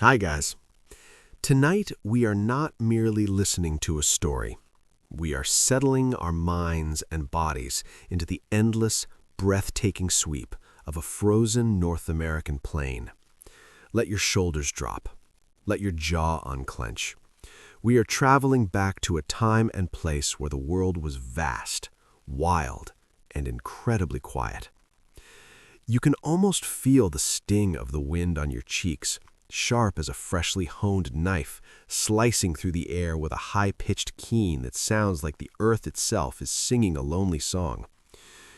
Hi, guys. Tonight, we are not merely listening to a story. We are settling our minds and bodies into the endless, breathtaking sweep of a frozen North American plain. Let your shoulders drop. Let your jaw unclench. We are traveling back to a time and place where the world was vast, wild, and incredibly quiet. You can almost feel the sting of the wind on your cheeks, sharp as a freshly honed knife, slicing through the air with a high-pitched keen that sounds like the earth itself is singing a lonely song.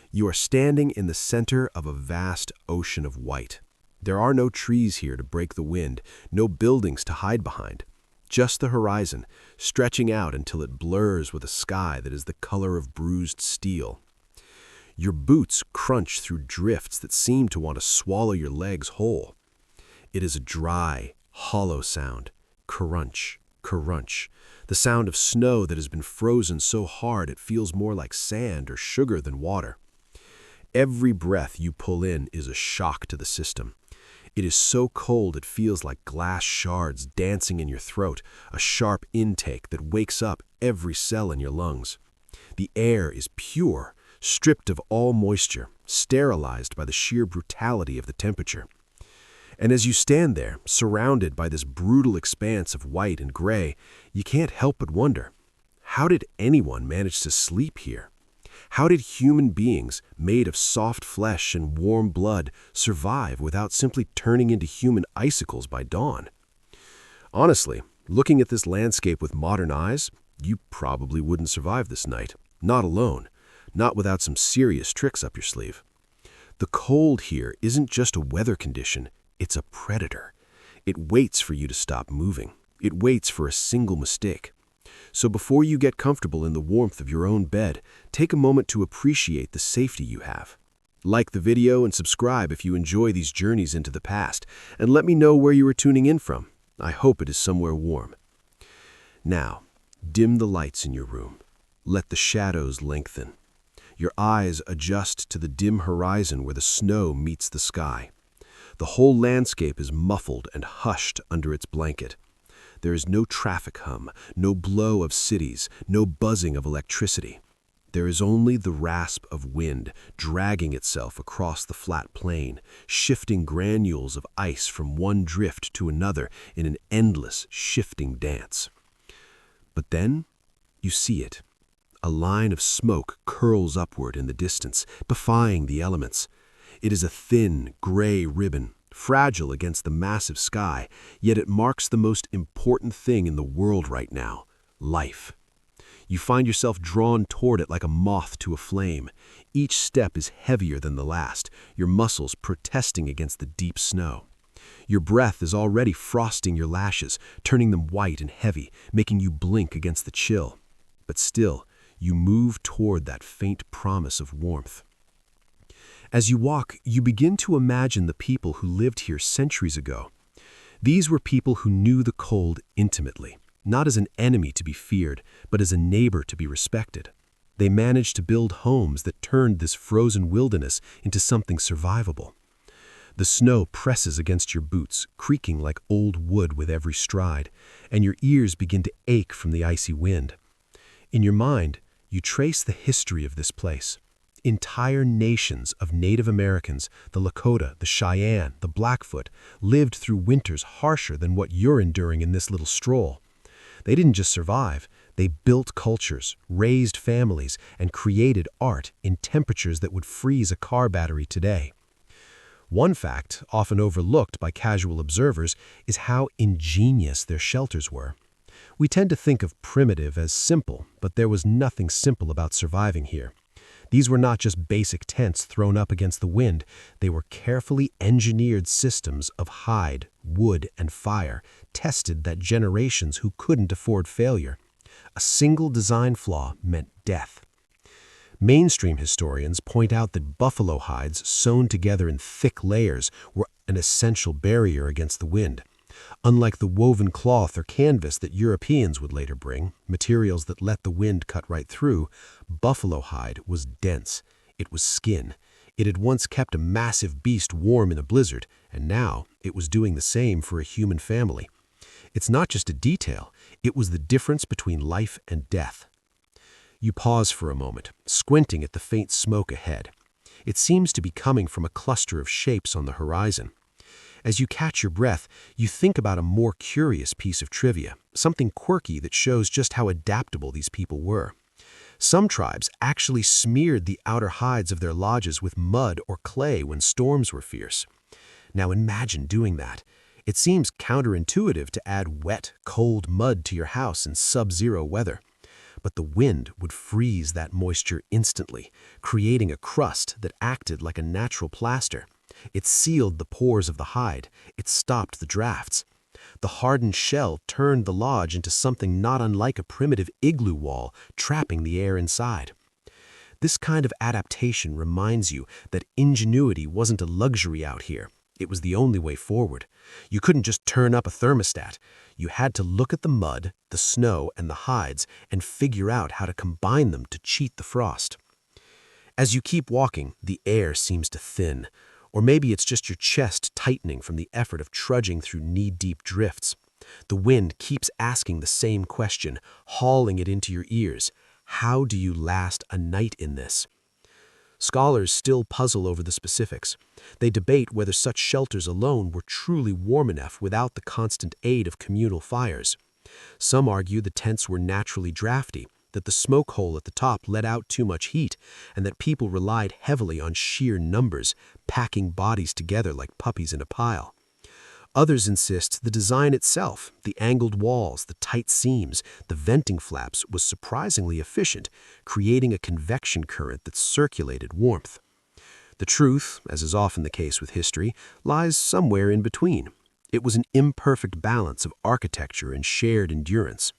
You are standing in the center of a vast ocean of white. There are no trees here to break the wind, no buildings to hide behind. Just the horizon, stretching out until it blurs with a sky that is the color of bruised steel. Your boots crunch through drifts that seem to want to swallow your legs whole. It is a dry, hollow sound, crunch, crunch, the sound of snow that has been frozen so hard it feels more like sand or sugar than water. Every breath you pull in is a shock to the system. It is so cold it feels like glass shards dancing in your throat, a sharp intake that wakes up every cell in your lungs. The air is pure, stripped of all moisture, sterilized by the sheer brutality of the temperature. And as you stand there, surrounded by this brutal expanse of white and gray, you can't help but wonder, how did anyone manage to sleep here? How did human beings, made of soft flesh and warm blood, survive without simply turning into human icicles by dawn? Honestly, looking at this landscape with modern eyes, you probably wouldn't survive this night. Not alone. Not without some serious tricks up your sleeve. The cold here isn't just a weather condition, it's a predator. It waits for you to stop moving. It waits for a single mistake. So before you get comfortable in the warmth of your own bed, take a moment to appreciate the safety you have. Like the video and subscribe if you enjoy these journeys into the past, and let me know where you are tuning in from. I hope it is somewhere warm. Now, dim the lights in your room. Let the shadows lengthen. Your eyes adjust to the dim horizon where the snow meets the sky. The whole landscape is muffled and hushed under its blanket. There is no traffic hum, no blow of cities, no buzzing of electricity. There is only the rasp of wind dragging itself across the flat plain, shifting granules of ice from one drift to another in an endless, shifting dance. But then, you see it. A line of smoke curls upward in the distance, defying the elements. It is a thin, gray ribbon, fragile against the massive sky, yet it marks the most important thing in the world right now, life. You find yourself drawn toward it like a moth to a flame. Each step is heavier than the last, your muscles protesting against the deep snow. Your breath is already frosting your lashes, turning them white and heavy, making you blink against the chill. But still, you move toward that faint promise of warmth. As you walk, you begin to imagine the people who lived here centuries ago. These were people who knew the cold intimately, not as an enemy to be feared, but as a neighbor to be respected. They managed to build homes that turned this frozen wilderness into something survivable. The snow presses against your boots, creaking like old wood with every stride, and your ears begin to ache from the icy wind. In your mind, you trace the history of this place. Entire nations of Native Americans, the Lakota, the Cheyenne, the Blackfoot, lived through winters harsher than what you're enduring in this little stroll. They didn't just survive, they built cultures, raised families, and created art in temperatures that would freeze a car battery today. One fact, often overlooked by casual observers, is how ingenious their shelters were. We tend to think of primitive as simple, but there was nothing simple about surviving here. These were not just basic tents thrown up against the wind, they were carefully engineered systems of hide, wood, and fire, tested that generations who couldn't afford failure. A single design flaw meant death. Mainstream historians point out that buffalo hides sewn together in thick layers were an essential barrier against the wind. Unlike the woven cloth or canvas that Europeans would later bring, materials that let the wind cut right through, buffalo hide was dense. It was skin. It had once kept a massive beast warm in a blizzard, and now it was doing the same for a human family. It's not just a detail, it was the difference between life and death. You pause for a moment, squinting at the faint smoke ahead. It seems to be coming from a cluster of shapes on the horizon. As you catch your breath, you think about a more curious piece of trivia, something quirky that shows just how adaptable these people were. Some tribes actually smeared the outer hides of their lodges with mud or clay when storms were fierce. Now imagine doing that. It seems counterintuitive to add wet, cold mud to your house in sub-zero weather. But the wind would freeze that moisture instantly, creating a crust that acted like a natural plaster. It sealed the pores of the hide. It stopped the drafts. The hardened shell turned the lodge into something not unlike a primitive igloo wall, trapping the air inside. This kind of adaptation reminds you that ingenuity wasn't a luxury out here. It was the only way forward. You couldn't just turn up a thermostat. You had to look at the mud, the snow, and the hides and figure out how to combine them to cheat the frost. As you keep walking, the air seems to thin. Or maybe it's just your chest tightening from the effort of trudging through knee-deep drifts. The wind keeps asking the same question, hauling it into your ears. How do you last a night in this? Scholars still puzzle over the specifics. They debate whether such shelters alone were truly warm enough without the constant aid of communal fires. Some argue the tents were naturally drafty, that the smoke hole at the top let out too much heat, and that people relied heavily on sheer numbers, packing bodies together like puppies in a pile. Others insist the design itself, the angled walls, the tight seams, the venting flaps, was surprisingly efficient, creating a convection current that circulated warmth. The truth, as is often the case with history, lies somewhere in between. It was an imperfect balance of architecture and shared endurance.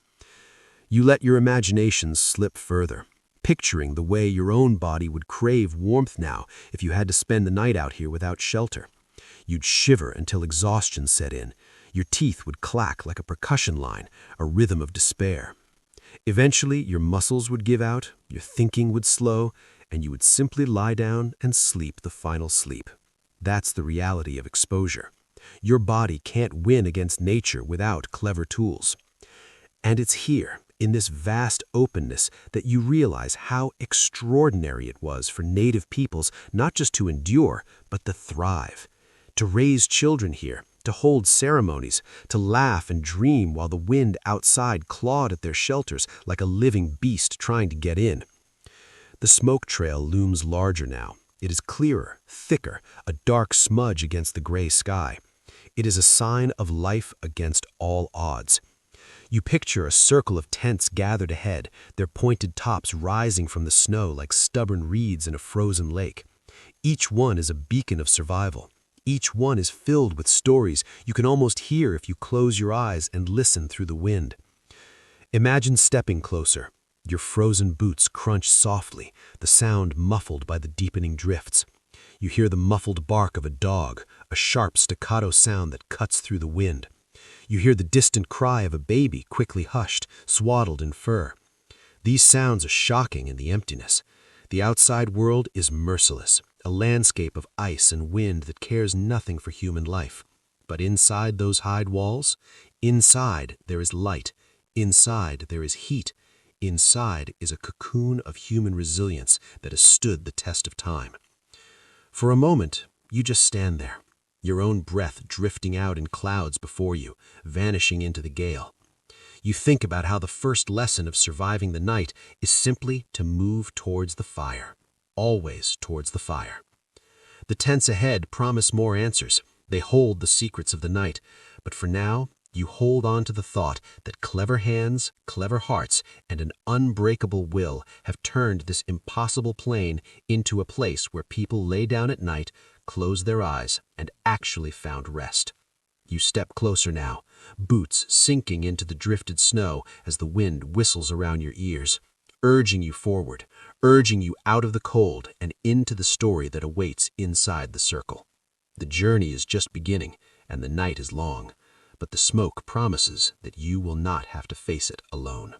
You let your imaginations slip further, picturing the way your own body would crave warmth now if you had to spend the night out here without shelter. You'd shiver until exhaustion set in. Your teeth would clack like a percussion line, a rhythm of despair. Eventually, your muscles would give out, your thinking would slow, and you would simply lie down and sleep the final sleep. That's the reality of exposure. Your body can't win against nature without clever tools. And it's here, in this vast openness, that you realize how extraordinary it was for native peoples not just to endure, but to thrive. To raise children here, to hold ceremonies, to laugh and dream while the wind outside clawed at their shelters like a living beast trying to get in. The smoke trail looms larger now. It is clearer, thicker, a dark smudge against the gray sky. It is a sign of life against all odds. You picture a circle of tents gathered ahead, their pointed tops rising from the snow like stubborn reeds in a frozen lake. Each one is a beacon of survival. Each one is filled with stories you can almost hear if you close your eyes and listen through the wind. Imagine stepping closer. Your frozen boots crunch softly, the sound muffled by the deepening drifts. You hear the muffled bark of a dog, a sharp staccato sound that cuts through the wind. You hear the distant cry of a baby quickly hushed, swaddled in fur. These sounds are shocking in the emptiness. The outside world is merciless, a landscape of ice and wind that cares nothing for human life. But inside those hide walls, inside there is light, inside there is heat, inside is a cocoon of human resilience that has stood the test of time. For a moment, you just stand there, your own breath drifting out in clouds before you, vanishing into the gale. You think about how the first lesson of surviving the night is simply to move towards the fire, always towards the fire. The tents ahead promise more answers. They hold the secrets of the night. But for now, you hold on to the thought that clever hands, clever hearts, and an unbreakable will have turned this impossible plain into a place where people lay down at night, close their eyes, and actually found rest. You step closer now, boots sinking into the drifted snow as the wind whistles around your ears, urging you forward, urging you out of the cold and into the story that awaits inside the circle. The journey is just beginning, and the night is long, but the smoke promises that you will not have to face it alone.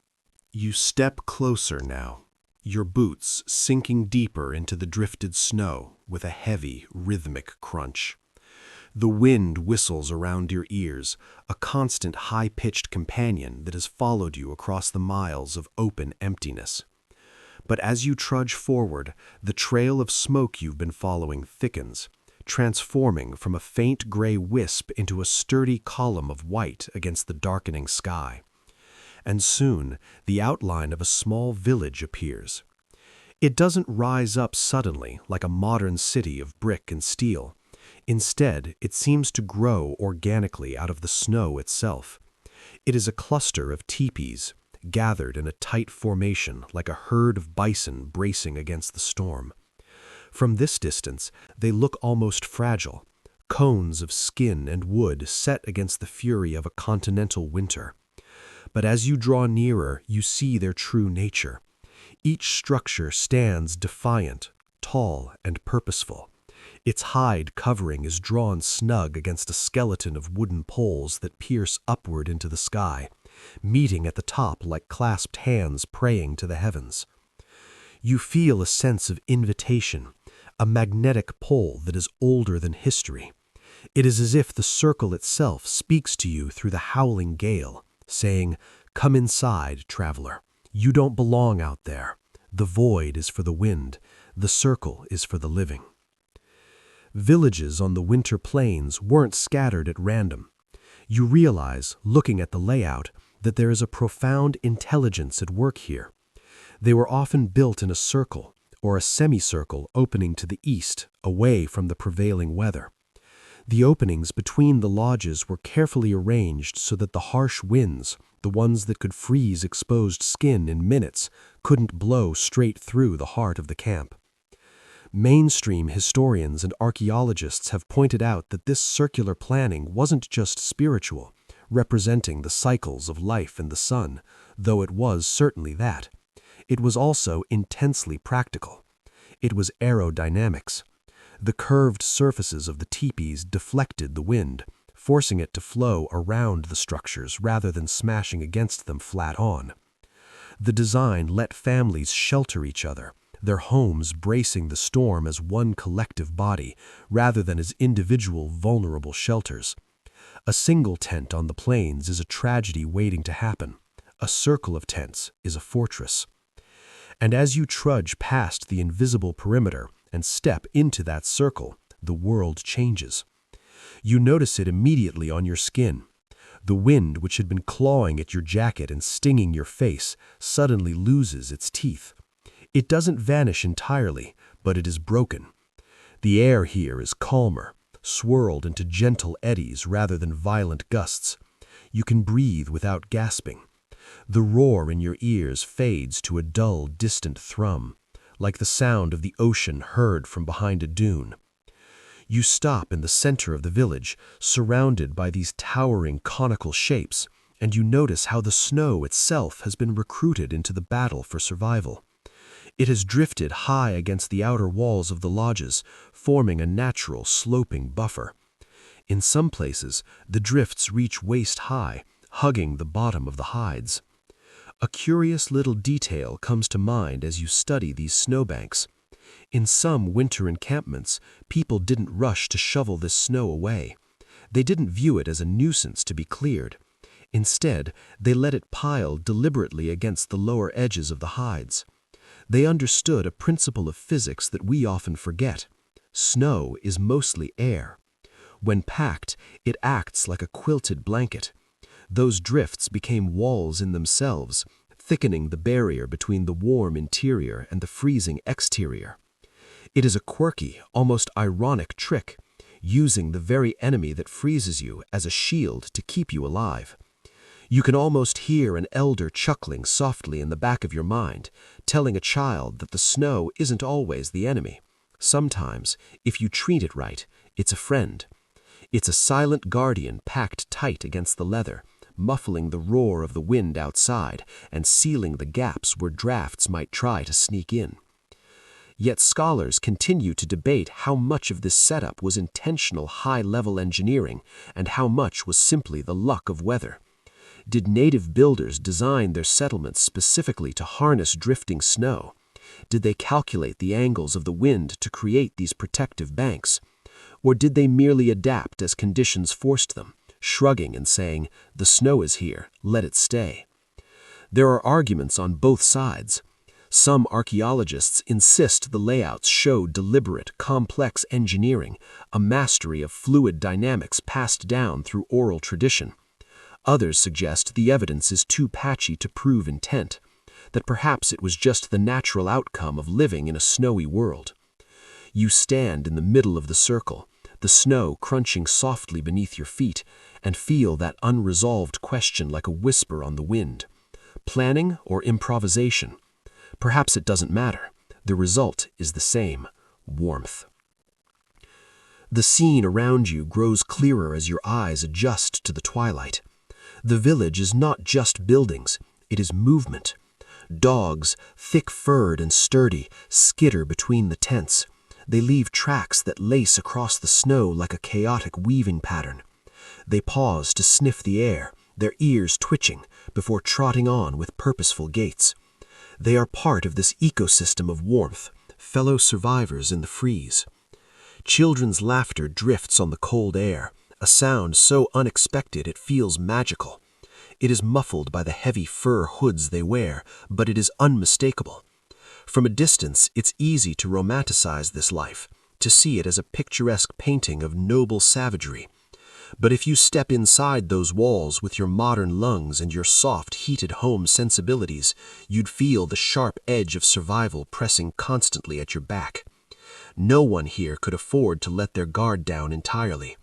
You step closer now. your boots sinking deeper into the drifted snow with a heavy, rhythmic crunch. The wind whistles around your ears, a constant high-pitched companion that has followed you across the miles of open emptiness. But as you trudge forward, the trail of smoke you've been following thickens, transforming from a faint gray wisp into a sturdy column of white against the darkening sky. And soon, the outline of a small village appears. It doesn't rise up suddenly like a modern city of brick and steel. Instead, it seems to grow organically out of the snow itself. It is a cluster of tipis, gathered in a tight formation like a herd of bison bracing against the storm. From this distance, they look almost fragile, cones of skin and wood set against the fury of a continental winter. But as you draw nearer, you see their true nature. Each structure stands defiant, tall, and purposeful. Its hide covering is drawn snug against a skeleton of wooden poles that pierce upward into the sky, meeting at the top like clasped hands praying to the heavens. You feel a sense of invitation, a magnetic pull that is older than history. It is as if the circle itself speaks to you through the howling gale, saying, "Come inside, traveler. You don't belong out there. The void is for the wind. The circle is for the living." Villages on the winter plains weren't scattered at random. You realize, looking at the layout, that there is a profound intelligence at work here. They were often built in a circle, or a semicircle opening to the east, away from the prevailing weather. The openings between the lodges were carefully arranged so that the harsh winds, the ones that could freeze exposed skin in minutes, couldn't blow straight through the heart of the camp. Mainstream historians and archaeologists have pointed out that this circular planning wasn't just spiritual, representing the cycles of life and the sun, though it was certainly that. It was also intensely practical. It was aerodynamics. The curved surfaces of the tipis deflected the wind, forcing it to flow around the structures rather than smashing against them flat on. The design let families shelter each other, their homes bracing the storm as one collective body rather than as individual vulnerable shelters. A single tent on the plains is a tragedy waiting to happen. A circle of tents is a fortress. And as you trudge past the invisible perimeter and step into that circle, the world changes. You notice it immediately on your skin. The wind, which had been clawing at your jacket and stinging your face, suddenly loses its teeth. It doesn't vanish entirely, but it is broken. The air here is calmer, swirled into gentle eddies rather than violent gusts. You can breathe without gasping. The roar in your ears fades to a dull, distant thrum, like the sound of the ocean heard from behind a dune. You stop in the center of the village, surrounded by these towering conical shapes, and you notice how the snow itself has been recruited into the battle for survival. It has drifted high against the outer walls of the lodges, forming a natural sloping buffer. In some places, the drifts reach waist-high, hugging the bottom of the hides. A curious little detail comes to mind as you study these snowbanks. In some winter encampments, people didn't rush to shovel this snow away. They didn't view it as a nuisance to be cleared. Instead, they let it pile deliberately against the lower edges of the hides. They understood a principle of physics that we often forget. Snow is mostly air. When packed, it acts like a quilted blanket. Those drifts became walls in themselves, thickening the barrier between the warm interior and the freezing exterior. It is a quirky, almost ironic trick, using the very enemy that freezes you as a shield to keep you alive. You can almost hear an elder chuckling softly in the back of your mind, telling a child that the snow isn't always the enemy. Sometimes, if you treat it right, it's a friend. It's a silent guardian packed tight against the leather, muffling the roar of the wind outside and sealing the gaps where drafts might try to sneak in. Yet scholars continue to debate how much of this setup was intentional high-level engineering and how much was simply the luck of weather. Did native builders design their settlements specifically to harness drifting snow? Did they calculate the angles of the wind to create these protective banks? Or did they merely adapt as conditions forced them, shrugging and saying, "The snow is here, let it stay"? There are arguments on both sides. Some archaeologists insist the layouts show deliberate, complex engineering, a mastery of fluid dynamics passed down through oral tradition. Others suggest the evidence is too patchy to prove intent, that perhaps it was just the natural outcome of living in a snowy world. You stand in the middle of the circle, the snow crunching softly beneath your feet, and feel that unresolved question like a whisper on the wind. Planning or improvisation? Perhaps it doesn't matter. The result is the same: warmth. The scene around you grows clearer as your eyes adjust to the twilight. The village is not just buildings, it is movement. Dogs, thick-furred and sturdy, skitter between the tents. They leave tracks that lace across the snow like a chaotic weaving pattern. They pause to sniff the air, their ears twitching, before trotting on with purposeful gaits. They are part of this ecosystem of warmth, fellow survivors in the freeze. Children's laughter drifts on the cold air, a sound so unexpected it feels magical. It is muffled by the heavy fur hoods they wear, but it is unmistakable. From a distance, it's easy to romanticize this life, to see it as a picturesque painting of noble savagery. But if you step inside those walls with your modern lungs and your soft, heated home sensibilities, you'd feel the sharp edge of survival pressing constantly at your back. No one here could afford to let their guard down entirely.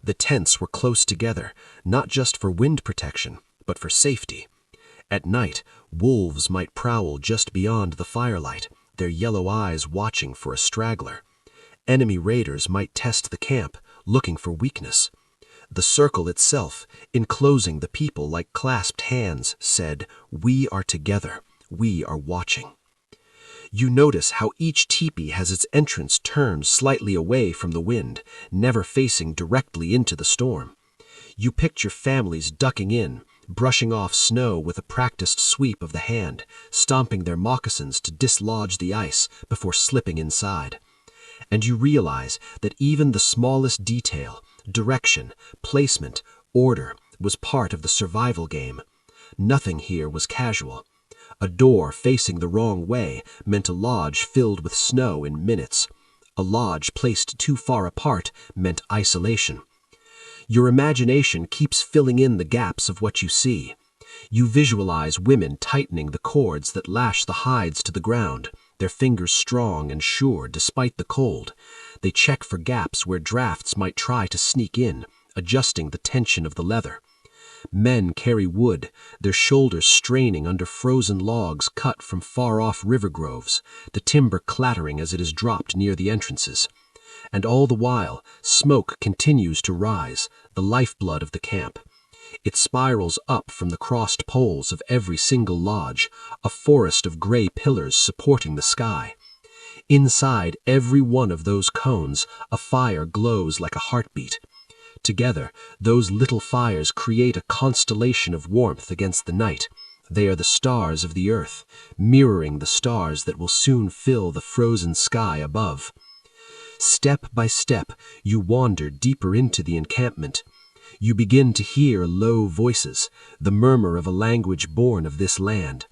The tents were close together, not just for wind protection, but for safety. At night, wolves might prowl just beyond the firelight, their yellow eyes watching for a straggler. Enemy raiders might test the camp, looking for weakness. The circle itself, enclosing the people like clasped hands, said, "We are together. We are watching." You notice how each tipi has its entrance turned slightly away from the wind, never facing directly into the storm. You picture families ducking in, brushing off snow with a practiced sweep of the hand, stomping their moccasins to dislodge the ice before slipping inside. And you realize that even the smallest detail, direction, placement, order, was part of the survival game. Nothing here was casual. A door facing the wrong way meant a lodge filled with snow in minutes. A lodge placed too far apart meant isolation. Your imagination keeps filling in the gaps of what you see. You visualize women tightening the cords that lash the hides to the ground, their fingers strong and sure despite the cold. They check for gaps where drafts might try to sneak in, adjusting the tension of the leather. Men carry wood, their shoulders straining under frozen logs cut from far-off river groves, the timber clattering as it is dropped near the entrances. And all the while, smoke continues to rise, the lifeblood of the camp. It spirals up from the crossed poles of every single lodge, a forest of gray pillars supporting the sky. Inside every one of those cones, a fire glows like a heartbeat. Together, those little fires create a constellation of warmth against the night. They are the stars of the earth, mirroring the stars that will soon fill the frozen sky above. Step by step, you wander deeper into the encampment. You begin to hear low voices, the murmur of a language born of this land.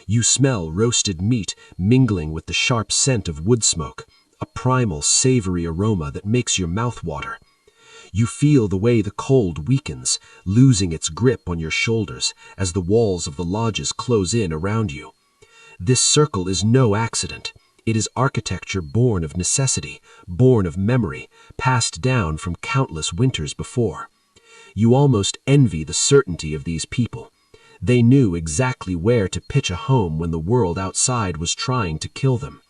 You smell roasted meat mingling with the sharp scent of wood smoke, a primal, savory aroma that makes your mouth water. You feel the way the cold weakens, losing its grip on your shoulders as the walls of the lodges close in around you. This circle is no accident. It is architecture born of necessity, born of memory, passed down from countless winters before. You almost envy the certainty of these people. They knew exactly where to pitch a home when the world outside was trying to kill them.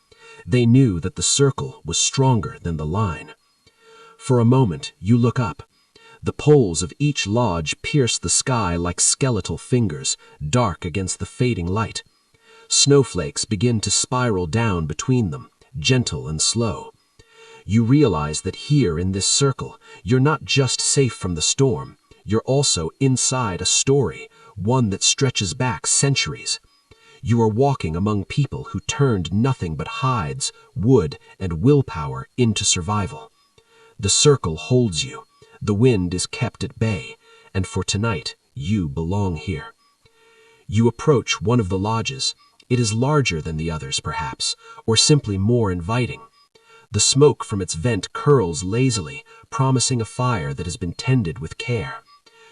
They knew that the circle was stronger than the line. For a moment, you look up. The poles of each lodge pierce the sky like skeletal fingers, dark against the fading light. Snowflakes begin to spiral down between them, gentle and slow. You realize that here in this circle, you're not just safe from the storm, you're also inside a story, one that stretches back centuries. You are walking among people who turned nothing but hides, wood, and willpower into survival. The circle holds you. The wind is kept at bay, and for tonight, you belong here. You approach one of the lodges. It is larger than the others, perhaps, or simply more inviting. The smoke from its vent curls lazily, promising a fire that has been tended with care.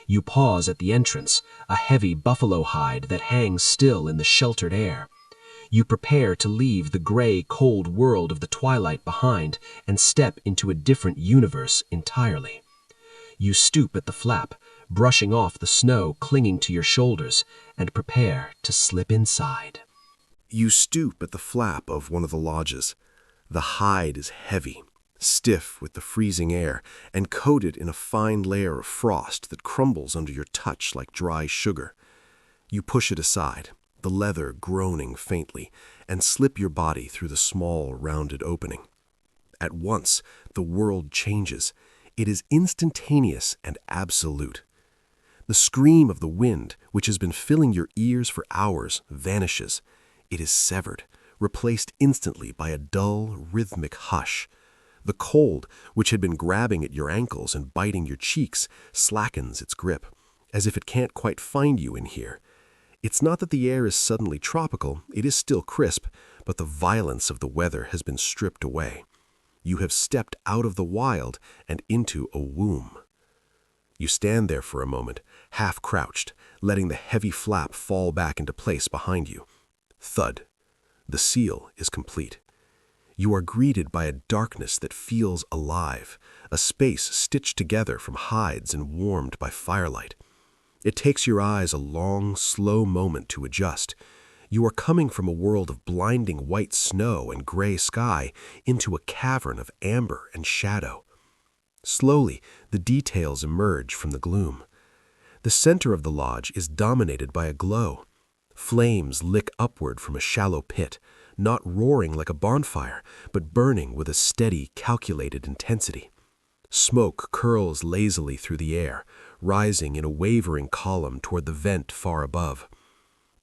You pause at the entrance, a heavy buffalo hide that hangs still in the sheltered air. You prepare to leave the gray, cold world of the twilight behind and step into a different universe entirely. You stoop at the flap, brushing off the snow clinging to your shoulders, and prepare to slip inside. You stoop at the flap of one of the lodges. The hide is heavy, stiff with the freezing air, and coated in a fine layer of frost that crumbles under your touch like dry sugar. You push it aside, the leather groaning faintly, and slip your body through the small, rounded opening. At once, the world changes. It is instantaneous and absolute. The scream of the wind, which has been filling your ears for hours, vanishes. It is severed, replaced instantly by a dull, rhythmic hush. The cold, which had been grabbing at your ankles and biting your cheeks, slackens its grip, as if it can't quite find you in here. It's not that the air is suddenly tropical, it is still crisp, but the violence of the weather has been stripped away. You have stepped out of the wild and into a womb. You stand there for a moment, half crouched, letting the heavy flap fall back into place behind you. Thud. The seal is complete. You are greeted by a darkness that feels alive, a space stitched together from hides and warmed by firelight. It takes your eyes a long, slow moment to adjust. You are coming from a world of blinding white snow and gray sky into a cavern of amber and shadow. Slowly, the details emerge from the gloom. The center of the lodge is dominated by a glow. Flames lick upward from a shallow pit, not roaring like a bonfire, but burning with a steady, calculated intensity. Smoke curls lazily through the air, rising in a wavering column toward the vent far above.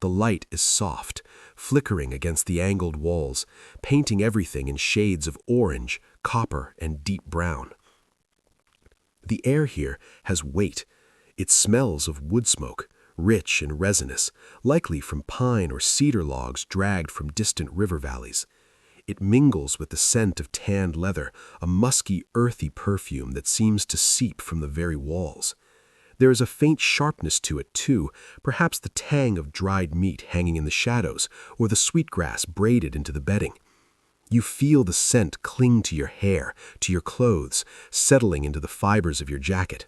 The light is soft, flickering against the angled walls, painting everything in shades of orange, copper, and deep brown. The air here has weight. It smells of wood smoke, rich and resinous, likely from pine or cedar logs dragged from distant river valleys. It mingles with the scent of tanned leather, a musky, earthy perfume that seems to seep from the very walls. There is a faint sharpness to it, too, perhaps the tang of dried meat hanging in the shadows, or the sweetgrass braided into the bedding. You feel the scent cling to your hair, to your clothes, settling into the fibers of your jacket.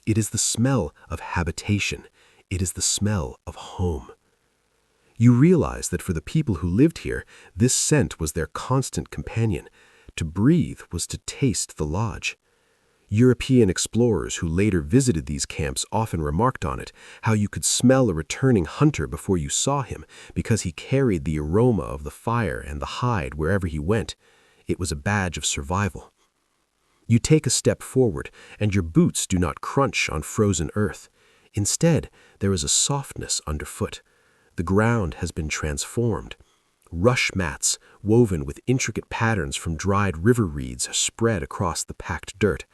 It is the smell of habitation. It is the smell of home. You realize that for the people who lived here, this scent was their constant companion. To breathe was to taste the lodge. European explorers who later visited these camps often remarked on it, how you could smell a returning hunter before you saw him because he carried the aroma of the fire and the hide wherever he went. It was a badge of survival. You take a step forward, and your boots do not crunch on frozen earth. Instead, there is a softness underfoot. The ground has been transformed. Rush mats, woven with intricate patterns from dried river reeds, spread across the packed dirt.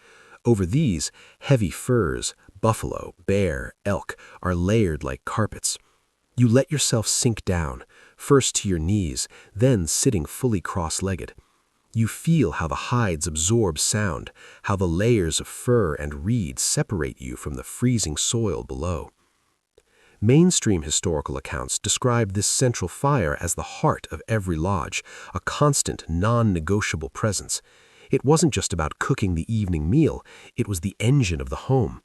Over these, heavy furs, buffalo, bear, elk, are layered like carpets. You let yourself sink down, first to your knees, then sitting fully cross-legged. You feel how the hides absorb sound, how the layers of fur and reed separate you from the freezing soil below. Mainstream historical accounts describe this central fire as the heart of every lodge, a constant, non-negotiable presence. It wasn't just about cooking the evening meal, it was the engine of the home.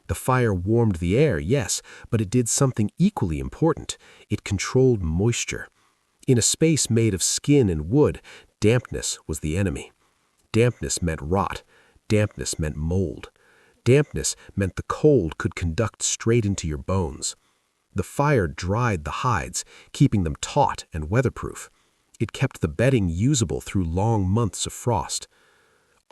The fire warmed the air, yes, but it did something equally important. It controlled moisture. In a space made of skin and wood, dampness was the enemy. Dampness meant rot. Dampness meant mold. Dampness meant the cold could conduct straight into your bones. The fire dried the hides, keeping them taut and weatherproof. It kept the bedding usable through long months of frost.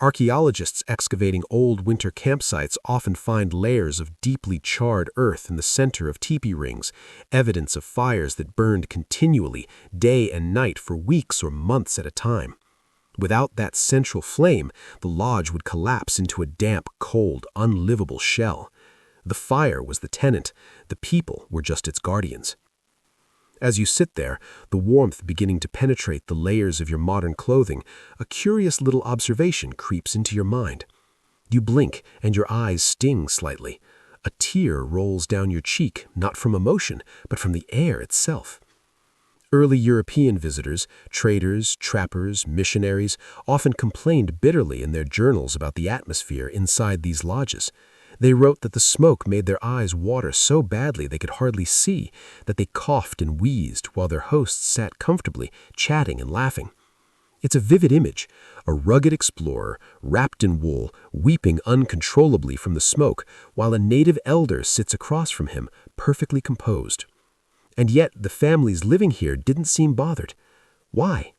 Archaeologists excavating old winter campsites often find layers of deeply charred earth in the center of teepee rings, evidence of fires that burned continually, day and night for weeks or months at a time. Without that central flame, the lodge would collapse into a damp, cold, unlivable shell. The fire was the tenant, the people were just its guardians. As you sit there, the warmth beginning to penetrate the layers of your modern clothing, a curious little observation creeps into your mind. You blink and your eyes sting slightly. A tear rolls down your cheek, not from emotion, but from the air itself. Early European visitors, traders, trappers, missionaries, often complained bitterly in their journals about the atmosphere inside these lodges. They wrote that the smoke made their eyes water so badly they could hardly see, that they coughed and wheezed while their hosts sat comfortably, chatting and laughing. It's a vivid image, a rugged explorer, wrapped in wool, weeping uncontrollably from the smoke, while a native elder sits across from him, perfectly composed. And yet the families living here didn't seem bothered. Why?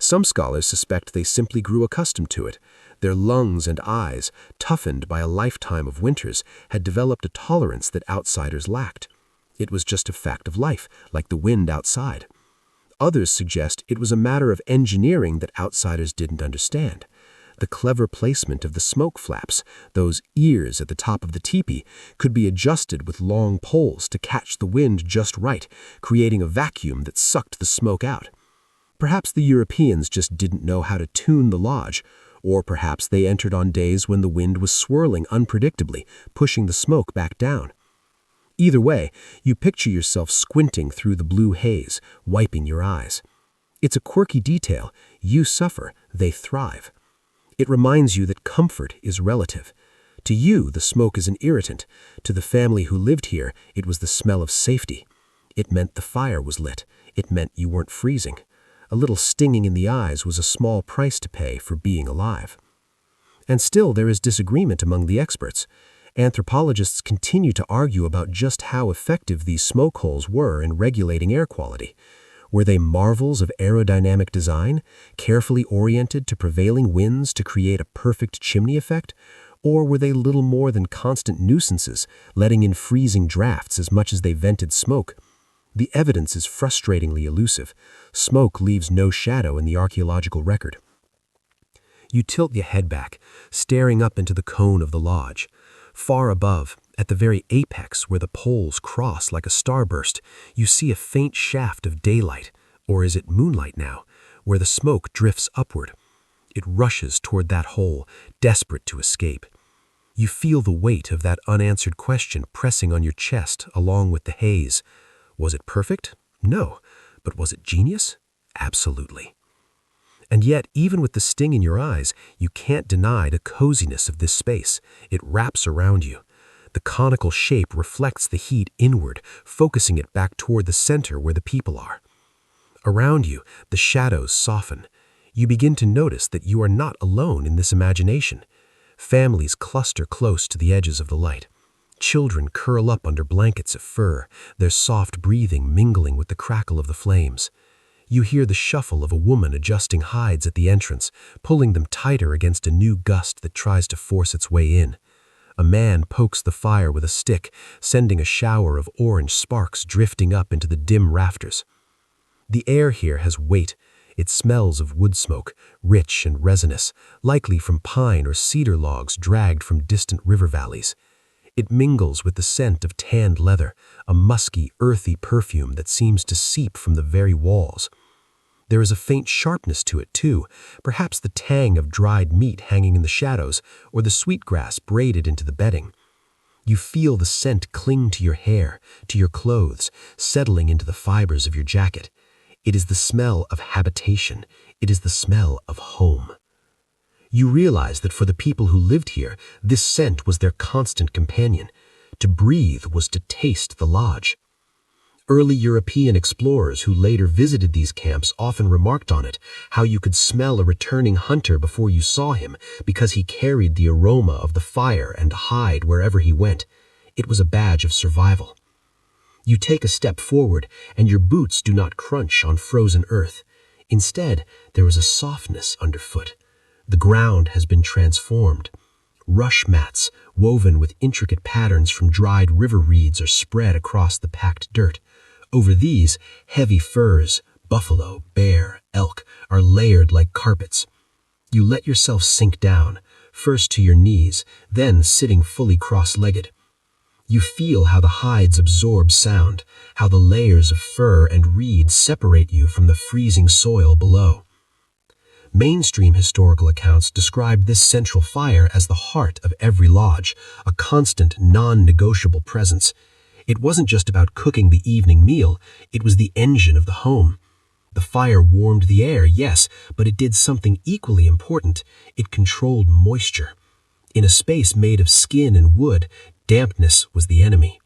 Some scholars suspect they simply grew accustomed to it. Their lungs and eyes, toughened by a lifetime of winters, had developed a tolerance that outsiders lacked. It was just a fact of life, like the wind outside. Others suggest it was a matter of engineering that outsiders didn't understand. The clever placement of the smoke flaps, those ears at the top of the teepee, could be adjusted with long poles to catch the wind just right, creating a vacuum that sucked the smoke out. Perhaps the Europeans just didn't know how to tune the lodge, or perhaps they entered on days when the wind was swirling unpredictably, pushing the smoke back down. Either way, you picture yourself squinting through the blue haze, wiping your eyes. It's a quirky detail. You suffer, they thrive. It reminds you that comfort is relative. To you, the smoke is an irritant. To the family who lived here, it was the smell of safety. It meant the fire was lit. It meant you weren't freezing. A little stinging in the eyes was a small price to pay for being alive. And still there is disagreement among the experts. Anthropologists continue to argue about just how effective these smoke holes were in regulating air quality. Were they marvels of aerodynamic design, carefully oriented to prevailing winds to create a perfect chimney effect? Or were they little more than constant nuisances, letting in freezing drafts as much as they vented smoke? The evidence is frustratingly elusive. Smoke leaves no shadow in the archaeological record. You tilt your head back, staring up into the cone of the lodge. Far above, at the very apex where the poles cross like a starburst, you see a faint shaft of daylight, or is it moonlight now, where the smoke drifts upward. It rushes toward that hole, desperate to escape. You feel the weight of that unanswered question pressing on your chest along with the haze. Was it perfect? No. But was it genius? Absolutely. And yet, even with the sting in your eyes, you can't deny the coziness of this space. It wraps around you. The conical shape reflects the heat inward, focusing it back toward the center where the people are. Around you, the shadows soften. You begin to notice that you are not alone in this imagination. Families cluster close to the edges of the light. Children curl up under blankets of fur, their soft breathing mingling with the crackle of the flames. You hear the shuffle of a woman adjusting hides at the entrance, pulling them tighter against a new gust that tries to force its way in. A man pokes the fire with a stick, sending a shower of orange sparks drifting up into the dim rafters. The air here has weight. It smells of wood smoke, rich and resinous, likely from pine or cedar logs dragged from distant river valleys. It mingles with the scent of tanned leather, a musky, earthy perfume that seems to seep from the very walls. There is a faint sharpness to it, too, perhaps the tang of dried meat hanging in the shadows or the sweetgrass braided into the bedding. You feel the scent cling to your hair, to your clothes, settling into the fibers of your jacket. It is the smell of habitation. It is the smell of home. You realize that for the people who lived here, this scent was their constant companion. To breathe was to taste the lodge. Early European explorers who later visited these camps often remarked on it, how you could smell a returning hunter before you saw him because he carried the aroma of the fire and hide wherever he went. It was a badge of survival. You take a step forward, and your boots do not crunch on frozen earth. Instead, there is a softness underfoot. The ground has been transformed. Rush mats, woven with intricate patterns from dried river reeds, are spread across the packed dirt. Over these, heavy furs, buffalo, bear, elk, are layered like carpets. You let yourself sink down, first to your knees, then sitting fully cross-legged. You feel how the hides absorb sound, how the layers of fur and reed separate you from the freezing soil below. Mainstream historical accounts described this central fire as the heart of every lodge, a constant, non-negotiable presence. It wasn't just about cooking the evening meal, it was the engine of the home. The fire warmed the air, yes, but it did something equally important. It controlled moisture. In a space made of skin and wood, dampness was the enemy.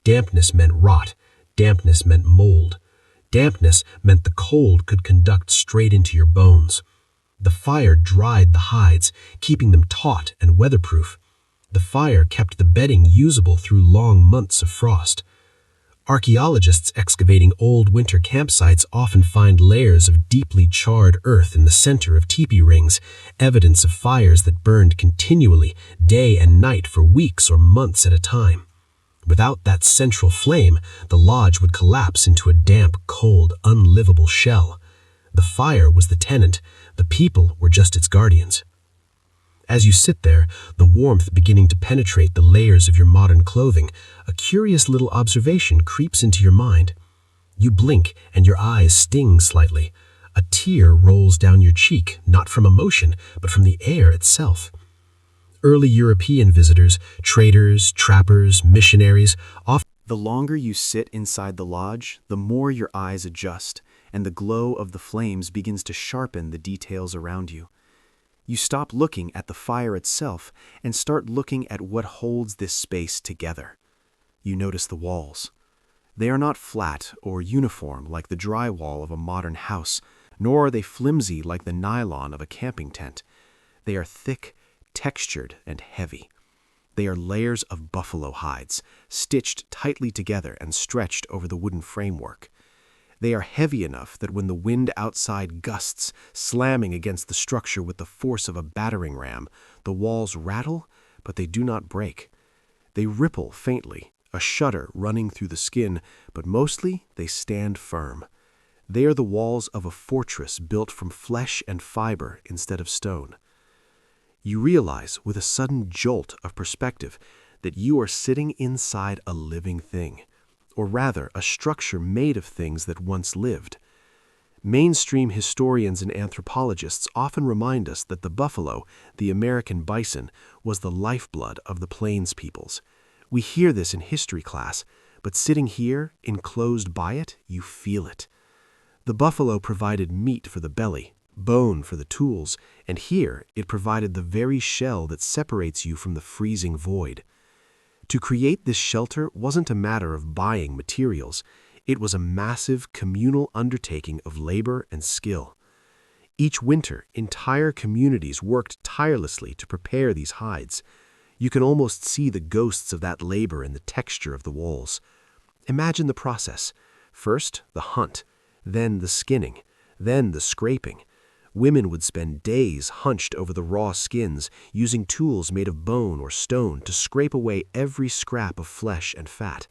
Dampness meant rot. Dampness meant mold. Dampness meant the cold could conduct straight into your bones. The fire dried the hides, keeping them taut and weatherproof. The fire kept the bedding usable through long months of frost. Archaeologists excavating old winter campsites often find layers of deeply charred earth in the center of tipi rings, evidence of fires that burned continually, day and night for weeks or months at a time. Without that central flame, the lodge would collapse into a damp, cold, unlivable shell. The fire was the tenant, the people were just its guardians. As you sit there, the warmth beginning to penetrate the layers of your modern clothing, a curious little observation creeps into your mind. You blink and your eyes sting slightly. A tear rolls down your cheek, not from emotion, but from the air itself. Early European visitors, traders, trappers, missionaries, often... The longer you sit inside the lodge, the more your eyes adjust, and the glow of the flames begins to sharpen the details around you. You stop looking at the fire itself and start looking at what holds this space together. You notice the walls. They are not flat or uniform like the drywall of a modern house, nor are they flimsy like the nylon of a camping tent. They are thick, textured, and heavy. They are layers of buffalo hides, stitched tightly together and stretched over the wooden framework. They are heavy enough that when the wind outside gusts, slamming against the structure with the force of a battering ram, the walls rattle, but they do not break. They ripple faintly, a shudder running through the skin, but mostly they stand firm. They are the walls of a fortress built from flesh and fiber instead of stone. You realize with a sudden jolt of perspective that you are sitting inside a living thing, or rather a structure made of things that once lived. Mainstream historians and anthropologists often remind us that the buffalo, the American bison, was the lifeblood of the plains peoples. We hear this in history class, but sitting here, enclosed by it, you feel it. The buffalo provided meat for the belly, bone for the tools, and here it provided the very shell that separates you from the freezing void. To create this shelter wasn't a matter of buying materials. It was a massive communal undertaking of labor and skill. Each winter, entire communities worked tirelessly to prepare these hides. You can almost see the ghosts of that labor in the texture of the walls. Imagine the process. First, the hunt, then the skinning, then the scraping. Women would spend days hunched over the raw skins, using tools made of bone or stone to scrape away every scrap of flesh and fat.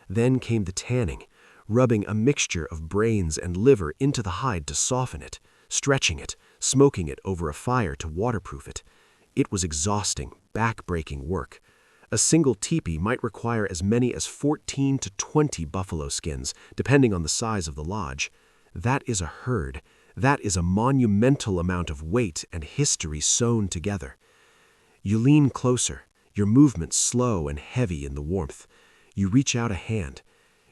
Then came the tanning, rubbing a mixture of brains and liver into the hide to soften it, stretching it, smoking it over a fire to waterproof it. It was exhausting, back-breaking work. A single tipi might require as many as 14 to 20 buffalo skins, depending on the size of the lodge. That is a herd. That is a monumental amount of weight and history sewn together. You lean closer, your movements slow and heavy in the warmth. You reach out a hand.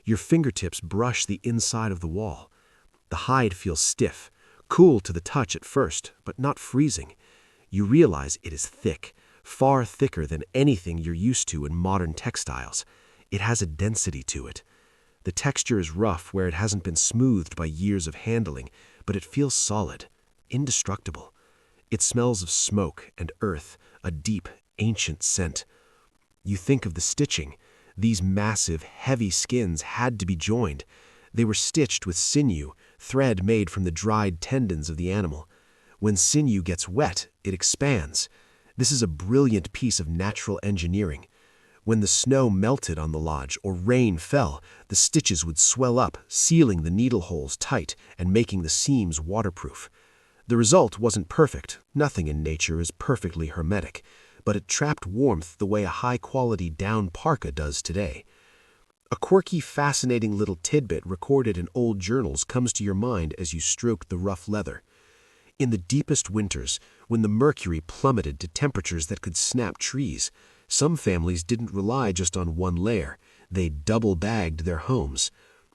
Your fingertips brush the inside of the wall. The hide feels stiff, cool to the touch at first, but not freezing. You realize it is thick, far thicker than anything you're used to in modern textiles. It has a density to it. The texture is rough where it hasn't been smoothed by years of handling, but it feels solid, indestructible. It smells of smoke and earth, a deep, ancient scent. You think of the stitching. These massive, heavy skins had to be joined. They were stitched with sinew, thread made from the dried tendons of the animal. When sinew gets wet, it expands. This is a brilliant piece of natural engineering. When the snow melted on the lodge or rain fell, the stitches would swell up, sealing the needle holes tight and making the seams waterproof. The result wasn't perfect. Nothing in nature is perfectly hermetic, but it trapped warmth the way a high-quality down parka does today. A quirky, fascinating little tidbit recorded in old journals comes to your mind as you stroke the rough leather. In the deepest winters, when the mercury plummeted to temperatures that could snap trees, some families didn't rely just on one layer. They double-bagged their homes.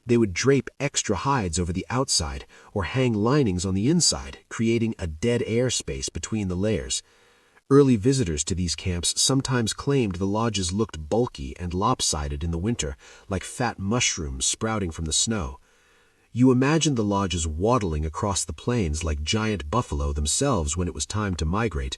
They would drape extra hides over the outside or hang linings on the inside, creating a dead air space between the layers. Early visitors to these camps sometimes claimed the lodges looked bulky and lopsided in the winter, like fat mushrooms sprouting from the snow. You imagined the lodges waddling across the plains like giant buffalo themselves when it was time to migrate,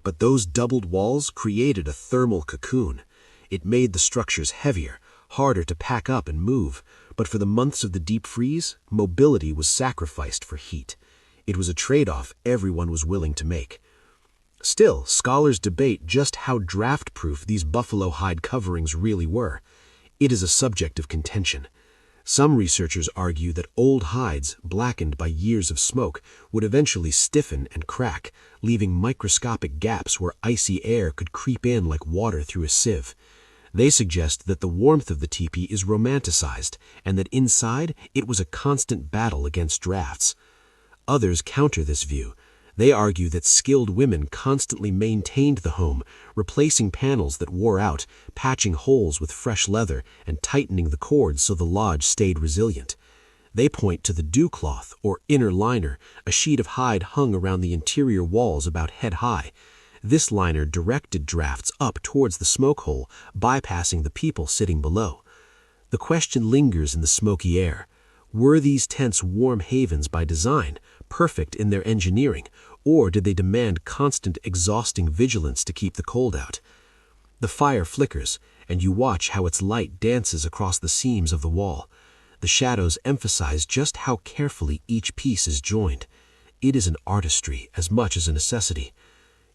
but those doubled walls created a thermal cocoon. It made the structures heavier, harder to pack up and move, but for the months of the deep freeze, mobility was sacrificed for heat. It was a trade-off everyone was willing to make. Still, scholars debate just how draft-proof these buffalo hide coverings really were. It is a subject of contention. Some researchers argue that old hides, blackened by years of smoke, would eventually stiffen and crack, leaving microscopic gaps where icy air could creep in like water through a sieve. They suggest that the warmth of the teepee is romanticized, and that inside it was a constant battle against drafts. Others counter this view. They argue that skilled women constantly maintained the home, replacing panels that wore out, patching holes with fresh leather, and tightening the cords so the lodge stayed resilient. They point to the dew cloth, or inner liner, a sheet of hide hung around the interior walls about head-high. This liner directed drafts up towards the smoke hole, bypassing the people sitting below. The question lingers in the smoky air. Were these tents warm havens by design, perfect in their engineering, or did they demand constant, exhausting vigilance to keep the cold out? The fire flickers, and you watch how its light dances across the seams of the wall. The shadows emphasize just how carefully each piece is joined. It is an artistry as much as a necessity.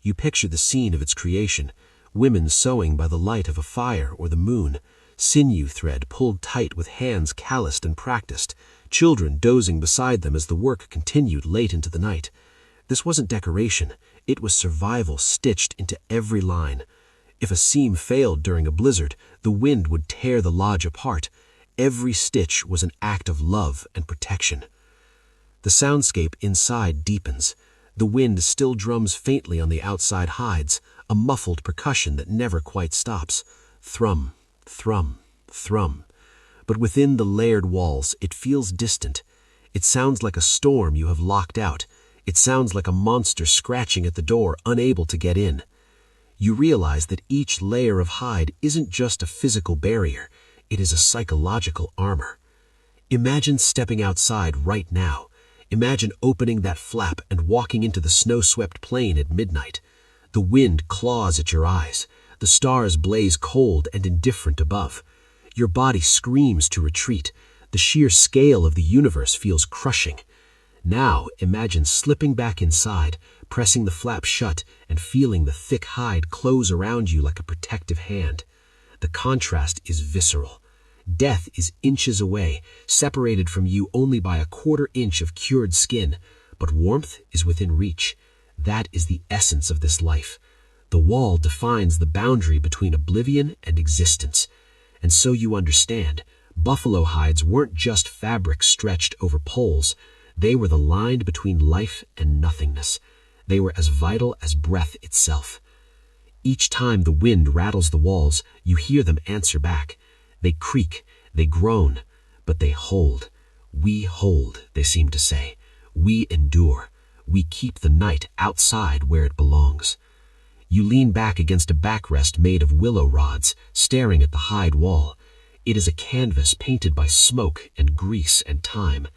You picture the scene of its creation, women sewing by the light of a fire or the moon, sinew thread pulled tight with hands calloused and practiced, children dozing beside them as the work continued late into the night. This wasn't decoration, it was survival stitched into every line. If a seam failed during a blizzard, the wind would tear the lodge apart. Every stitch was an act of love and protection. The soundscape inside deepens. The wind still drums faintly on the outside hides, a muffled percussion that never quite stops. Thrum, thrum, thrum. But within the layered walls, it feels distant. It sounds like a storm you have locked out. It sounds like a monster scratching at the door, unable to get in. You realize that each layer of hide isn't just a physical barrier. It is a psychological armor. Imagine stepping outside right now. Imagine opening that flap and walking into the snow-swept plain at midnight. The wind claws at your eyes. The stars blaze cold and indifferent above. Your body screams to retreat. The sheer scale of the universe feels crushing. Now imagine slipping back inside, pressing the flap shut, and feeling the thick hide close around you like a protective hand. The contrast is visceral. Death is inches away, separated from you only by a quarter-inch of cured skin, but warmth is within reach. That is the essence of this life. The wall defines the boundary between oblivion and existence. And so you understand, buffalo hides weren't just fabric stretched over poles. They were the line between life and nothingness. They were as vital as breath itself. Each time the wind rattles the walls, you hear them answer back. They creak, they groan, but they hold. We hold, they seem to say. We endure. We keep the night outside where it belongs. You lean back against a backrest made of willow rods, staring at the hide wall. It is a canvas painted by smoke and grease and time.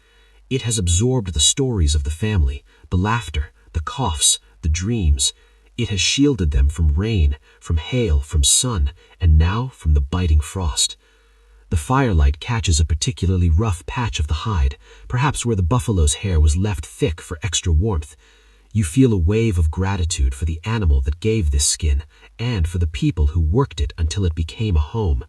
It has absorbed the stories of the family, the laughter, the coughs, the dreams. It has shielded them from rain, from hail, from sun, and now from the biting frost. The firelight catches a particularly rough patch of the hide, perhaps where the buffalo's hair was left thick for extra warmth. You feel a wave of gratitude for the animal that gave this skin and for the people who worked it until it became a home.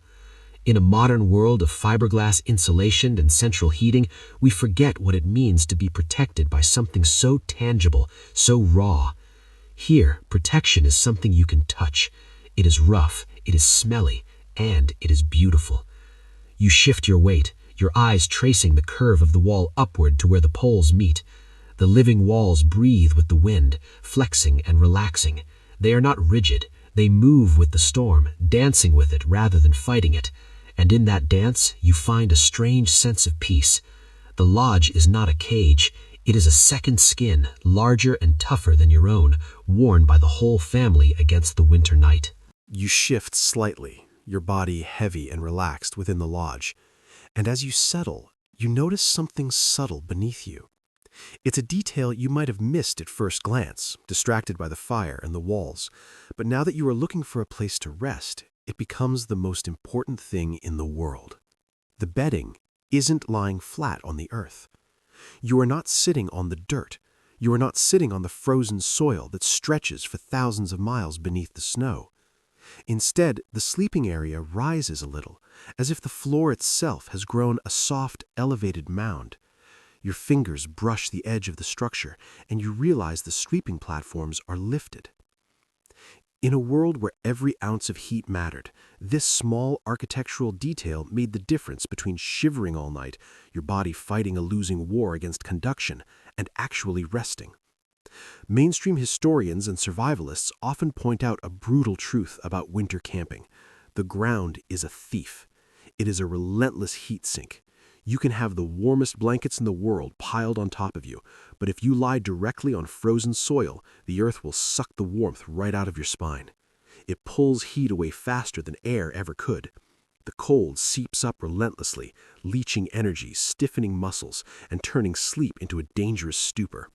In a modern world of fiberglass insulation and central heating, we forget what it means to be protected by something so tangible, so raw. Here, protection is something you can touch. It is rough, it is smelly, and it is beautiful. You shift your weight, your eyes tracing the curve of the wall upward to where the poles meet. The living walls breathe with the wind, flexing and relaxing. They are not rigid. They move with the storm, dancing with it rather than fighting it. And in that dance, you find a strange sense of peace. The lodge is not a cage. It is a second skin, larger and tougher than your own, worn by the whole family against the winter night. You shift slightly, your body heavy and relaxed within the lodge. And as you settle, you notice something subtle beneath you. It's a detail you might have missed at first glance, distracted by the fire and the walls. But now that you are looking for a place to rest, it becomes the most important thing in the world. The bedding isn't lying flat on the earth. You are not sitting on the dirt. You are not sitting on the frozen soil that stretches for thousands of miles beneath the snow. Instead, the sleeping area rises a little, as if the floor itself has grown a soft, elevated mound. Your fingers brush the edge of the structure, and you realize the sleeping platforms are lifted. In a world where every ounce of heat mattered, this small architectural detail made the difference between shivering all night, your body fighting a losing war against conduction, and actually resting. Mainstream historians and survivalists often point out a brutal truth about winter camping. The ground is a thief. It is a relentless heat sink. You can have the warmest blankets in the world piled on top of you, but if you lie directly on frozen soil, the earth will suck the warmth right out of your spine. It pulls heat away faster than air ever could. The cold seeps up relentlessly, leaching energy, stiffening muscles, and turning sleep into a dangerous stupor.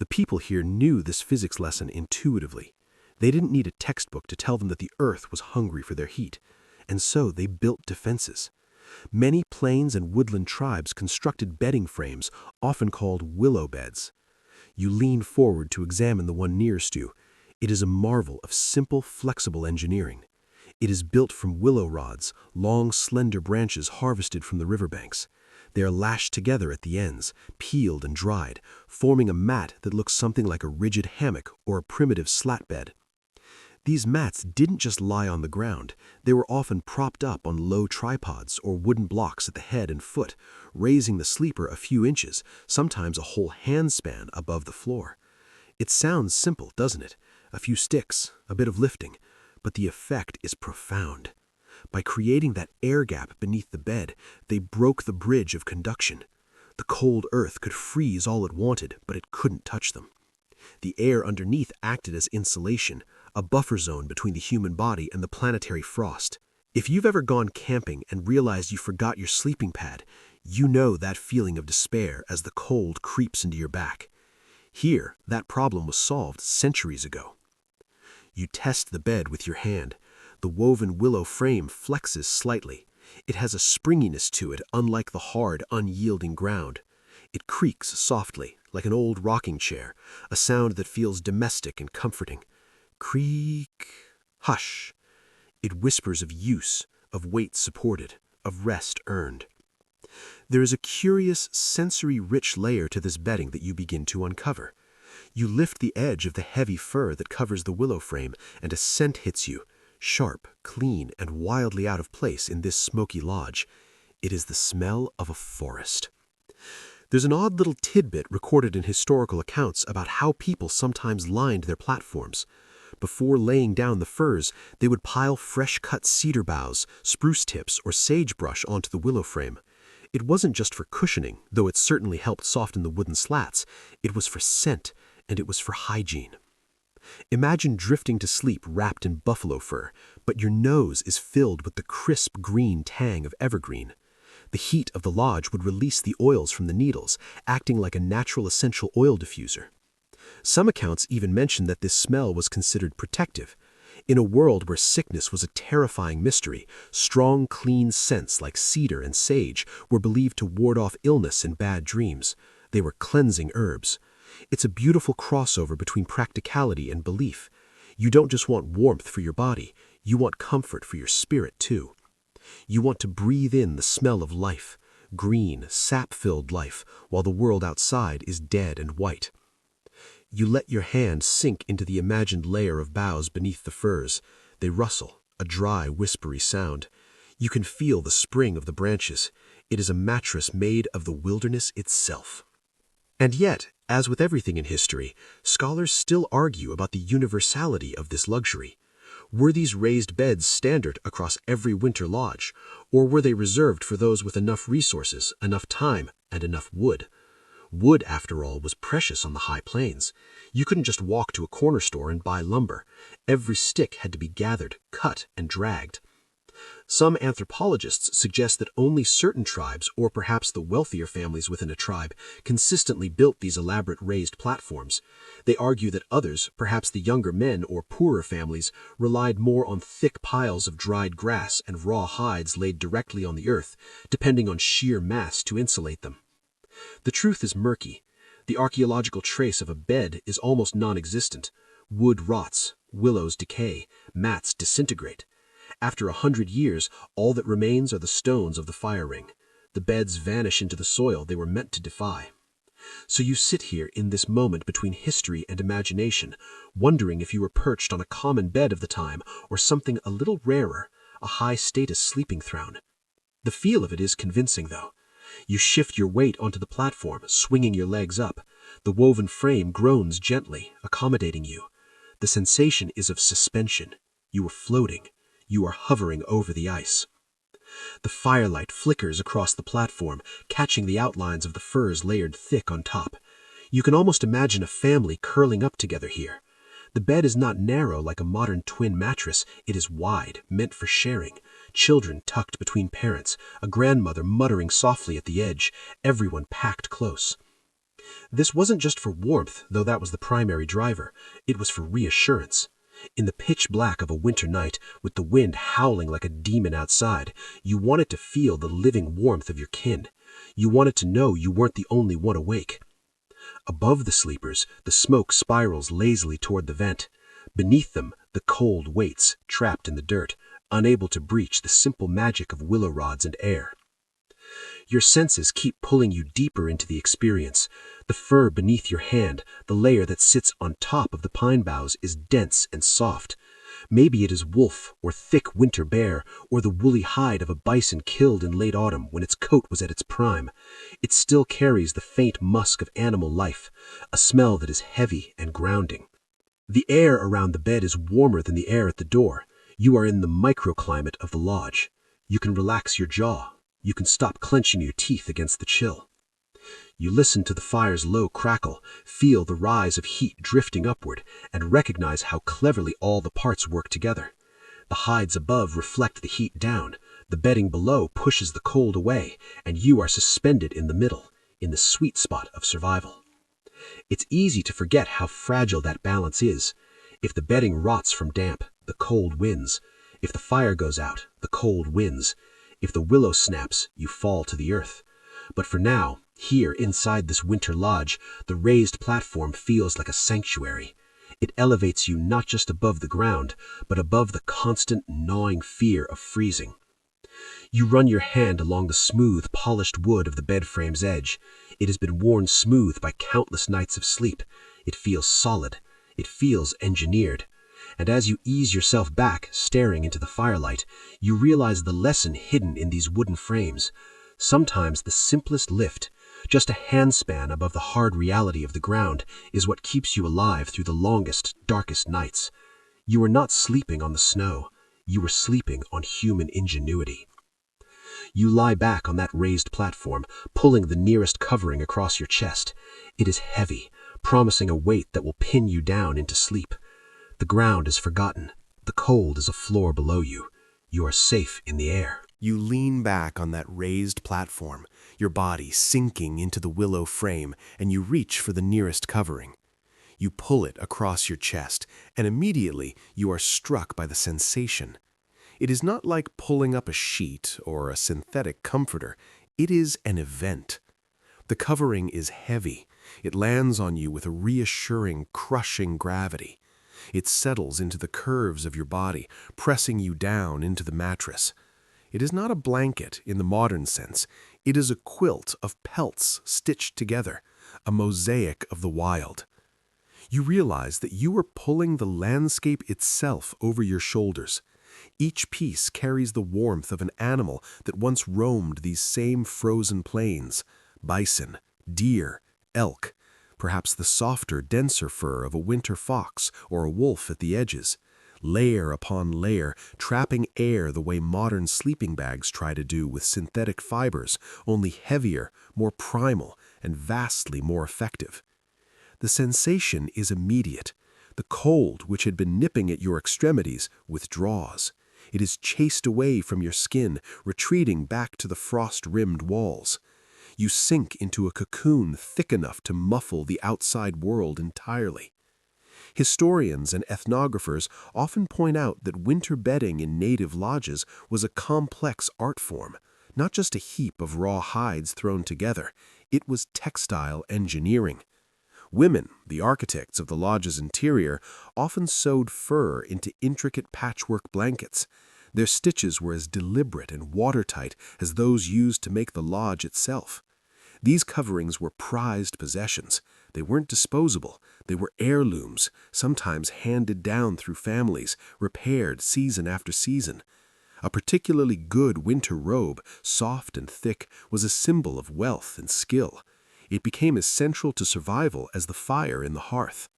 The people here knew this physics lesson intuitively. They didn't need a textbook to tell them that the earth was hungry for their heat, and so they built defenses. Many plains and woodland tribes constructed bedding frames, often called willow beds. You lean forward to examine the one nearest you. It is a marvel of simple, flexible engineering. It is built from willow rods, long, slender branches harvested from the riverbanks. They are lashed together at the ends, peeled and dried, forming a mat that looks something like a rigid hammock or a primitive slat bed. These mats didn't just lie on the ground. They were often propped up on low tripods or wooden blocks at the head and foot, raising the sleeper a few inches, sometimes a whole handspan above the floor. It sounds simple, doesn't it? A few sticks, a bit of lifting, but the effect is profound. By creating that air gap beneath the bed, they broke the bridge of conduction. The cold earth could freeze all it wanted, but it couldn't touch them. The air underneath acted as insulation, a buffer zone between the human body and the planetary frost. If you've ever gone camping and realized you forgot your sleeping pad, you know that feeling of despair as the cold creeps into your back. Here, that problem was solved centuries ago. You test the bed with your hand. The woven willow frame flexes slightly. It has a springiness to it unlike the hard, unyielding ground. It creaks softly, like an old rocking chair, a sound that feels domestic and comforting. Creak, hush. It whispers of use, of weight supported, of rest earned. There is a curious, sensory-rich layer to this bedding that you begin to uncover. You lift the edge of the heavy fur that covers the willow frame, and a scent hits you, sharp, clean, and wildly out of place in this smoky lodge. It is the smell of a forest. There's an odd little tidbit recorded in historical accounts about how people sometimes lined their platforms. Before laying down the furs, they would pile fresh-cut cedar boughs, spruce tips, or sagebrush onto the willow frame. It wasn't just for cushioning, though it certainly helped soften the wooden slats. It was for scent, and it was for hygiene. Imagine drifting to sleep wrapped in buffalo fur, but your nose is filled with the crisp green tang of evergreen. The heat of the lodge would release the oils from the needles, acting like a natural essential oil diffuser. Some accounts even mention that this smell was considered protective. In a world where sickness was a terrifying mystery, strong, clean scents like cedar and sage were believed to ward off illness and bad dreams. They were cleansing herbs. It's a beautiful crossover between practicality and belief. You don't just want warmth for your body, you want comfort for your spirit too. You want to breathe in the smell of life, green, sap-filled life, while the world outside is dead and white. You let your hand sink into the imagined layer of boughs beneath the firs. They rustle, a dry, whispery sound. You can feel the spring of the branches. It is a mattress made of the wilderness itself. And yet, as with everything in history, scholars still argue about the universality of this luxury. Were these raised beds standard across every winter lodge, or were they reserved for those with enough resources, enough time, and enough wood? Wood, after all, was precious on the high plains. You couldn't just walk to a corner store and buy lumber. Every stick had to be gathered, cut, and dragged. Some anthropologists suggest that only certain tribes, or perhaps the wealthier families within a tribe, consistently built these elaborate raised platforms. They argue that others, perhaps the younger men or poorer families, relied more on thick piles of dried grass and raw hides laid directly on the earth, depending on sheer mass to insulate them. The truth is murky. The archaeological trace of a bed is almost non-existent. Wood rots, willows decay, mats disintegrate. After 100 years, all that remains are the stones of the fire ring. The beds vanish into the soil they were meant to defy. So you sit here in this moment between history and imagination, wondering if you were perched on a common bed of the time or something a little rarer, a high-status sleeping throne. The feel of it is convincing, though. You shift your weight onto the platform, swinging your legs up. The woven frame groans gently, accommodating you. The sensation is of suspension. You are floating. You are hovering over the ice. The firelight flickers across the platform, catching the outlines of the firs layered thick on top. You can almost imagine a family curling up together here. The bed is not narrow like a modern twin mattress. It is wide, meant for sharing. Children tucked between parents, a grandmother muttering softly at the edge, everyone packed close. This wasn't just for warmth, though that was the primary driver. It was for reassurance. In the pitch black of a winter night, with the wind howling like a demon outside, you wanted to feel the living warmth of your kin. You wanted to know you weren't the only one awake. Above the sleepers, the smoke spirals lazily toward the vent. Beneath them, the cold waits, trapped in the dirt, unable to breach the simple magic of willow rods and air. Your senses keep pulling you deeper into the experience. The fur beneath your hand, the layer that sits on top of the pine boughs, is dense and soft. Maybe it is wolf or thick winter bear or the woolly hide of a bison killed in late autumn when its coat was at its prime. It still carries the faint musk of animal life, a smell that is heavy and grounding. The air around the bed is warmer than the air at the door. You are in the microclimate of the lodge. You can relax your jaw. You can stop clenching your teeth against the chill. You listen to the fire's low crackle, feel the rise of heat drifting upward, and recognize how cleverly all the parts work together. The hides above reflect the heat down, the bedding below pushes the cold away, and you are suspended in the middle, in the sweet spot of survival. It's easy to forget how fragile that balance is. If the bedding rots from damp, the cold wins. If the fire goes out, the cold wins. If the willow snaps, you fall to the earth. But for now, here inside this winter lodge, the raised platform feels like a sanctuary. It elevates you not just above the ground, but above the constant gnawing fear of freezing. You run your hand along the smooth, polished wood of the bed frame's edge. It has been worn smooth by countless nights of sleep. It feels solid. It feels engineered. And as you ease yourself back, staring into the firelight, you realize the lesson hidden in these wooden frames. Sometimes the simplest lift, just a handspan above the hard reality of the ground, is what keeps you alive through the longest, darkest nights. You were not sleeping on the snow. You were sleeping on human ingenuity. You lie back on that raised platform, pulling the nearest covering across your chest. It is heavy, promising a weight that will pin you down into sleep. The ground is forgotten. The cold is a floor below you. You are safe in the air. You lean back on that raised platform, your body sinking into the willow frame, and you reach for the nearest covering. You pull it across your chest, and immediately you are struck by the sensation. It is not like pulling up a sheet or a synthetic comforter. It is an event. The covering is heavy. It lands on you with a reassuring, crushing gravity. It settles into the curves of your body, pressing you down into the mattress. It is not a blanket in the modern sense. It is a quilt of pelts stitched together, a mosaic of the wild. You realize that you are pulling the landscape itself over your shoulders. Each piece carries the warmth of an animal that once roamed these same frozen plains: bison, deer, elk, perhaps the softer, denser fur of a winter fox or a wolf at the edges, layer upon layer, trapping air the way modern sleeping bags try to do with synthetic fibers, only heavier, more primal, and vastly more effective. The sensation is immediate. The cold, which had been nipping at your extremities, withdraws. It is chased away from your skin, retreating back to the frost-rimmed walls. You sink into a cocoon thick enough to muffle the outside world entirely. Historians and ethnographers often point out that winter bedding in native lodges was a complex art form, not just a heap of raw hides thrown together. It was textile engineering. Women, the architects of the lodge's interior, often sewed fur into intricate patchwork blankets. Their stitches were as deliberate and watertight as those used to make the lodge itself. These coverings were prized possessions. They weren't disposable. They were heirlooms, sometimes handed down through families, repaired season after season. A particularly good winter robe, soft and thick, was a symbol of wealth and skill. It became as central to survival as the fire in the hearth.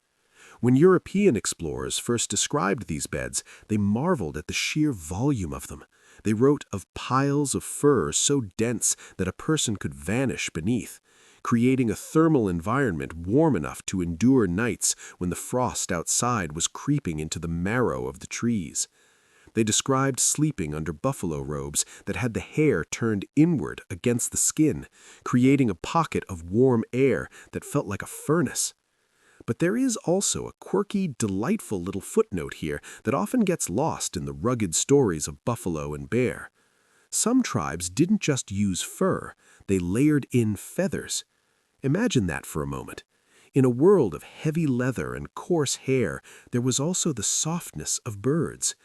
When European explorers first described these beds, they marveled at the sheer volume of them. They wrote of piles of fur so dense that a person could vanish beneath, creating a thermal environment warm enough to endure nights when the frost outside was creeping into the marrow of the trees. They described sleeping under buffalo robes that had the hair turned inward against the skin, creating a pocket of warm air that felt like a furnace. But there is also a quirky, delightful little footnote here that often gets lost in the rugged stories of buffalo and bear. Some tribes didn't just use fur, they layered in feathers. Imagine that for a moment. In a world of heavy leather and coarse hair, there was also the softness of birds.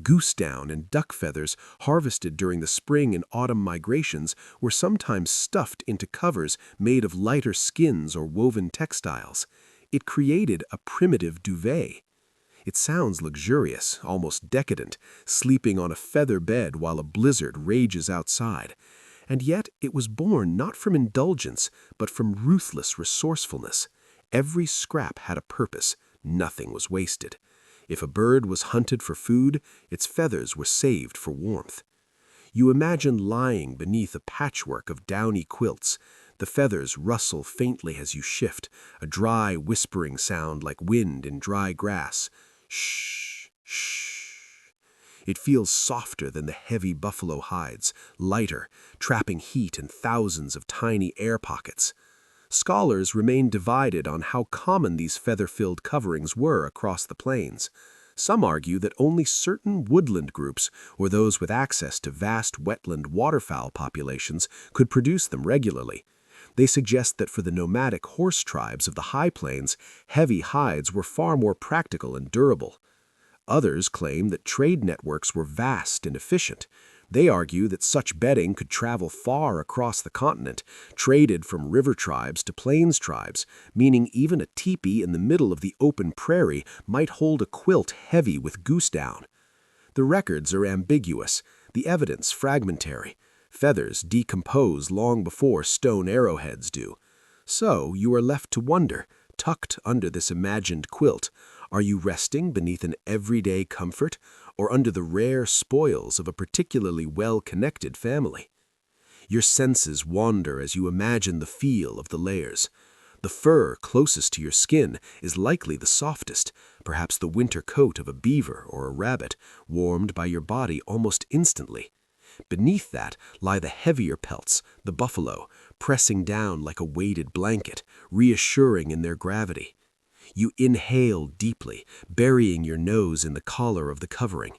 Goose down and duck feathers, harvested during the spring and autumn migrations, were sometimes stuffed into covers made of lighter skins or woven textiles. It created a primitive duvet. It sounds luxurious, almost decadent, sleeping on a feather bed while a blizzard rages outside. And yet it was born not from indulgence, but from ruthless resourcefulness. Every scrap had a purpose. Nothing was wasted. If a bird was hunted for food, its feathers were saved for warmth. You imagine lying beneath a patchwork of downy quilts. The feathers rustle faintly as you shift, a dry whispering sound like wind in dry grass. Shh, shh. It feels softer than the heavy buffalo hides, lighter, trapping heat in thousands of tiny air pockets. Scholars remain divided on how common these feather-filled coverings were across the plains. Some argue that only certain woodland groups, or those with access to vast wetland waterfowl populations, could produce them regularly. They suggest that for the nomadic horse tribes of the high plains, heavy hides were far more practical and durable. Others claim that trade networks were vast and efficient. They argue that such bedding could travel far across the continent, traded from river tribes to plains tribes, meaning even a tipi in the middle of the open prairie might hold a quilt heavy with goose down. The records are ambiguous, the evidence fragmentary. Feathers decompose long before stone arrowheads do. So you are left to wonder, tucked under this imagined quilt, are you resting beneath an everyday comfort, or under the rare spoils of a particularly well-connected family? Your senses wander as you imagine the feel of the layers. The fur closest to your skin is likely the softest, perhaps the winter coat of a beaver or a rabbit, warmed by your body almost instantly. Beneath that lie the heavier pelts, the buffalo, pressing down like a weighted blanket, reassuring in their gravity. You inhale deeply, burying your nose in the collar of the covering.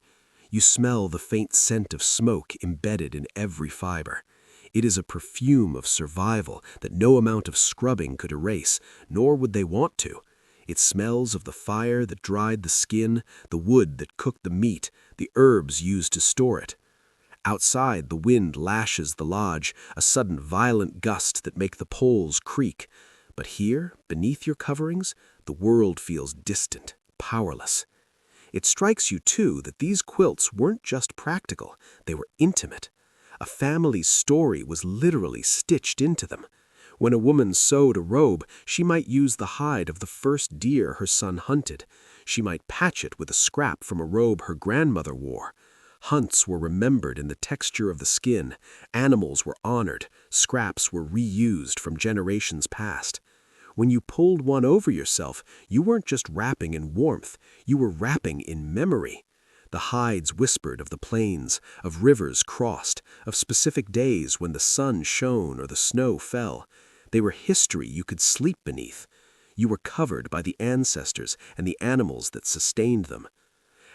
You smell the faint scent of smoke embedded in every fiber. It is a perfume of survival that no amount of scrubbing could erase, nor would they want to. It smells of the fire that dried the skin, the wood that cooked the meat, the herbs used to store it. Outside, the wind lashes the lodge, a sudden violent gust that make the poles creak. But here, beneath your coverings, the world feels distant, powerless. It strikes you, too, that these quilts weren't just practical, they were intimate. A family's story was literally stitched into them. When a woman sewed a robe, she might use the hide of the first deer her son hunted. She might patch it with a scrap from a robe her grandmother wore. Hunts were remembered in the texture of the skin, animals were honored, scraps were reused from generations past. When you pulled one over yourself, you weren't just wrapping in warmth, you were wrapping in memory. The hides whispered of the plains, of rivers crossed, of specific days when the sun shone or the snow fell. They were history you could sleep beneath. You were covered by the ancestors and the animals that sustained them.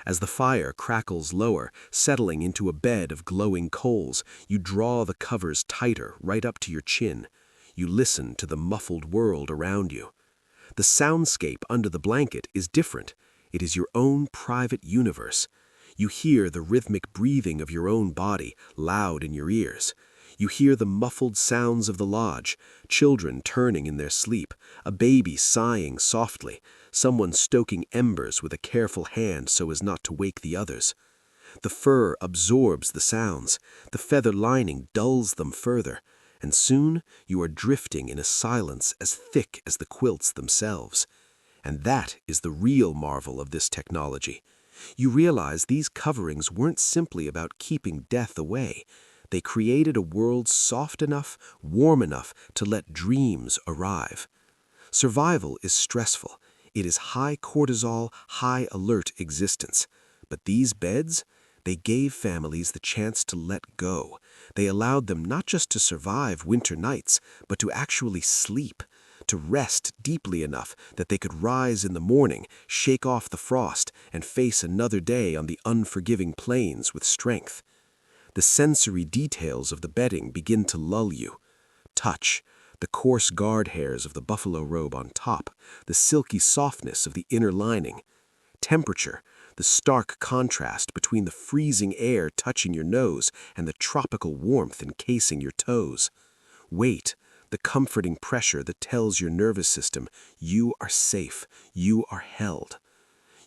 As the fire crackles lower, settling into a bed of glowing coals, you draw the covers tighter right up to your chin. You listen to the muffled world around you. The soundscape under the blanket is different. It is your own private universe. You hear the rhythmic breathing of your own body, loud in your ears. You hear the muffled sounds of the lodge, children turning in their sleep, a baby sighing softly, someone stoking embers with a careful hand so as not to wake the others. The fur absorbs the sounds, the feather lining dulls them further, and soon you are drifting in a silence as thick as the quilts themselves. And that is the real marvel of this technology. You realize these coverings weren't simply about keeping death away. They created a world soft enough, warm enough to let dreams arrive. Survival is stressful. It is high cortisol, high alert existence. But these beds, they gave families the chance to let go. They allowed them not just to survive winter nights, but to actually sleep, to rest deeply enough that they could rise in the morning, shake off the frost, and face another day on the unforgiving plains with strength. The sensory details of the bedding begin to lull you. Touch, the coarse guard hairs of the buffalo robe on top, the silky softness of the inner lining. Temperature, the stark contrast between the freezing air touching your nose and the tropical warmth encasing your toes. Weight, the comforting pressure that tells your nervous system, you are safe, you are held.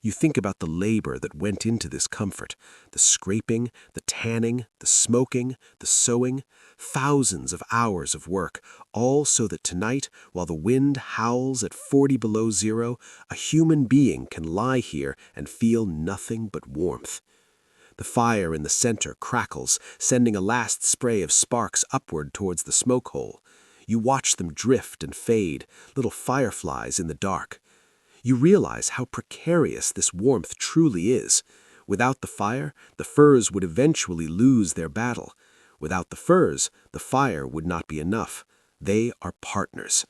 You think about the labor that went into this comfort, the scraping, the tanning, the smoking, the sewing, thousands of hours of work, all so that tonight, while the wind howls at 40 below zero, a human being can lie here and feel nothing but warmth. The fire in the center crackles, sending a last spray of sparks upward towards the smoke hole. You watch them drift and fade, little fireflies in the dark. You realize how precarious this warmth truly is. Without the fire, the furs would eventually lose their battle. Without the furs, the fire would not be enough. They are partners.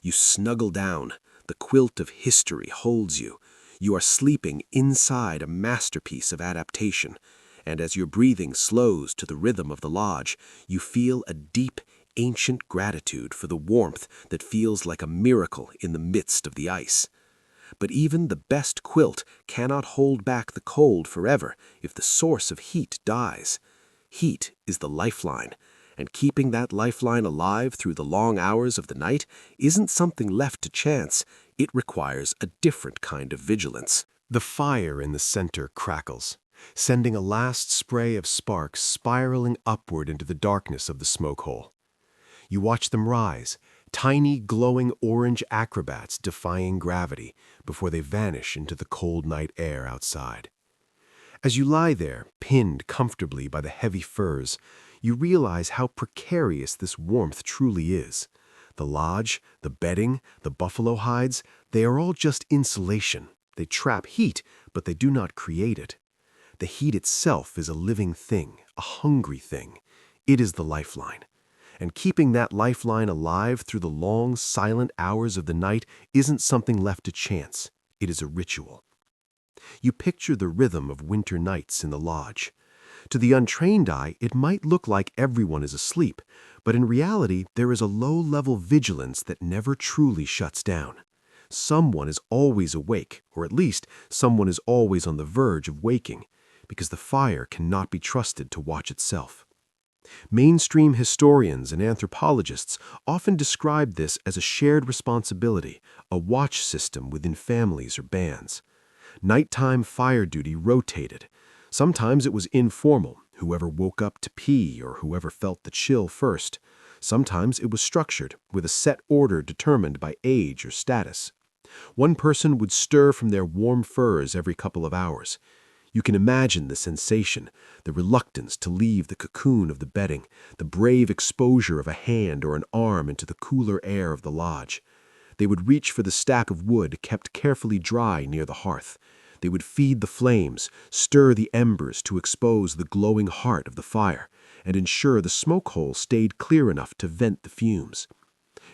You snuggle down. The quilt of history holds you. You are sleeping inside a masterpiece of adaptation. And as your breathing slows to the rhythm of the lodge, you feel a deep, ancient gratitude for the warmth that feels like a miracle in the midst of the ice. But even the best quilt cannot hold back the cold forever if the source of heat dies. Heat is the lifeline, and keeping that lifeline alive through the long hours of the night isn't something left to chance. It requires a different kind of vigilance. The fire in the center crackles, sending a last spray of sparks spiraling upward into the darkness of the smoke hole. You watch them rise, tiny glowing orange acrobats defying gravity before they vanish into the cold night air outside. As you lie there, pinned comfortably by the heavy furs, you realize how precarious this warmth truly is. The lodge, the bedding, the buffalo hides, they are all just insulation. They trap heat, but they do not create it. The heat itself is a living thing, a hungry thing. It is the lifeline. And keeping that lifeline alive through the long, silent hours of the night isn't something left to chance. It is a ritual. You picture the rhythm of winter nights in the lodge. To the untrained eye, it might look like everyone is asleep, but in reality, there is a low-level vigilance that never truly shuts down. Someone is always awake, or at least someone is always on the verge of waking, because the fire cannot be trusted to watch itself. Mainstream historians and anthropologists often describe this as a shared responsibility, a watch system within families or bands. Nighttime fire duty rotated. Sometimes it was informal, whoever woke up to pee or whoever felt the chill first. Sometimes it was structured, with a set order determined by age or status. One person would stir from their warm furs every couple of hours. You can imagine the sensation, the reluctance to leave the cocoon of the bedding, the brave exposure of a hand or an arm into the cooler air of the lodge. They would reach for the stack of wood kept carefully dry near the hearth. They would feed the flames, stir the embers to expose the glowing heart of the fire, and ensure the smoke hole stayed clear enough to vent the fumes.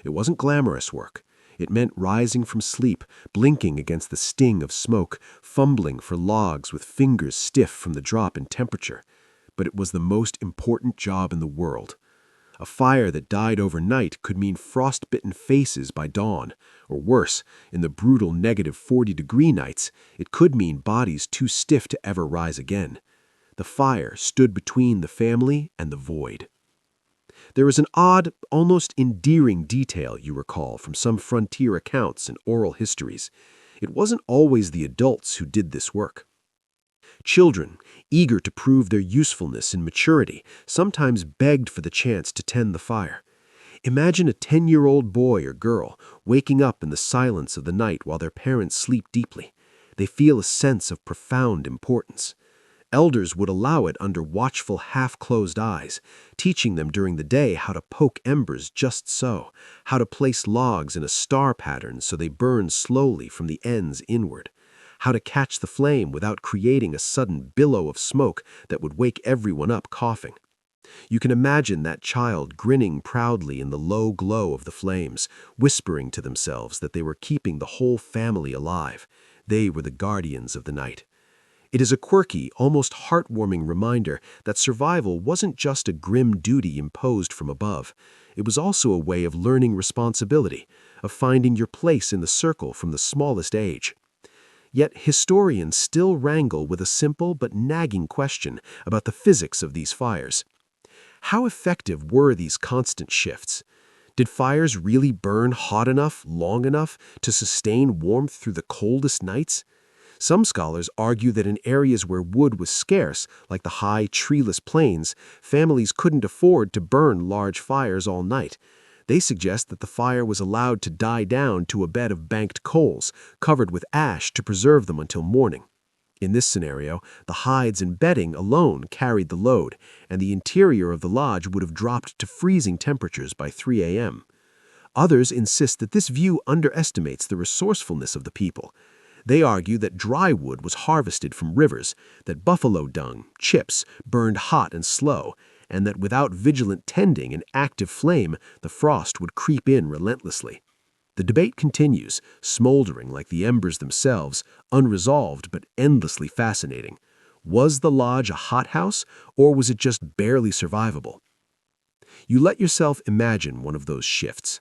It wasn't glamorous work. It meant rising from sleep, blinking against the sting of smoke, fumbling for logs with fingers stiff from the drop in temperature. But it was the most important job in the world. A fire that died overnight could mean frostbitten faces by dawn, or worse, in the brutal negative 40-degree nights, it could mean bodies too stiff to ever rise again. The fire stood between the family and the void. There is an odd, almost endearing detail you recall from some frontier accounts and oral histories. It wasn't always the adults who did this work. Children, eager to prove their usefulness and maturity, sometimes begged for the chance to tend the fire. Imagine a 10-year-old boy or girl waking up in the silence of the night while their parents sleep deeply. They feel a sense of profound importance. Elders would allow it under watchful, half-closed eyes, teaching them during the day how to poke embers just so, how to place logs in a star pattern so they burn slowly from the ends inward, how to catch the flame without creating a sudden billow of smoke that would wake everyone up coughing. You can imagine that child grinning proudly in the low glow of the flames, whispering to themselves that they were keeping the whole family alive. They were the guardians of the night. It is a quirky, almost heartwarming reminder that survival wasn't just a grim duty imposed from above. It was also a way of learning responsibility, of finding your place in the circle from the smallest age. Yet historians still wrangle with a simple but nagging question about the physics of these fires. How effective were these constant shifts? Did fires really burn hot enough, long enough, to sustain warmth through the coldest nights? Some scholars argue that in areas where wood was scarce, like the high, treeless plains, families couldn't afford to burn large fires all night. They suggest that the fire was allowed to die down to a bed of banked coals, covered with ash to preserve them until morning. In this scenario, the hides and bedding alone carried the load, and the interior of the lodge would have dropped to freezing temperatures by 3 a.m. Others insist that this view underestimates the resourcefulness of the people. They argue that dry wood was harvested from rivers, that buffalo dung, chips, burned hot and slow, and that without vigilant tending and active flame, the frost would creep in relentlessly. The debate continues, smoldering like the embers themselves, unresolved but endlessly fascinating. Was the lodge a hothouse, or was it just barely survivable? You let yourself imagine one of those shifts.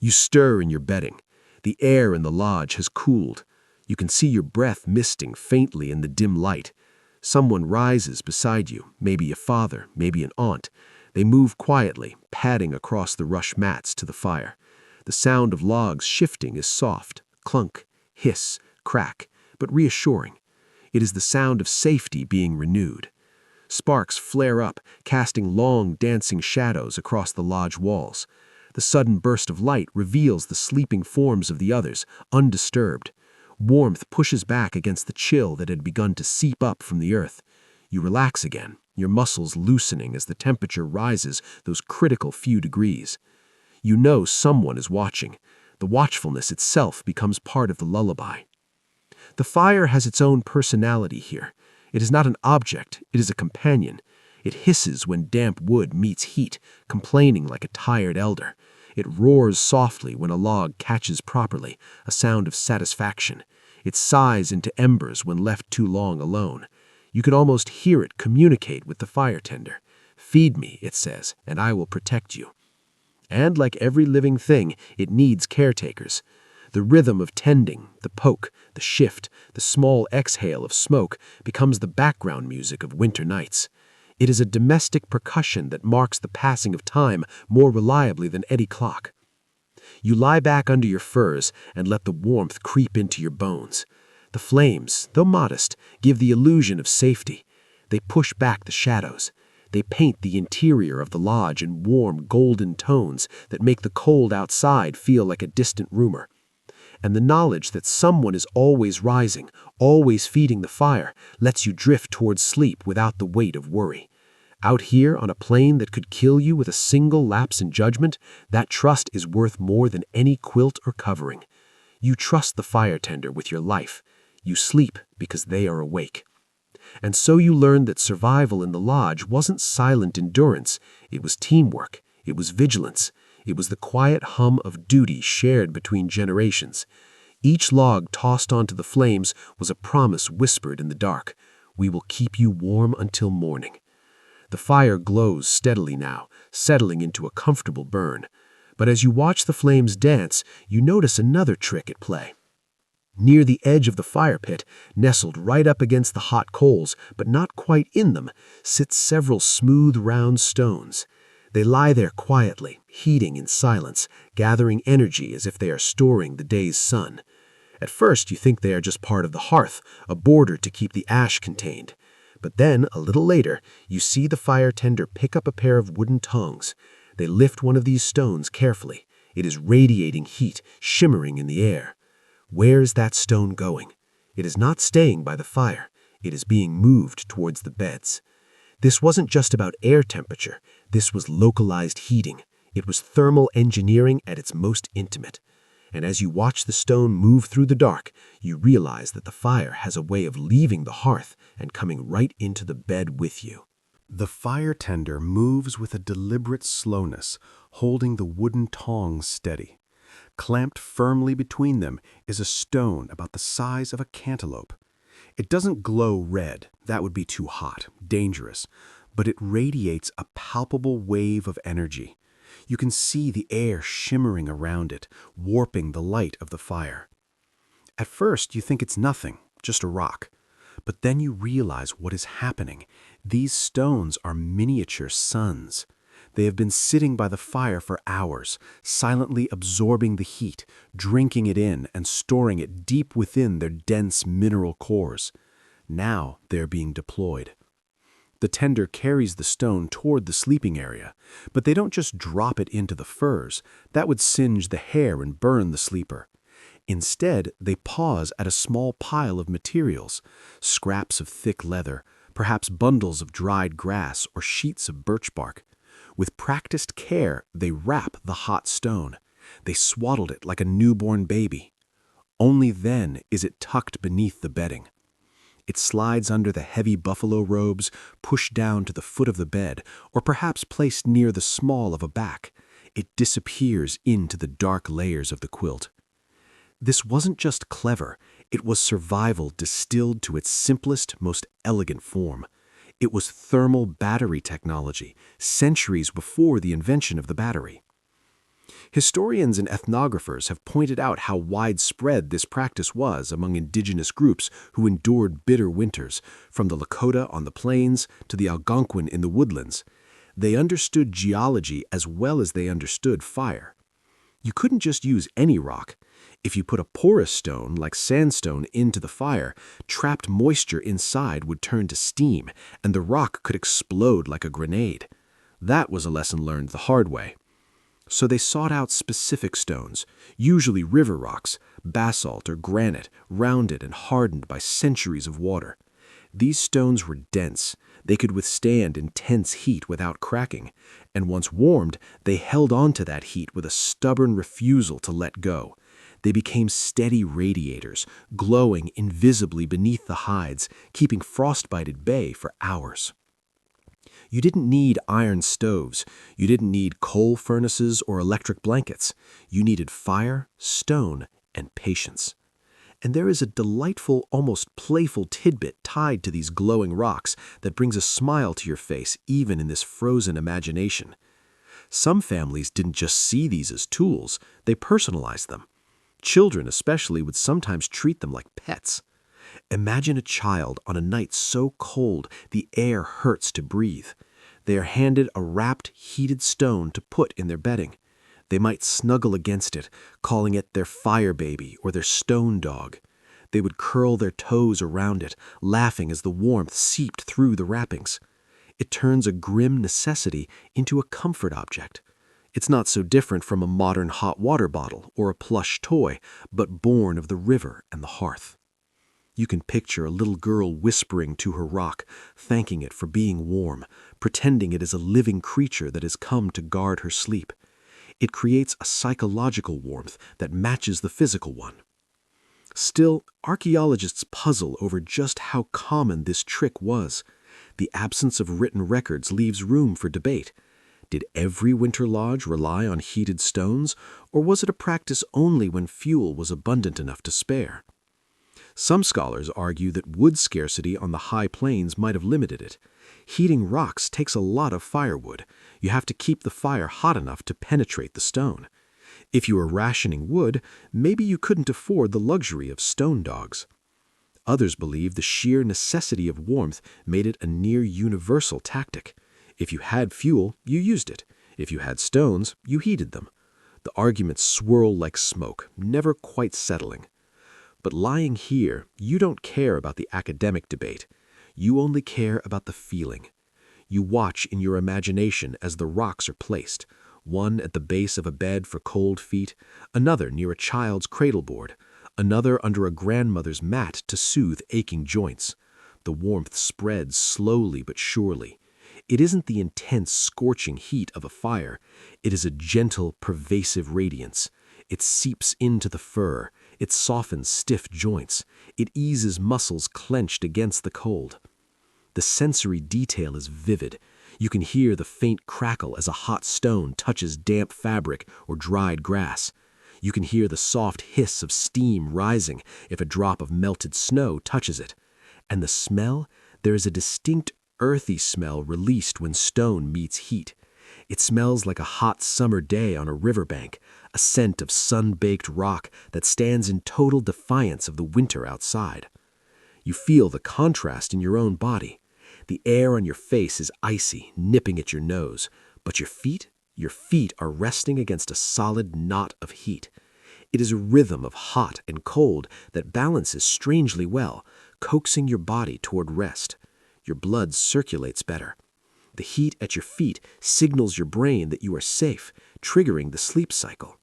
You stir in your bedding. The air in the lodge has cooled. You can see your breath misting faintly in the dim light. Someone rises beside you, maybe a father, maybe an aunt. They move quietly, padding across the rush mats to the fire. The sound of logs shifting is soft, clunk, hiss, crack, but reassuring. It is the sound of safety being renewed. Sparks flare up, casting long, dancing shadows across the lodge walls. The sudden burst of light reveals the sleeping forms of the others, undisturbed. Warmth pushes back against the chill that had begun to seep up from the earth. You relax again, your muscles loosening as the temperature rises those critical few degrees. You know someone is watching. The watchfulness itself becomes part of the lullaby. The fire has its own personality here. It is not an object, it is a companion. It hisses when damp wood meets heat, complaining like a tired elder. It roars softly when a log catches properly, a sound of satisfaction. It sighs into embers when left too long alone. You can almost hear it communicate with the fire tender. "Feed me," it says, "and I will protect you." And like every living thing, it needs caretakers. The rhythm of tending, the poke, the shift, the small exhale of smoke becomes the background music of winter nights. It is a domestic percussion that marks the passing of time more reliably than any clock. You lie back under your furs and let the warmth creep into your bones. The flames, though modest, give the illusion of safety. They push back the shadows. They paint the interior of the lodge in warm, golden tones that make the cold outside feel like a distant rumor. And the knowledge that someone is always rising, always feeding the fire, lets you drift towards sleep without the weight of worry. Out here on a plane that could kill you with a single lapse in judgment, that trust is worth more than any quilt or covering. You trust the fire tender with your life. You sleep because they are awake. And so you learn that survival in the lodge wasn't silent endurance. It was teamwork. It was vigilance. It was the quiet hum of duty shared between generations. Each log tossed onto the flames was a promise whispered in the dark. "We will keep you warm until morning." The fire glows steadily now, settling into a comfortable burn. But as you watch the flames dance, you notice another trick at play. Near the edge of the fire pit, nestled right up against the hot coals, but not quite in them, sit several smooth, round stones. They lie there quietly, heating in silence, gathering energy as if they are storing the day's sun. At first, you think they are just part of the hearth, a border to keep the ash contained. But then, a little later, you see the fire tender pick up a pair of wooden tongs. They lift one of these stones carefully. It is radiating heat, shimmering in the air. Where is that stone going? It is not staying by the fire. It is being moved towards the beds. This wasn't just about air temperature. This was localized heating. It was thermal engineering at its most intimate. And as you watch the stone move through the dark, you realize that the fire has a way of leaving the hearth and coming right into the bed with you. The fire tender moves with a deliberate slowness, holding the wooden tongs steady. Clamped firmly between them is a stone about the size of a cantaloupe. It doesn't glow red, that would be too hot, dangerous, but it radiates a palpable wave of energy. You can see the air shimmering around it, warping the light of the fire. At first, you think it's nothing, just a rock. But then you realize what is happening. These stones are miniature suns. They have been sitting by the fire for hours, silently absorbing the heat, drinking it in and storing it deep within their dense mineral cores. Now they're being deployed. The tender carries the stone toward the sleeping area, but they don't just drop it into the furs. That would singe the hair and burn the sleeper. Instead, they pause at a small pile of materials, scraps of thick leather, perhaps bundles of dried grass or sheets of birch bark. With practiced care, they wrap the hot stone. They swaddled it like a newborn baby. Only then is it tucked beneath the bedding. It slides under the heavy buffalo robes, pushed down to the foot of the bed, or perhaps placed near the small of a back. It disappears into the dark layers of the quilt. This wasn't just clever, it was survival distilled to its simplest, most elegant form. It was thermal battery technology, centuries before the invention of the battery. Historians and ethnographers have pointed out how widespread this practice was among indigenous groups who endured bitter winters, from the Lakota on the plains to the Algonquin in the woodlands. They understood geology as well as they understood fire. You couldn't just use any rock. If you put a porous stone, like sandstone, into the fire, trapped moisture inside would turn to steam, and the rock could explode like a grenade. That was a lesson learned the hard way. So they sought out specific stones, usually river rocks, basalt or granite, rounded and hardened by centuries of water. These stones were dense. They could withstand intense heat without cracking, and once warmed, they held on to that heat with a stubborn refusal to let go. They became steady radiators, glowing invisibly beneath the hides, keeping frostbite at bay for hours. You didn't need iron stoves. You didn't need coal furnaces or electric blankets. You needed fire, stone, and patience. And there is a delightful, almost playful tidbit tied to these glowing rocks that brings a smile to your face even in this frozen imagination. Some families didn't just see these as tools, they personalized them. Children especially would sometimes treat them like pets. Imagine a child on a night so cold the air hurts to breathe. They are handed a wrapped, heated stone to put in their bedding. They might snuggle against it, calling it their fire baby or their stone dog. They would curl their toes around it, laughing as the warmth seeped through the wrappings. It turns a grim necessity into a comfort object. It's not so different from a modern hot water bottle or a plush toy, but born of the river and the hearth. You can picture a little girl whispering to her rock, thanking it for being warm, pretending it is a living creature that has come to guard her sleep. It creates a psychological warmth that matches the physical one. Still, archaeologists puzzle over just how common this trick was. The absence of written records leaves room for debate. Did every winter lodge rely on heated stones, or was it a practice only when fuel was abundant enough to spare? Some scholars argue that wood scarcity on the high plains might have limited it. Heating rocks takes a lot of firewood. You have to keep the fire hot enough to penetrate the stone. If you were rationing wood, maybe you couldn't afford the luxury of stone dogs. Others believe the sheer necessity of warmth made it a near universal tactic. If you had fuel, you used it. If you had stones, you heated them. The arguments swirl like smoke, never quite settling. But lying here, you don't care about the academic debate. You only care about the feeling. You watch in your imagination as the rocks are placed, one at the base of a bed for cold feet, another near a child's cradleboard, another under a grandmother's mat to soothe aching joints. The warmth spreads slowly but surely. It isn't the intense, scorching heat of a fire. It is a gentle, pervasive radiance. It seeps into the fur. It softens stiff joints. It eases muscles clenched against the cold. The sensory detail is vivid. You can hear the faint crackle as a hot stone touches damp fabric or dried grass. You can hear the soft hiss of steam rising if a drop of melted snow touches it. And the smell? There is a distinct earthy smell released when stone meets heat. It smells like a hot summer day on a riverbank, a scent of sun-baked rock that stands in total defiance of the winter outside. You feel the contrast in your own body. The air on your face is icy, nipping at your nose, but your feet are resting against a solid knot of heat. It is a rhythm of hot and cold that balances strangely well, coaxing your body toward rest. Your blood circulates better. The heat at your feet signals your brain that you are safe, triggering the sleep cycle.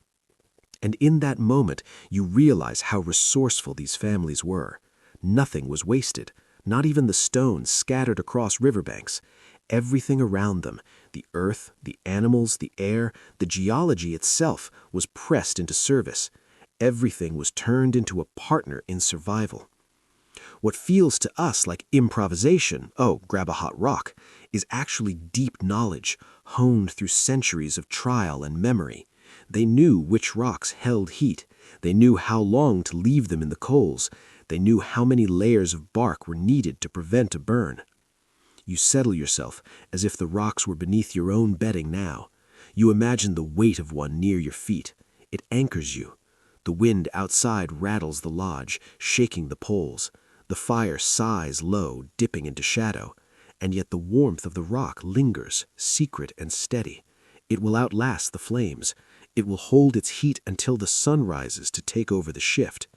And in that moment, you realize how resourceful these families were. Nothing was wasted, not even the stones scattered across riverbanks. Everything around them, the earth, the animals, the air, the geology itself, was pressed into service. Everything was turned into a partner in survival. What feels to us like improvisation, oh, grab a hot rock, is actually deep knowledge, honed through centuries of trial and memory. They knew which rocks held heat. They knew how long to leave them in the coals. They knew how many layers of bark were needed to prevent a burn. You settle yourself as if the rocks were beneath your own bedding now. You imagine the weight of one near your feet. It anchors you. The wind outside rattles the lodge, shaking the poles. The fire sighs low, dipping into shadow, and yet the warmth of the rock lingers, secret and steady. It will outlast the flames. It will hold its heat until the sun rises to take over the shift.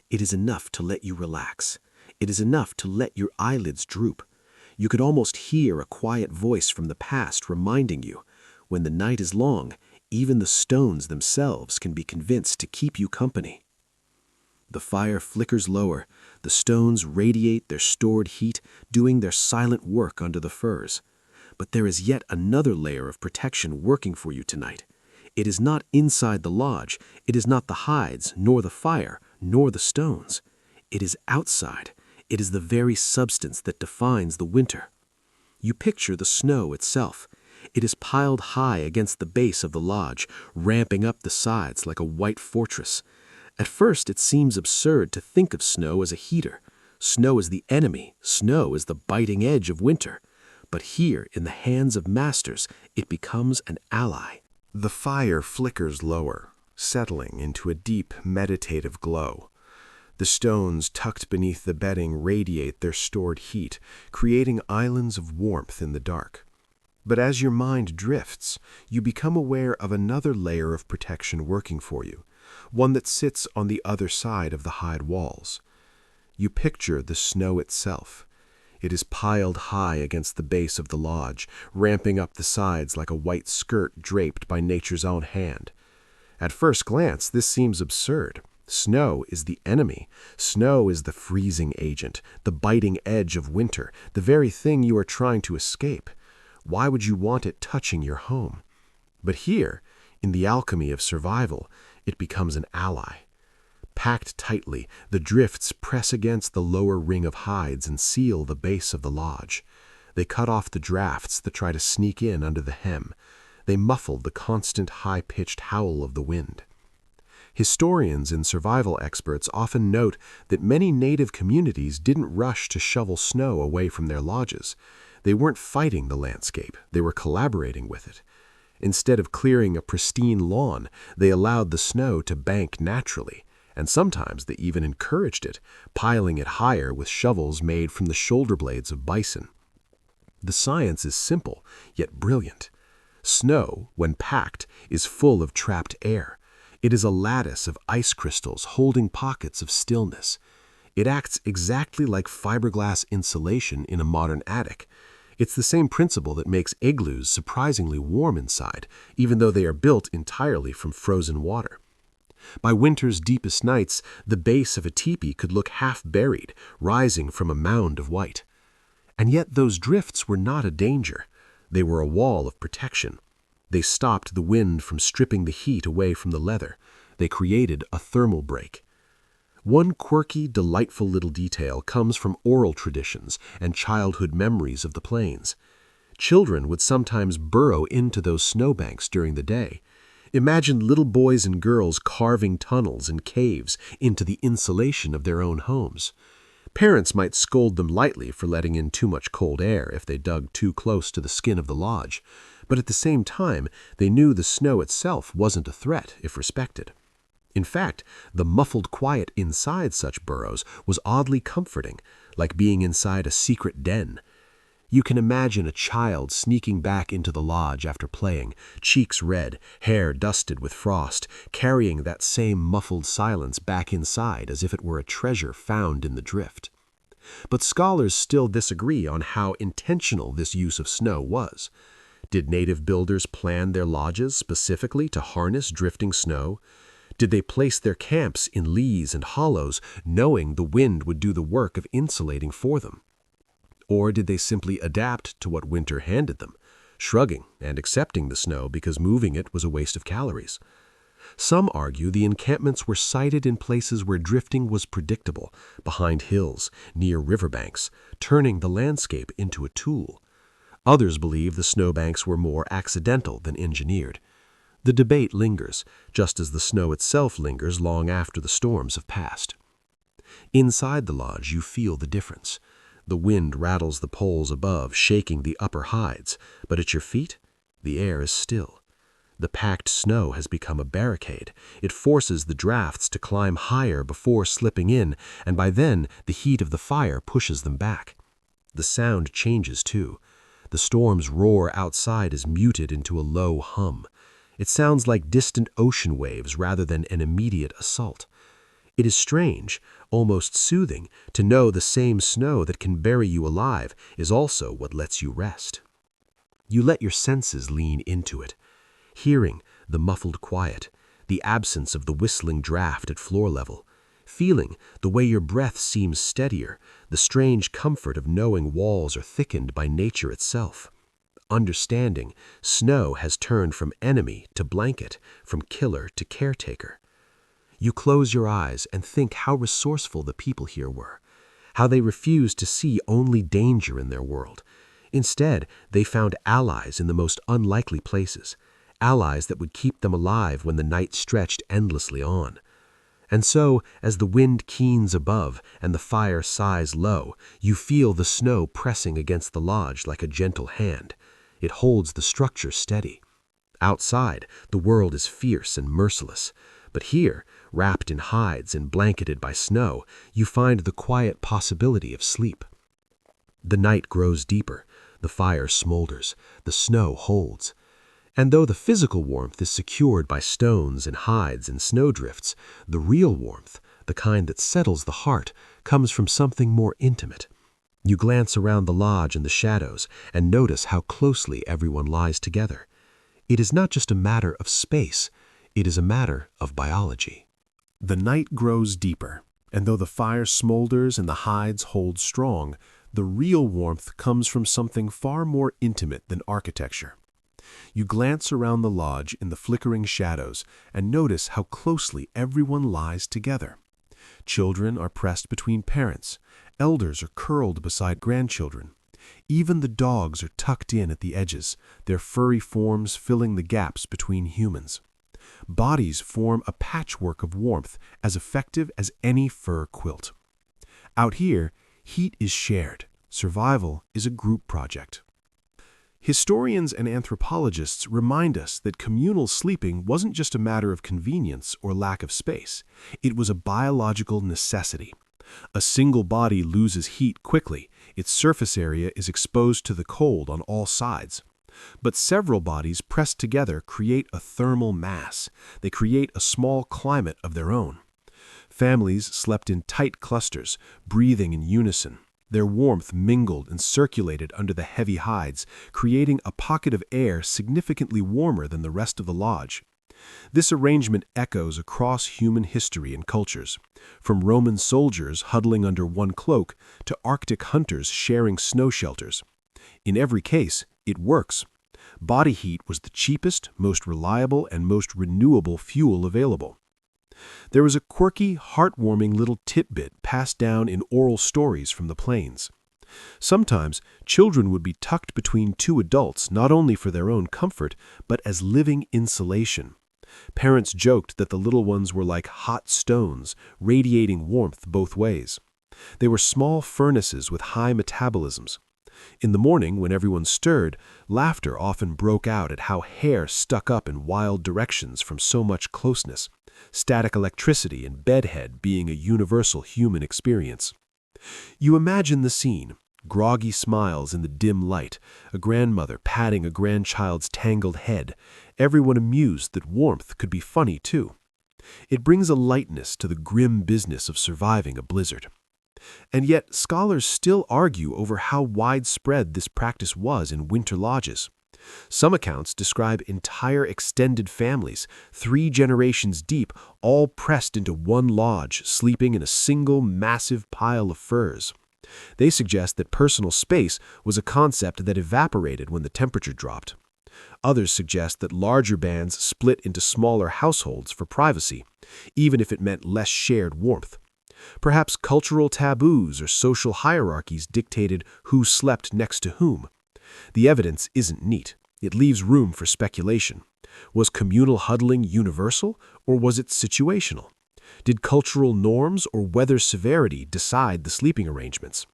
It is enough to let you relax. It is enough to let your eyelids droop. You could almost hear a quiet voice from the past reminding you, when the night is long, even the stones themselves can be convinced to keep you company. The fire flickers lower. The stones radiate their stored heat, doing their silent work under the firs. But there is yet another layer of protection working for you tonight. It is not inside the lodge. It is not the hides, nor the fire, nor the stones. It is outside. It is the very substance that defines the winter. You picture the snow itself. It is piled high against the base of the lodge, ramping up the sides like a white fortress. At first, it seems absurd to think of snow as a heater. Snow is the enemy. Snow is the biting edge of winter. But here, in the hands of masters, it becomes an ally. The fire flickers lower, settling into a deep, meditative glow. The stones tucked beneath the bedding radiate their stored heat, creating islands of warmth in the dark. But as your mind drifts, you become aware of another layer of protection working for you, one that sits on the other side of the hide walls. You picture the snow itself. It is piled high against the base of the lodge, ramping up the sides like a white skirt draped by nature's own hand. At first glance, this seems absurd. Snow is the enemy. Snow is the freezing agent, the biting edge of winter, the very thing you are trying to escape. Why would you want it touching your home? But here, in the alchemy of survival, it becomes an ally. Packed tightly, the drifts press against the lower ring of hides and seal the base of the lodge. They cut off the drafts that try to sneak in under the hem. They muffle the constant high-pitched howl of the wind. Historians and survival experts often note that many native communities didn't rush to shovel snow away from their lodges. They weren't fighting the landscape, they were collaborating with it. Instead of clearing a pristine lawn, they allowed the snow to bank naturally, and sometimes they even encouraged it, piling it higher with shovels made from the shoulder blades of bison. The science is simple, yet brilliant. Snow, when packed, is full of trapped air. It is a lattice of ice crystals holding pockets of stillness. It acts exactly like fiberglass insulation in a modern attic. It's the same principle that makes igloos surprisingly warm inside, even though they are built entirely from frozen water. By winter's deepest nights, the base of a tipi could look half buried, rising from a mound of white. And yet those drifts were not a danger. They were a wall of protection. They stopped the wind from stripping the heat away from the leather. They created a thermal break. One quirky, delightful little detail comes from oral traditions and childhood memories of the plains. Children would sometimes burrow into those snowbanks during the day. Imagine little boys and girls carving tunnels and caves into the insulation of their own homes. Parents might scold them lightly for letting in too much cold air if they dug too close to the skin of the lodge, but at the same time, they knew the snow itself wasn't a threat if respected. In fact, the muffled quiet inside such burrows was oddly comforting, like being inside a secret den. You can imagine a child sneaking back into the lodge after playing, cheeks red, hair dusted with frost, carrying that same muffled silence back inside as if it were a treasure found in the drift. But scholars still disagree on how intentional this use of snow was. Did native builders plan their lodges specifically to harness drifting snow? Did they place their camps in lees and hollows, knowing the wind would do the work of insulating for them? Or did they simply adapt to what winter handed them, shrugging and accepting the snow because moving it was a waste of calories? Some argue the encampments were sited in places where drifting was predictable, behind hills, near riverbanks, turning the landscape into a tool. Others believe the snowbanks were more accidental than engineered. The debate lingers, just as the snow itself lingers long after the storms have passed. Inside the lodge, you feel the difference. The wind rattles the poles above, shaking the upper hides, but at your feet, the air is still. The packed snow has become a barricade. It forces the drafts to climb higher before slipping in, and by then, the heat of the fire pushes them back. The sound changes, too. The storm's roar outside is muted into a low hum. It sounds like distant ocean waves rather than an immediate assault. It is strange, almost soothing, to know the same snow that can bury you alive is also what lets you rest. You let your senses lean into it, hearing the muffled quiet, the absence of the whistling draft at floor level, feeling the way your breath seems steadier, the strange comfort of knowing walls are thickened by nature itself. Understanding, snow has turned from enemy to blanket, from killer to caretaker. You close your eyes and think how resourceful the people here were, how they refused to see only danger in their world. Instead, they found allies in the most unlikely places, allies that would keep them alive when the night stretched endlessly on. And so, as the wind keens above and the fire sighs low, you feel the snow pressing against the lodge like a gentle hand. It holds the structure steady. Outside, the world is fierce and merciless. But here, wrapped in hides and blanketed by snow, you find the quiet possibility of sleep. The night grows deeper, the fire smolders, the snow holds. And though the physical warmth is secured by stones and hides and snowdrifts, the real warmth, the kind that settles the heart, comes from something more intimate. You glance around the lodge and the shadows and notice how closely everyone lies together. It is not just a matter of space, it is a matter of biology. The night grows deeper, and though the fire smolders and the hides hold strong, the real warmth comes from something far more intimate than architecture. You glance around the lodge in the flickering shadows and notice how closely everyone lies together. Children are pressed between parents, elders are curled beside grandchildren. Even the dogs are tucked in at the edges, their furry forms filling the gaps between humans. Bodies form a patchwork of warmth as effective as any fur quilt. Out here, heat is shared. Survival is a group project. Historians and anthropologists remind us that communal sleeping wasn't just a matter of convenience or lack of space. It was a biological necessity. A single body loses heat quickly. Its surface area is exposed to the cold on all sides. But several bodies pressed together create a thermal mass. They create a small climate of their own. Families slept in tight clusters, breathing in unison. Their warmth mingled and circulated under the heavy hides, creating a pocket of air significantly warmer than the rest of the lodge. This arrangement echoes across human history and cultures, from Roman soldiers huddling under one cloak to Arctic hunters sharing snow shelters. In every case, it works. Body heat was the cheapest, most reliable, and most renewable fuel available. There was a quirky, heartwarming little tidbit passed down in oral stories from the plains. Sometimes, children would be tucked between two adults not only for their own comfort, but as living insulation. Parents joked that the little ones were like hot stones, radiating warmth both ways. They were small furnaces with high metabolisms. In the morning, when everyone stirred, laughter often broke out at how hair stuck up in wild directions from so much closeness, static electricity and bedhead being a universal human experience. You imagine the scene, groggy smiles in the dim light, a grandmother patting a grandchild's tangled head, everyone amused that warmth could be funny too. It brings a lightness to the grim business of surviving a blizzard. And yet, scholars still argue over how widespread this practice was in winter lodges. Some accounts describe entire extended families, 3 generations deep, all pressed into one lodge, sleeping in a single massive pile of furs. They suggest that personal space was a concept that evaporated when the temperature dropped. Others suggest that larger bands split into smaller households for privacy, even if it meant less shared warmth. Perhaps cultural taboos or social hierarchies dictated who slept next to whom. The evidence isn't neat. It leaves room for speculation. Was communal huddling universal, or was it situational? Did cultural norms or weather severity decide the sleeping arrangements?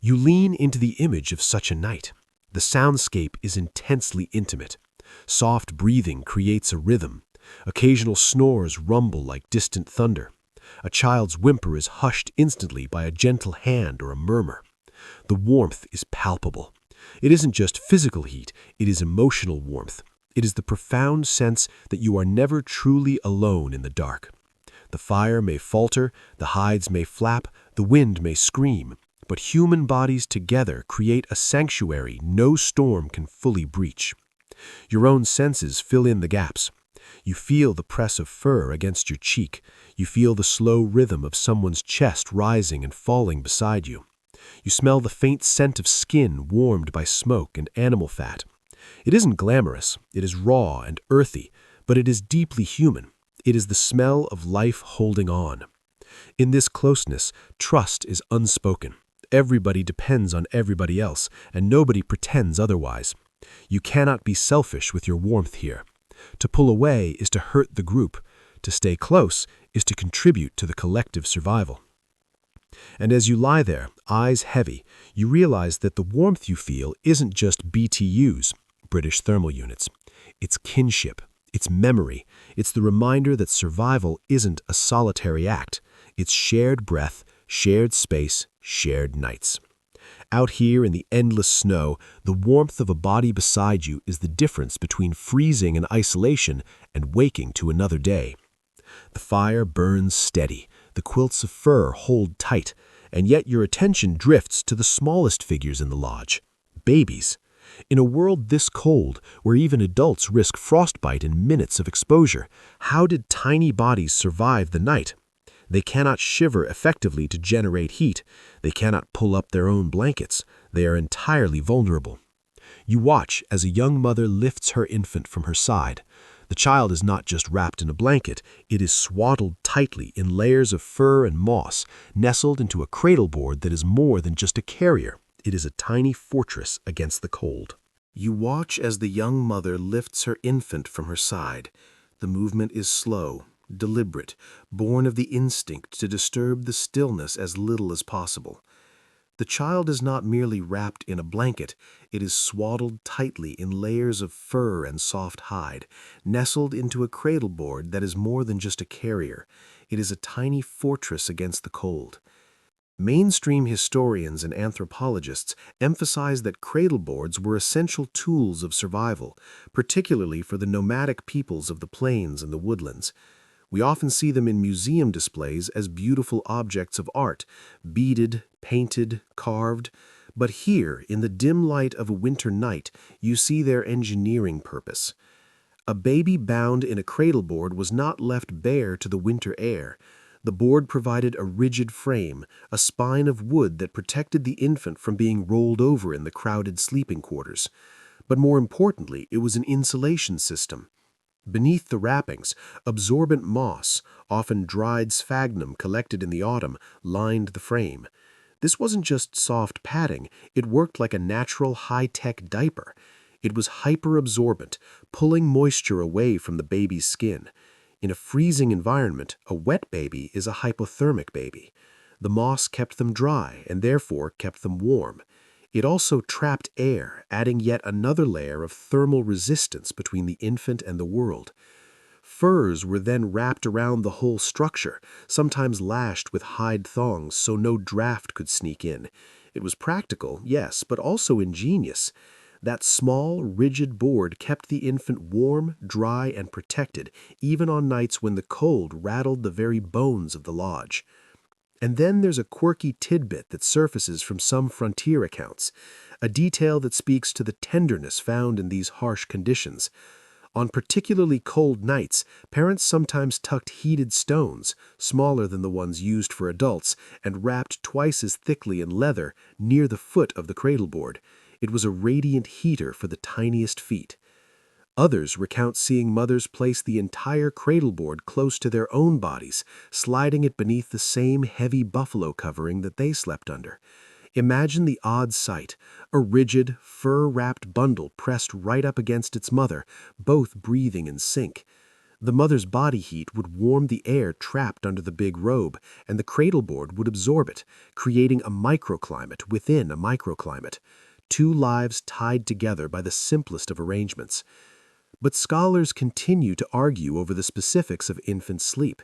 You lean into the image of such a night. The soundscape is intensely intimate. Soft breathing creates a rhythm. Occasional snores rumble like distant thunder. A child's whimper is hushed instantly by a gentle hand or a murmur. The warmth is palpable. It isn't just physical heat, it is emotional warmth. It is the profound sense that you are never truly alone in the dark. The fire may falter, the hides may flap, the wind may scream, but human bodies together create a sanctuary no storm can fully breach. Your own senses fill in the gaps. You feel the press of fur against your cheek. You feel the slow rhythm of someone's chest rising and falling beside you. You smell the faint scent of skin warmed by smoke and animal fat. It isn't glamorous, it is raw and earthy, but it is deeply human. It is the smell of life holding on. In this closeness, trust is unspoken. Everybody depends on everybody else, and nobody pretends otherwise. You cannot be selfish with your warmth here. To pull away is to hurt the group. To stay close is to contribute to the collective survival. And as you lie there, eyes heavy, you realize that the warmth you feel isn't just BTUs, British thermal units. It's kinship, it's memory, it's the reminder that survival isn't a solitary act. It's shared breath, shared space, shared nights. Out here in the endless snow, the warmth of a body beside you is the difference between freezing in isolation and waking to another day. The fire burns steady, the quilts of fur hold tight, and yet your attention drifts to the smallest figures in the lodge, babies. In a world this cold, where even adults risk frostbite in minutes of exposure, how did tiny bodies survive the night? They cannot shiver effectively to generate heat. They cannot pull up their own blankets. They are entirely vulnerable. You watch as a young mother lifts her infant from her side. The child is not just wrapped in a blanket, it is swaddled tightly in layers of fur and moss, nestled into a cradle board that is more than just a carrier. It is a tiny fortress against the cold. You watch as the young mother lifts her infant from her side. The movement is slow, deliberate, born of the instinct to disturb the stillness as little as possible. The child is not merely wrapped in a blanket, it is swaddled tightly in layers of fur and soft hide, nestled into a cradle board that is more than just a carrier. It is a tiny fortress against the cold. Mainstream historians and anthropologists emphasize that cradle boards were essential tools of survival, particularly for the nomadic peoples of the plains and the woodlands. We often see them in museum displays as beautiful objects of art, beaded, painted, carved. But here, in the dim light of a winter night, you see their engineering purpose. A baby bound in a cradle board was not left bare to the winter air. The board provided a rigid frame, a spine of wood that protected the infant from being rolled over in the crowded sleeping quarters. But more importantly, it was an insulation system. Beneath the wrappings, absorbent moss, often dried sphagnum collected in the autumn, lined the frame. This wasn't just soft padding, it worked like a natural high-tech diaper. It was hyper-absorbent, pulling moisture away from the baby's skin. In a freezing environment, a wet baby is a hypothermic baby. The moss kept them dry and therefore kept them warm. It also trapped air, adding yet another layer of thermal resistance between the infant and the world. Furs were then wrapped around the whole structure, sometimes lashed with hide thongs so no draft could sneak in. It was practical, yes, but also ingenious. That small, rigid board kept the infant warm, dry, and protected, even on nights when the cold rattled the very bones of the lodge. And then there's a quirky tidbit that surfaces from some frontier accounts, a detail that speaks to the tenderness found in these harsh conditions. On particularly cold nights, parents sometimes tucked heated stones, smaller than the ones used for adults, and wrapped twice as thickly in leather near the foot of the cradle board. It was a radiant heater for the tiniest feet. Others recount seeing mothers place the entire cradle board close to their own bodies, sliding it beneath the same heavy buffalo covering that they slept under. Imagine the odd sight, a rigid, fur-wrapped bundle pressed right up against its mother, both breathing in sync. The mother's body heat would warm the air trapped under the big robe, and the cradle board would absorb it, creating a microclimate within a microclimate. Two lives tied together by the simplest of arrangements. But scholars continue to argue over the specifics of infant sleep.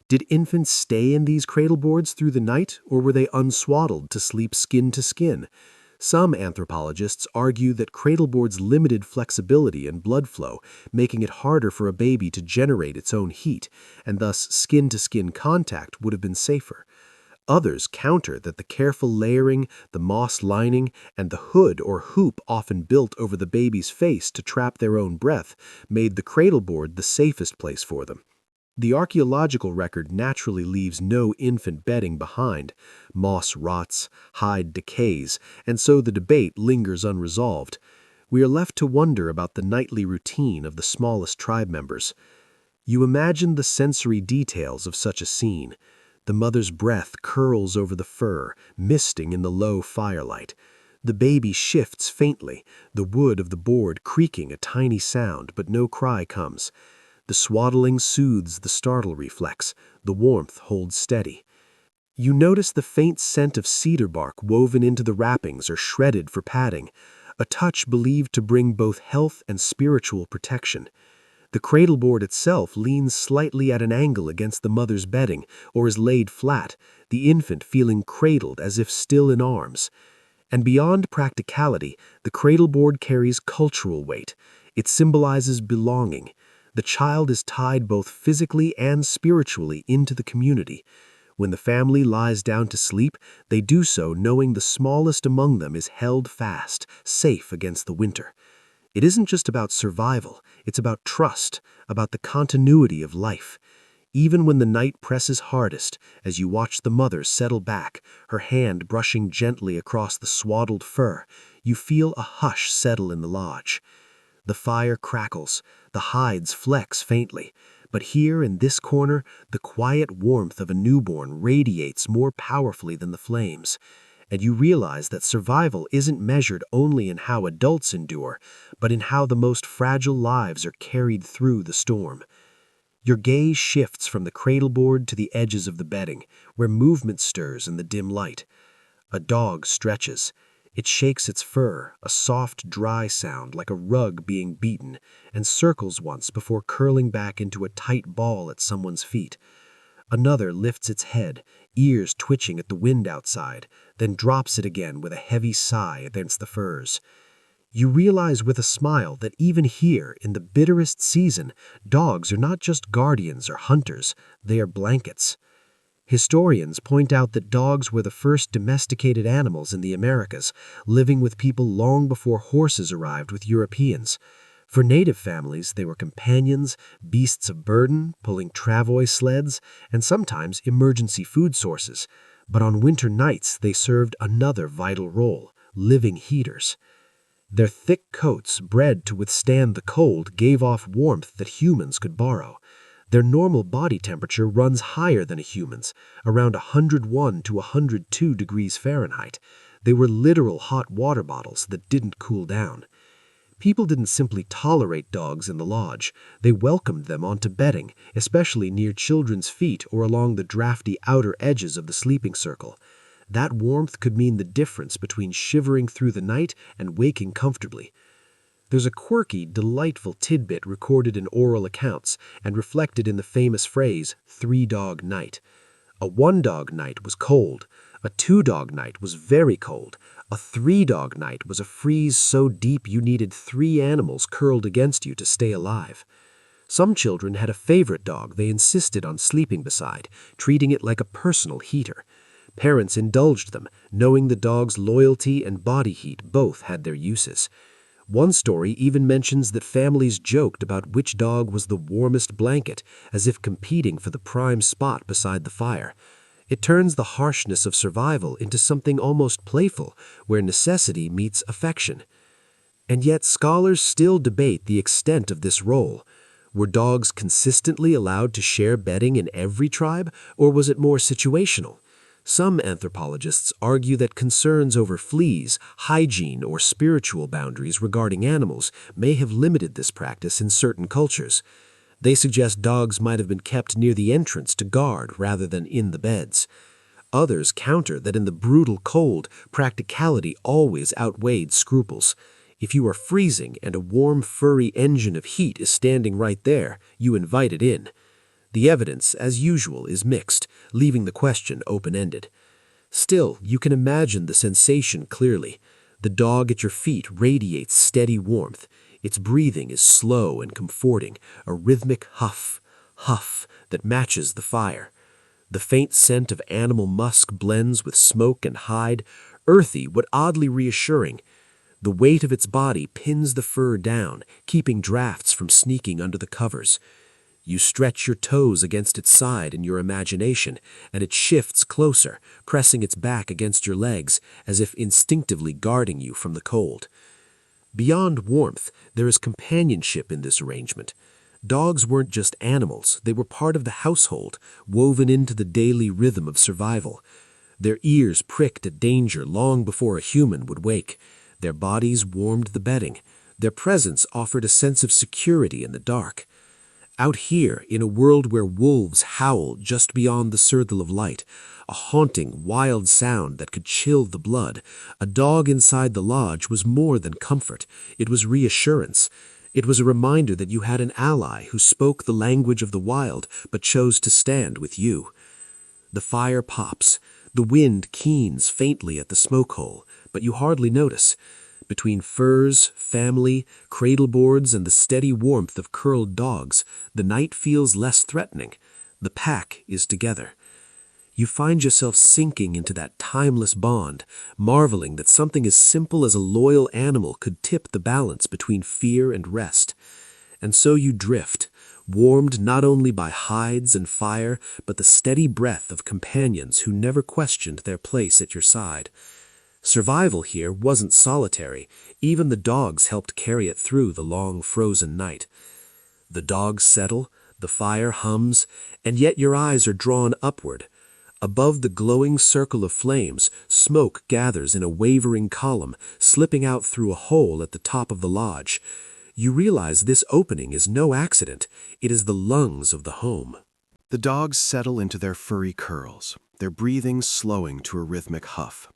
Did infants stay in these cradle boards through the night, or were they unswaddled to sleep skin to skin? Some anthropologists argue that cradle boards limited flexibility and blood flow, making it harder for a baby to generate its own heat, and thus skin-to-skin contact would have been safer. Others counter that the careful layering, the moss lining, and the hood or hoop often built over the baby's face to trap their own breath made the cradle board the safest place for them. The archaeological record naturally leaves no infant bedding behind. Moss rots, hide decays, and so the debate lingers unresolved. We are left to wonder about the nightly routine of the smallest tribe members. You imagine the sensory details of such a scene. The mother's breath curls over the fur, misting in the low firelight. The baby shifts faintly, the wood of the board creaking a tiny sound, but no cry comes. The swaddling soothes the startle reflex. The warmth holds steady. You notice the faint scent of cedar bark woven into the wrappings or shredded for padding, a touch believed to bring both health and spiritual protection. The cradleboard itself leans slightly at an angle against the mother's bedding or is laid flat, the infant feeling cradled as if still in arms. And beyond practicality, the cradleboard carries cultural weight. It symbolizes belonging. The child is tied both physically and spiritually into the community. When the family lies down to sleep, they do so knowing the smallest among them is held fast, safe against the winter. It isn't just about survival, it's about trust, about the continuity of life. Even when the night presses hardest, as you watch the mother settle back, her hand brushing gently across the swaddled fur, you feel a hush settle in the lodge. The fire crackles, the hides flex faintly, but here in this corner, the quiet warmth of a newborn radiates more powerfully than the flames. And you realize that survival isn't measured only in how adults endure, but in how the most fragile lives are carried through the storm. Your gaze shifts from the cradleboard to the edges of the bedding, where movement stirs in the dim light. A dog stretches. It shakes its fur, a soft, dry sound like a rug being beaten, and circles once before curling back into a tight ball at someone's feet. Another lifts its head, ears twitching at the wind outside, then drops it again with a heavy sigh against the furs. You realize with a smile that even here, in the bitterest season, dogs are not just guardians or hunters, they are blankets. Historians point out that dogs were the first domesticated animals in the Americas, living with people long before horses arrived with Europeans. For native families, they were companions, beasts of burden, pulling travois sleds, and sometimes emergency food sources. But on winter nights, they served another vital role, living heaters. Their thick coats, bred to withstand the cold, gave off warmth that humans could borrow. Their normal body temperature runs higher than a human's, around 101 to 102 degrees Fahrenheit. They were literal hot water bottles that didn't cool down. People didn't simply tolerate dogs in the lodge. They welcomed them onto bedding, especially near children's feet or along the drafty outer edges of the sleeping circle. That warmth could mean the difference between shivering through the night and waking comfortably. There's a quirky, delightful tidbit recorded in oral accounts and reflected in the famous phrase, three-dog night. A one-dog night was cold. A two-dog night was very cold. A three-dog night was a freeze so deep you needed 3 animals curled against you to stay alive. Some children had a favorite dog they insisted on sleeping beside, treating it like a personal heater. Parents indulged them, knowing the dog's loyalty and body heat both had their uses. One story even mentions that families joked about which dog was the warmest blanket, as if competing for the prime spot beside the fire. It turns the harshness of survival into something almost playful, where necessity meets affection. And yet scholars still debate the extent of this role. Were dogs consistently allowed to share bedding in every tribe, or was it more situational? Some anthropologists argue that concerns over fleas, hygiene, or spiritual boundaries regarding animals may have limited this practice in certain cultures. They suggest dogs might have been kept near the entrance to guard rather than in the beds. Others counter that in the brutal cold, practicality always outweighed scruples. If you are freezing and a warm, furry engine of heat is standing right there, you invite it in. The evidence, as usual, is mixed, leaving the question open-ended. Still, you can imagine the sensation clearly. The dog at your feet radiates steady warmth. Its breathing is slow and comforting, a rhythmic huff, huff that matches the fire. The faint scent of animal musk blends with smoke and hide, earthy but oddly reassuring. The weight of its body pins the fur down, keeping drafts from sneaking under the covers. You stretch your toes against its side in your imagination, and it shifts closer, pressing its back against your legs, as if instinctively guarding you from the cold. Beyond warmth, there is companionship in this arrangement. Dogs weren't just animals, they were part of the household, woven into the daily rhythm of survival. Their ears pricked at danger long before a human would wake. Their bodies warmed the bedding. Their presence offered a sense of security in the dark. Out here, in a world where wolves howl just beyond the circle of light, a haunting, wild sound that could chill the blood, a dog inside the lodge was more than comfort. It was reassurance. It was a reminder that you had an ally who spoke the language of the wild but chose to stand with you. The fire pops. The wind keens faintly at the smoke hole, but you hardly notice. Between furs, family, cradle boards, and the steady warmth of curled dogs, the night feels less threatening. The pack is together. You find yourself sinking into that timeless bond, marveling that something as simple as a loyal animal could tip the balance between fear and rest. And so you drift, warmed not only by hides and fire, but the steady breath of companions who never questioned their place at your side. Survival here wasn't solitary. Even the dogs helped carry it through the long frozen night. The dogs settle, the fire hums, and yet your eyes are drawn upward. Above the glowing circle of flames, smoke gathers in a wavering column, slipping out through a hole at the top of the lodge. You realize this opening is no accident. It is the lungs of the home. The dogs settle into their furry curls, their breathing slowing to a rhythmic huff.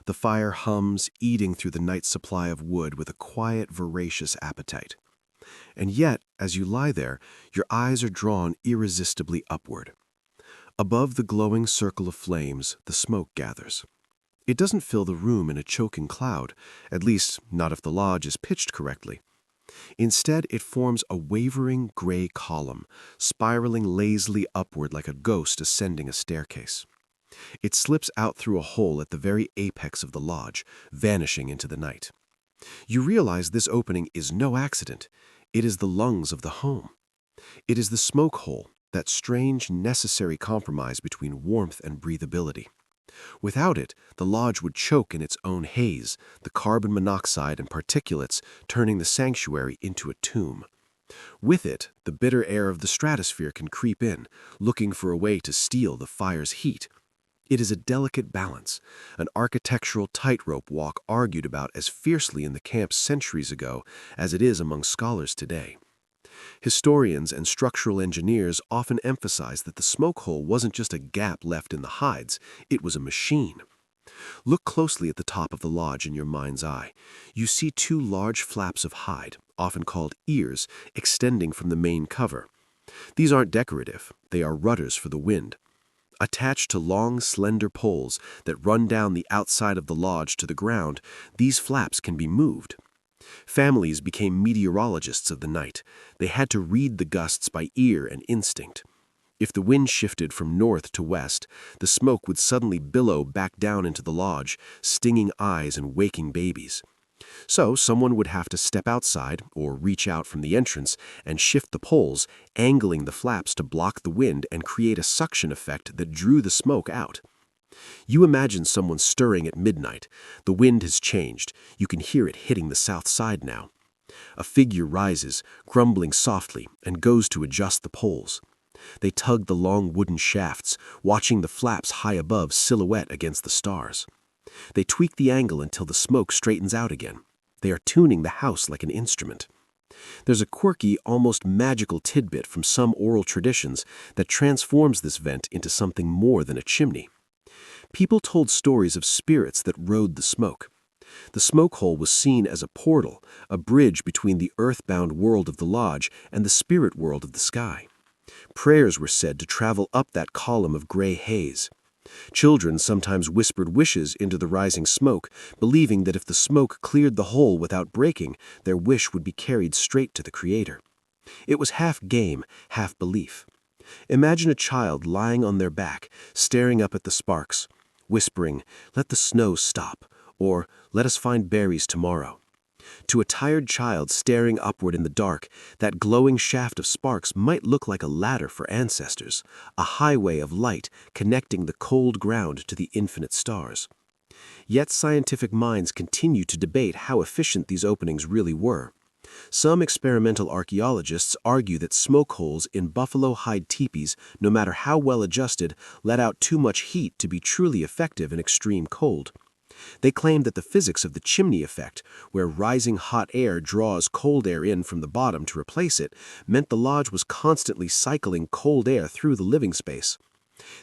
The fire hums, eating through the night's supply of wood with a quiet, voracious appetite. And yet, as you lie there, your eyes are drawn irresistibly upward. Above the glowing circle of flames, the smoke gathers. It doesn't fill the room in a choking cloud, at least not if the lodge is pitched correctly. Instead, it forms a wavering gray column, spiraling lazily upward like a ghost ascending a staircase. It slips out through a hole at the very apex of the lodge, vanishing into the night. You realize this opening is no accident. It is the lungs of the home. It is the smoke hole, that strange, necessary compromise between warmth and breathability. Without it, the lodge would choke in its own haze, the carbon monoxide and particulates turning the sanctuary into a tomb. With it, the bitter air of the stratosphere can creep in, looking for a way to steal the fire's heat. It is a delicate balance, an architectural tightrope walk argued about as fiercely in the camps centuries ago as it is among scholars today. Historians and structural engineers often emphasize that the smoke hole wasn't just a gap left in the hides, it was a machine. Look closely at the top of the lodge in your mind's eye. You see two large flaps of hide, often called ears, extending from the main cover. These aren't decorative, they are rudders for the wind. Attached to long, slender poles that run down the outside of the lodge to the ground, these flaps can be moved. Families became meteorologists of the night. They had to read the gusts by ear and instinct. If the wind shifted from north to west, the smoke would suddenly billow back down into the lodge, stinging eyes and waking babies. So someone would have to step outside or reach out from the entrance and shift the poles, angling the flaps to block the wind and create a suction effect that drew the smoke out. You imagine someone stirring at midnight. The wind has changed. You can hear it hitting the south side now. A figure rises, grumbling softly, and goes to adjust the poles. They tug the long wooden shafts, watching the flaps high above silhouette against the stars. They tweak the angle until the smoke straightens out again. They are tuning the house like an instrument. There's a quirky, almost magical tidbit from some oral traditions that transforms this vent into something more than a chimney. People told stories of spirits that rode the smoke. The smoke hole was seen as a portal, a bridge between the earthbound world of the lodge and the spirit world of the sky. Prayers were said to travel up that column of gray haze. Children sometimes whispered wishes into the rising smoke, believing that if the smoke cleared the hole without breaking, their wish would be carried straight to the Creator. It was half game, half belief. Imagine a child lying on their back, staring up at the sparks, whispering, "Let the snow stop," or "Let us find berries tomorrow." To a tired child staring upward in the dark, that glowing shaft of sparks might look like a ladder for ancestors, a highway of light connecting the cold ground to the infinite stars. Yet scientific minds continue to debate how efficient these openings really were. Some experimental archaeologists argue that smoke holes in buffalo hide tipis, no matter how well adjusted, let out too much heat to be truly effective in extreme cold. They claimed that the physics of the chimney effect, where rising hot air draws cold air in from the bottom to replace it, meant the lodge was constantly cycling cold air through the living space.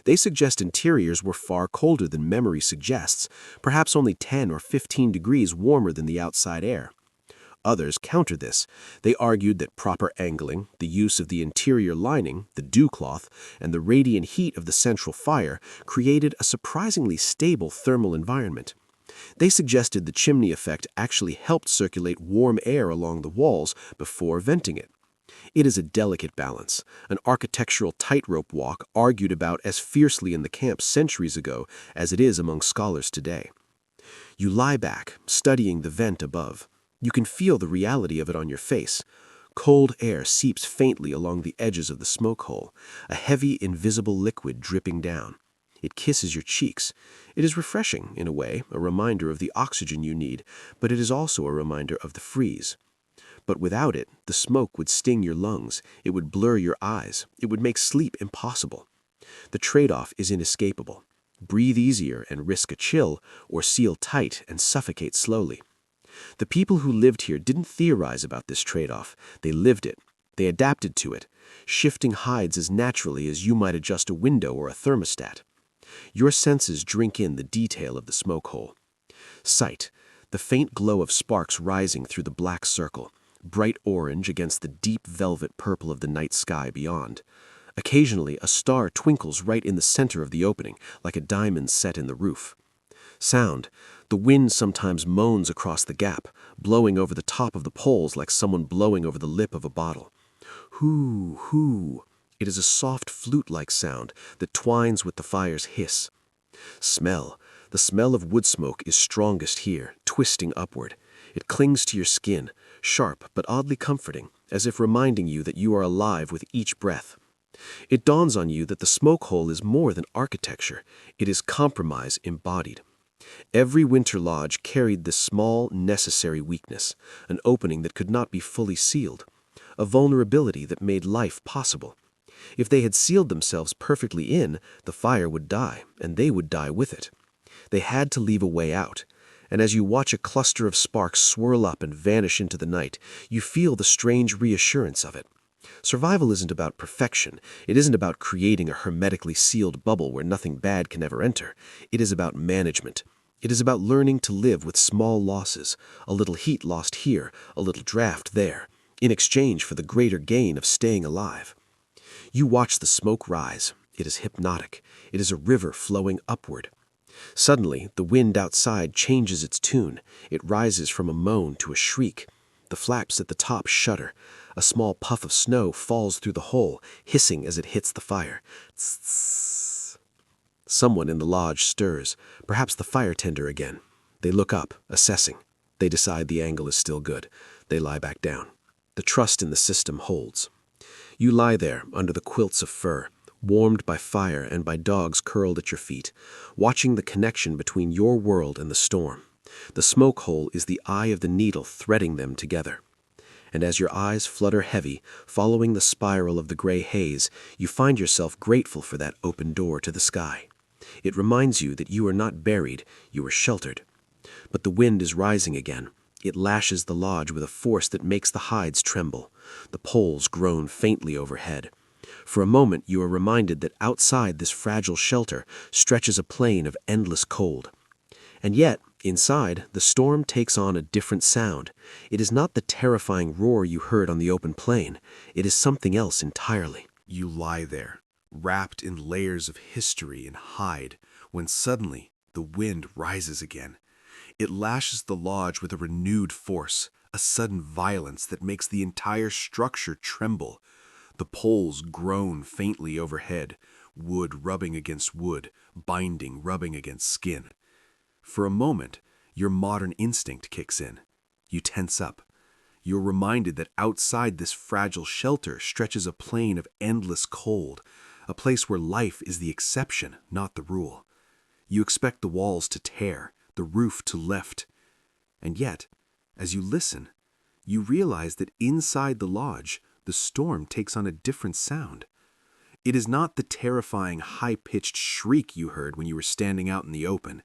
They suggest interiors were far colder than memory suggests, perhaps only 10 or 15 degrees warmer than the outside air. Others counter this. They argued that proper angling, the use of the interior lining, the dew cloth, and the radiant heat of the central fire created a surprisingly stable thermal environment. They suggested the chimney effect actually helped circulate warm air along the walls before venting it. It is a delicate balance, an architectural tightrope walk argued about as fiercely in the camp centuries ago as it is among scholars today. You lie back, studying the vent above. You can feel the reality of it on your face. Cold air seeps faintly along the edges of the smoke hole, a heavy, invisible liquid dripping down. It kisses your cheeks. It is refreshing, in a way, a reminder of the oxygen you need, but it is also a reminder of the freeze. But without it, the smoke would sting your lungs, it would blur your eyes, it would make sleep impossible. The trade-off is inescapable. Breathe easier and risk a chill, or seal tight and suffocate slowly. The people who lived here didn't theorize about this trade-off. They lived it. They adapted to it, shifting hides as naturally as you might adjust a window or a thermostat. Your senses drink in the detail of the smoke hole. Sight, the faint glow of sparks rising through the black circle, bright orange against the deep velvet purple of the night sky beyond. Occasionally, a star twinkles right in the center of the opening, like a diamond set in the roof. Sound, the wind sometimes moans across the gap, blowing over the top of the poles like someone blowing over the lip of a bottle. Hoo, hoo. It is a soft flute-like sound that twines with the fire's hiss. Smell, the smell of wood smoke is strongest here, twisting upward. It clings to your skin, sharp but oddly comforting, as if reminding you that you are alive with each breath. It dawns on you that the smoke hole is more than architecture. It is compromise embodied. Every winter lodge carried this small, necessary weakness, an opening that could not be fully sealed, a vulnerability that made life possible. If they had sealed themselves perfectly in, the fire would die, and they would die with it. They had to leave a way out, and as you watch a cluster of sparks swirl up and vanish into the night, you feel the strange reassurance of it. Survival isn't about perfection. It isn't about creating a hermetically sealed bubble where nothing bad can ever enter. It is about management. It is about learning to live with small losses, a little heat lost here, a little draft there, in exchange for the greater gain of staying alive. You watch the smoke rise. It is hypnotic. It is a river flowing upward. Suddenly, the wind outside changes its tune. It rises from a moan to a shriek. The flaps at the top shudder. A small puff of snow falls through the hole, hissing as it hits the fire. Tss. Someone in the lodge stirs, perhaps the fire tender again. They look up, assessing. They decide the angle is still good. They lie back down. The trust in the system holds. You lie there under the quilts of fur, warmed by fire and by dogs curled at your feet, watching the connection between your world and the storm. The smoke hole is the eye of the needle threading them together. And as your eyes flutter heavy, following the spiral of the gray haze, you find yourself grateful for that open door to the sky. It reminds you that you are not buried, you are sheltered. But the wind is rising again. It lashes the lodge with a force that makes the hides tremble. The poles groan faintly overhead. For a moment you are reminded that outside this fragile shelter stretches a plain of endless cold. And yet, inside, the storm takes on a different sound. It is not the terrifying roar you heard on the open plain. It is something else entirely. You lie there, wrapped in layers of history and hide, when suddenly the wind rises again. It lashes the lodge with a renewed force, a sudden violence that makes the entire structure tremble. The poles groan faintly overhead, wood rubbing against wood, binding rubbing against skin. For a moment, your modern instinct kicks in. You tense up. You're reminded that outside this fragile shelter stretches a plain of endless cold, a place where life is the exception, not the rule. You expect the walls to tear, the roof to lift. And yet, as you listen, you realize that inside the lodge, the storm takes on a different sound. It is not the terrifying, high-pitched shriek you heard when you were standing out in the open.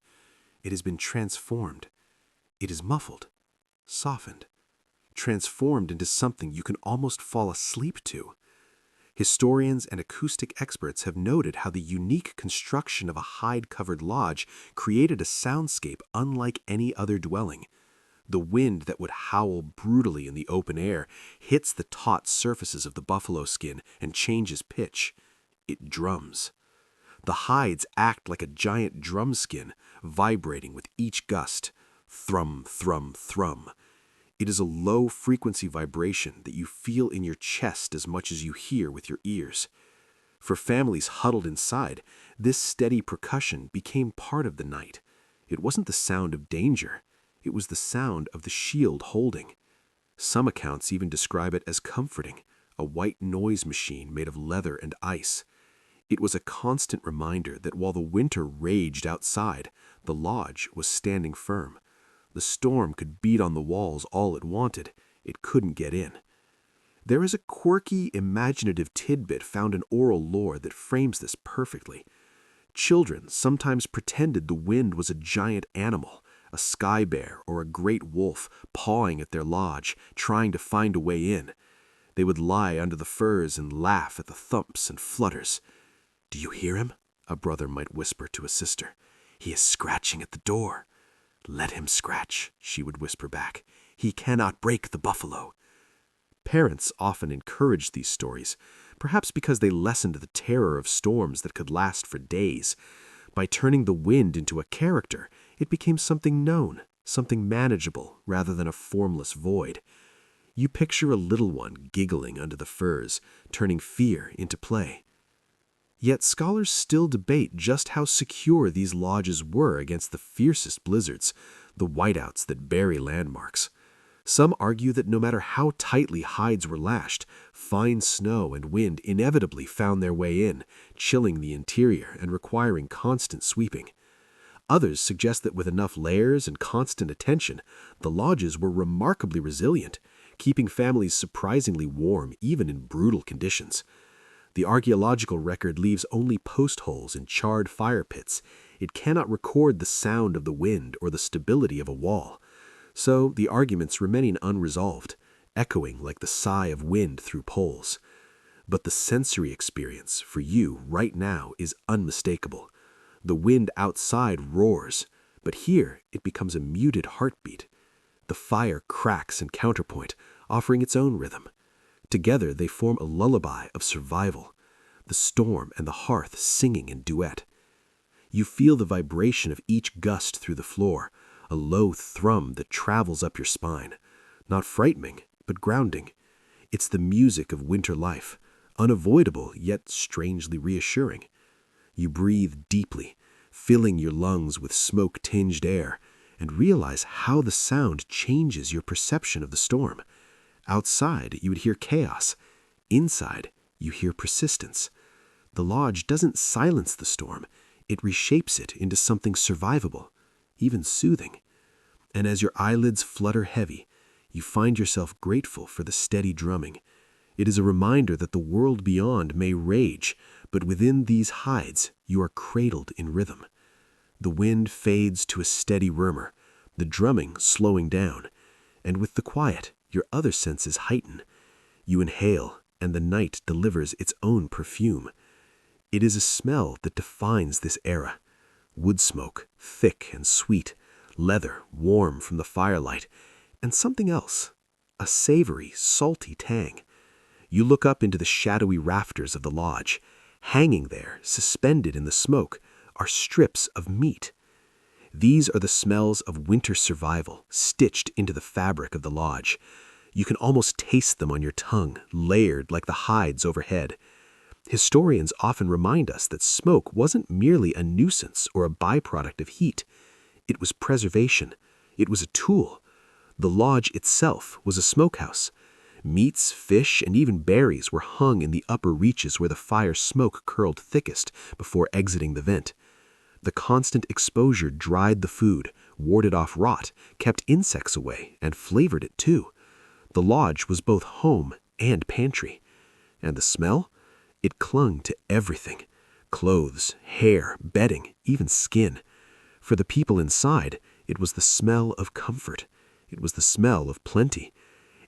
It has been transformed. It is muffled, softened, transformed into something you can almost fall asleep to. Historians and acoustic experts have noted how the unique construction of a hide-covered lodge created a soundscape unlike any other dwelling. The wind that would howl brutally in the open air hits the taut surfaces of the buffalo skin and changes pitch. It drums. The hides act like a giant drum skin, vibrating with each gust. Thrum, thrum, thrum. It is a low-frequency vibration that you feel in your chest as much as you hear with your ears. For families huddled inside, this steady percussion became part of the night. It wasn't the sound of danger. It was the sound of the shield holding. Some accounts even describe it as comforting, a white noise machine made of leather and ice. It was a constant reminder that while the winter raged outside, the lodge was standing firm. The storm could beat on the walls all it wanted. It couldn't get in. There is a quirky, imaginative tidbit found in oral lore that frames this perfectly. Children sometimes pretended the wind was a giant animal, a sky bear or a great wolf pawing at their lodge, trying to find a way in. They would lie under the furs and laugh at the thumps and flutters. "Do you hear him?" a brother might whisper to a sister. "He is scratching at the door." "Let him scratch," she would whisper back. "He cannot break the buffalo." Parents often encouraged these stories, perhaps because they lessened the terror of storms that could last for days. By turning the wind into a character, it became something known, something manageable, rather than a formless void. You picture a little one giggling under the furs, turning fear into play. Yet scholars still debate just how secure these lodges were against the fiercest blizzards, the whiteouts that bury landmarks. Some argue that no matter how tightly hides were lashed, fine snow and wind inevitably found their way in, chilling the interior and requiring constant sweeping. Others suggest that with enough layers and constant attention, the lodges were remarkably resilient, keeping families surprisingly warm even in brutal conditions. The archaeological record leaves only post holes and charred fire pits. It cannot record the sound of the wind or the stability of a wall. So the arguments remain unresolved, echoing like the sigh of wind through poles. But the sensory experience for you right now is unmistakable. The wind outside roars, but here it becomes a muted heartbeat. The fire cracks and counterpoint, offering its own rhythm. Together they form a lullaby of survival, the storm and the hearth singing in duet. You feel the vibration of each gust through the floor, a low thrum that travels up your spine. Not frightening, but grounding. It's the music of winter life, unavoidable yet strangely reassuring. You breathe deeply, filling your lungs with smoke-tinged air, and realize how the sound changes your perception of the storm. Outside, you would hear chaos. Inside, you hear persistence. The lodge doesn't silence the storm. It reshapes it into something survivable, even soothing. And as your eyelids flutter heavy, you find yourself grateful for the steady drumming. It is a reminder that the world beyond may rage, but within these hides, you are cradled in rhythm. The wind fades to a steady murmur, the drumming slowing down, and with the quiet, your other senses heighten. You inhale, and the night delivers its own perfume. It is a smell that defines this era. Wood smoke, thick and sweet, leather warm from the firelight, and something else, a savory, salty tang. You look up into the shadowy rafters of the lodge. Hanging there, suspended in the smoke, are strips of meat. These are the smells of winter survival, stitched into the fabric of the lodge. You can almost taste them on your tongue, layered like the hides overhead. Historians often remind us that smoke wasn't merely a nuisance or a byproduct of heat. It was preservation. It was a tool. The lodge itself was a smokehouse. Meats, fish, and even berries were hung in the upper reaches where the fire smoke curled thickest before exiting the vent. The constant exposure dried the food, warded off rot, kept insects away, and flavored it too. The lodge was both home and pantry. And the smell? It clung to everything. Clothes, hair, bedding, even skin. For the people inside, it was the smell of comfort. It was the smell of plenty.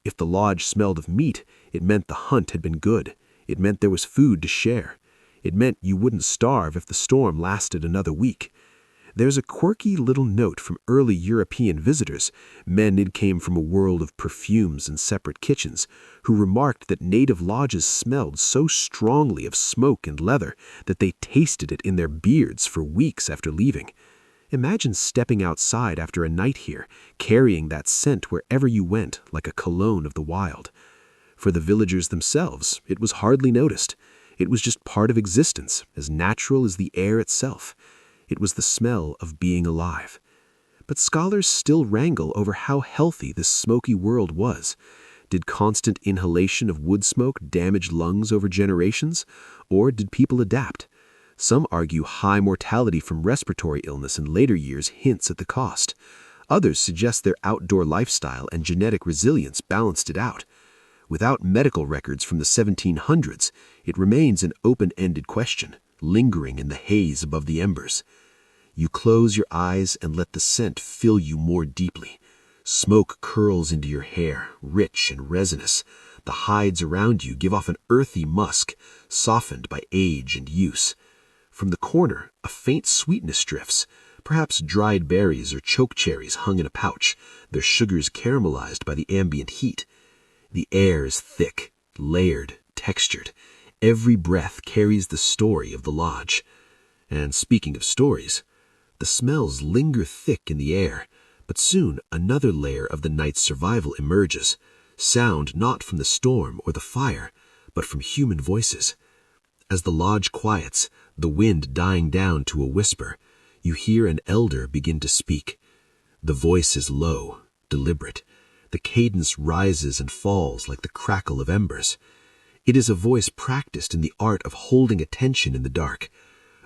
If the lodge smelled of meat, it meant the hunt had been good. It meant there was food to share. It meant you wouldn't starve if the storm lasted another week. There's a quirky little note from early European visitors, men who came from a world of perfumes and separate kitchens, who remarked that native lodges smelled so strongly of smoke and leather that they tasted it in their beards for weeks after leaving. Imagine stepping outside after a night here, carrying that scent wherever you went like a cologne of the wild. For the villagers themselves, it was hardly noticed. It was just part of existence, as natural as the air itself. It was the smell of being alive. But scholars still wrangle over how healthy this smoky world was. Did constant inhalation of wood smoke damage lungs over generations, or did people adapt? Some argue high mortality from respiratory illness in later years hints at the cost. Others suggest their outdoor lifestyle and genetic resilience balanced it out. Without medical records from the 1700s, it remains an open-ended question, lingering in the haze above the embers. You close your eyes and let the scent fill you more deeply. Smoke curls into your hair, rich and resinous. The hides around you give off an earthy musk, softened by age and use. From the corner, a faint sweetness drifts, perhaps dried berries or chokecherries hung in a pouch, their sugars caramelized by the ambient heat. The air is thick, layered, textured. Every breath carries the story of the lodge. And speaking of stories, the smells linger thick in the air, but soon another layer of the night's survival emerges, sound not from the storm or the fire, but from human voices. As the lodge quiets, the wind dying down to a whisper, you hear an elder begin to speak. The voice is low, deliberate. The cadence rises and falls like the crackle of embers. It is a voice practiced in the art of holding attention in the dark.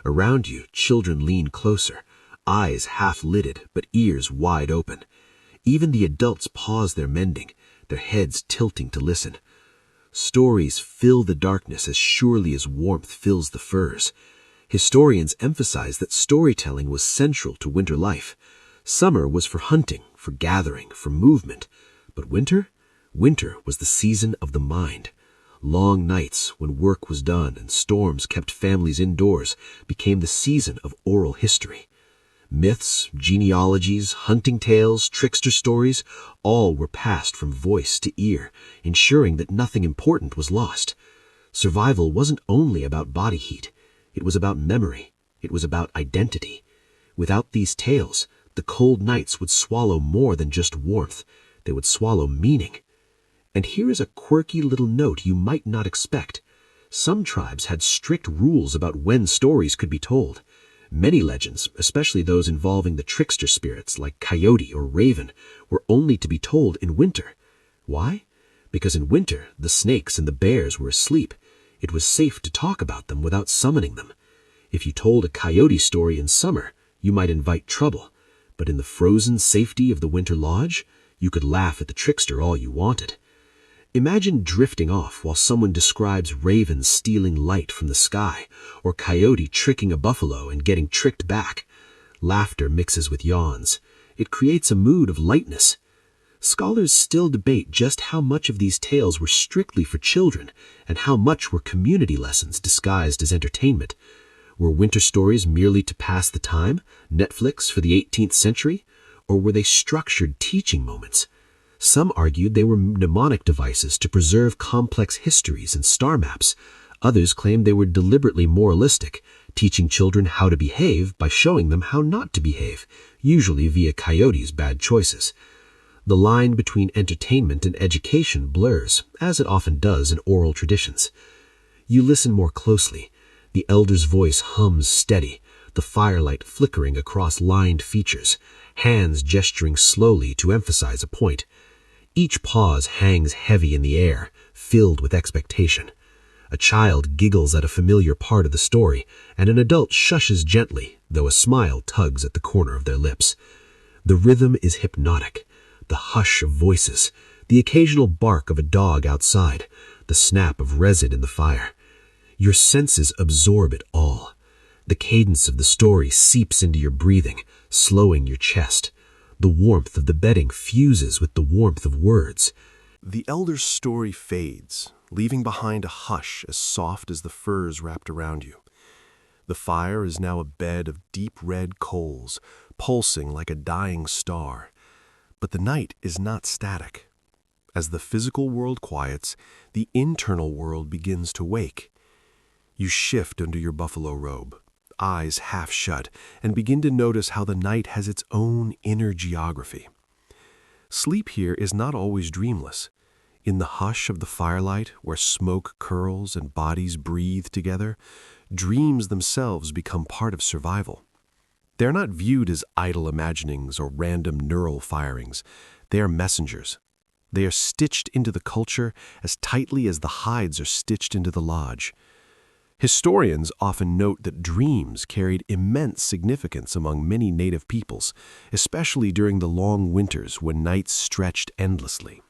Around you, children lean closer, eyes half-lidded but ears wide open. Even the adults pause their mending, their heads tilting to listen. Stories fill the darkness as surely as warmth fills the furs. Historians emphasize that storytelling was central to winter life. Summer was for hunting, for gathering, for movement. But winter? Winter was the season of the mind. Long nights, when work was done and storms kept families indoors, became the season of oral history. Myths, genealogies, hunting tales, trickster stories, all were passed from voice to ear, ensuring that nothing important was lost. Survival wasn't only about body heat. It was about memory. It was about identity. Without these tales, the cold nights would swallow more than just warmth. They would swallow meaning. And here is a quirky little note you might not expect. Some tribes had strict rules about when stories could be told. Many legends, especially those involving the trickster spirits like coyote or raven, were only to be told in winter. Why? Because in winter, the snakes and the bears were asleep. It was safe to talk about them without summoning them. If you told a coyote story in summer, you might invite trouble. But in the frozen safety of the winter lodge, you could laugh at the trickster all you wanted. Imagine drifting off while someone describes ravens stealing light from the sky, or coyote tricking a buffalo and getting tricked back. Laughter mixes with yawns. It creates a mood of lightness. Scholars still debate just how much of these tales were strictly for children and how much were community lessons disguised as entertainment. Were winter stories merely to pass the time, Netflix for the 18th century, or were they structured teaching moments? Some argued they were mnemonic devices to preserve complex histories and star maps. Others claimed they were deliberately moralistic, teaching children how to behave by showing them how not to behave, usually via coyotes' bad choices. The line between entertainment and education blurs, as it often does in oral traditions. You listen more closely. The elder's voice hums steady, the firelight flickering across lined features, hands gesturing slowly to emphasize a point. Each pause hangs heavy in the air, filled with expectation. A child giggles at a familiar part of the story, and an adult shushes gently, though a smile tugs at the corner of their lips. The rhythm is hypnotic. The hush of voices, the occasional bark of a dog outside, the snap of resin in the fire. Your senses absorb it all. The cadence of the story seeps into your breathing, slowing your chest. The warmth of the bedding fuses with the warmth of words. The elder's story fades, leaving behind a hush as soft as the furs wrapped around you. The fire is now a bed of deep red coals, pulsing like a dying star. But the night is not static. As the physical world quiets, the internal world begins to wake. You shift under your buffalo robe, eyes half shut, and begin to notice how the night has its own inner geography. Sleep here is not always dreamless. In the hush of the firelight, where smoke curls and bodies breathe together, dreams themselves become part of survival. They are not viewed as idle imaginings or random neural firings. They are messengers. They are stitched into the culture as tightly as the hides are stitched into the lodge. Historians often note that dreams carried immense significance among many native peoples, especially during the long winters when nights stretched endlessly.